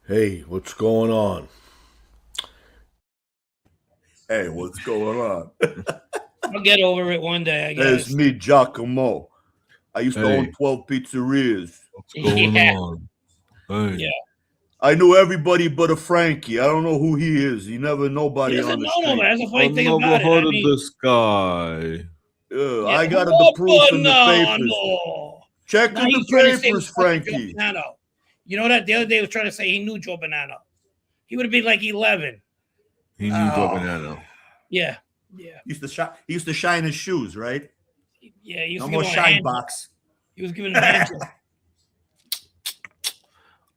Hey, what's going on? Hey, what's going on? I'll get over it one day, I guess. It's me, Giacomo. I used to own 12 pizzerias. What's going Yeah. on? Hey. Yeah. I knew everybody but a Frankie. I don't know who he is. He never nobody He on doesn't the know street. nobody. That's the funny I've thing never about it. heard I of mean, this guy. Yeah, yeah, I got the proof in the papers. no. Check Now in he's the trying to say papers, he's fucking Joe Frankie. Bonanno. You know that the other day he was trying to say he knew Joe Bonanno. He would have been like 11. He knew Joe Bonanno. Yeah, yeah, He used to shine his shoes, right? yeah. He used No to more give him a shine hand. box. He was giving him a hand job.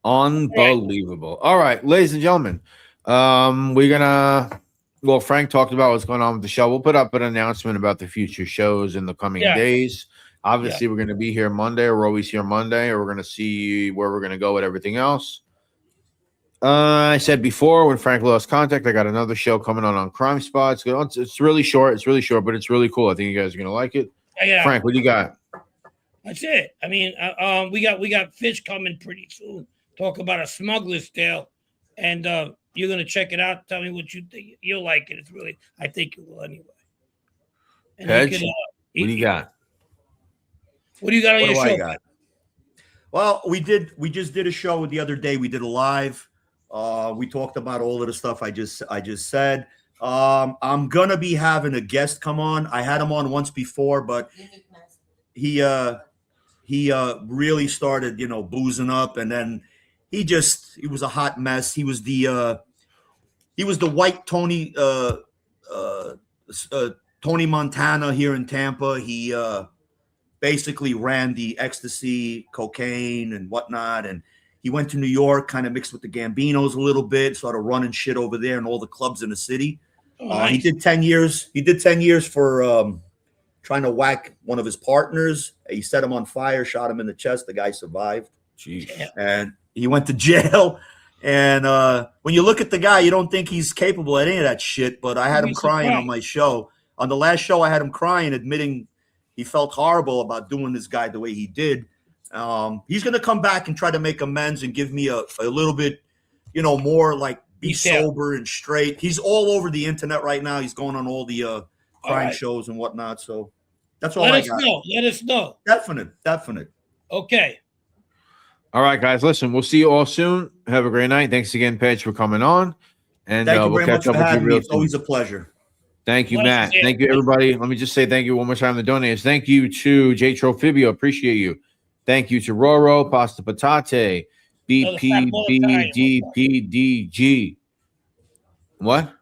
Unbelievable. All right, ladies and gentlemen, Frank talked about what's going on with the show. We'll put up an announcement about the future shows in the coming days. Obviously, we're going to be here Monday. We're always here Monday, or we're going to see where we're going to go with everything else. I said before, when Frank lost contact, I got another show coming on Crime Spots. It's really short. It's really short, but it's really cool. I think you guys are going to like it. Yeah. Frank, what do you got? That's it. I mean, we got Fish coming pretty soon. Talk about a smuggler's tale, and you're gonna check it out. Tell me what you think. You'll like it. It's really, I think you will anyway. And Pedge, what do you got? What do you got on your show? I got? Well, we just did a show the other day. We did a live. We talked about all of the stuff I just said. I'm gonna be having a guest come on. I had him on once before, but he really started, boozing up, and then he was a hot mess. He was the white Tony Tony Montana here in Tampa. He basically ran the ecstasy, cocaine, and whatnot, and he went to New York, kind of mixed with the Gambinos a little bit, started running shit over there in all the clubs in the city. Nice. He did 10 years. He did 10 years for trying to whack one of his partners. He set him on fire, shot him in the chest. The guy survived. Jeez. And he went to jail. And when you look at the guy, you don't think he's capable of any of that shit. But I had him crying on my show. On the last show, I had him crying, admitting he felt horrible about doing this guy the way he did. He's going to come back and try to make amends and give me a little bit, more like be sober and straight. He's all over the internet right now. He's going on all the crime shows and whatnot. So that's all I got. Let us know. Definite. Okay. All right, guys. Listen, we'll see you all soon. Have a great night. Thanks again, Pedge, for coming on. And thank you we'll very catch much up for with you having me. real It's soon. always a pleasure. Thank you, Matt. Thank you, everybody. Let me just say thank you one more time to donators. Thank you to J Trofibio. Appreciate you. Thank you to Roro, Pasta Patate, BPBDPDG. What?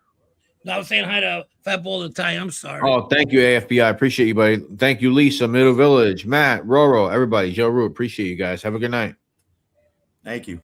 No, I was saying hi to Fat Ball of Tie. I'm sorry. Oh, thank you, AFBI. Appreciate you, buddy. Thank you, Lisa, Middle Village, Matt, Roro, everybody. Joe Rue. Appreciate you guys. Have a good night. Thank you.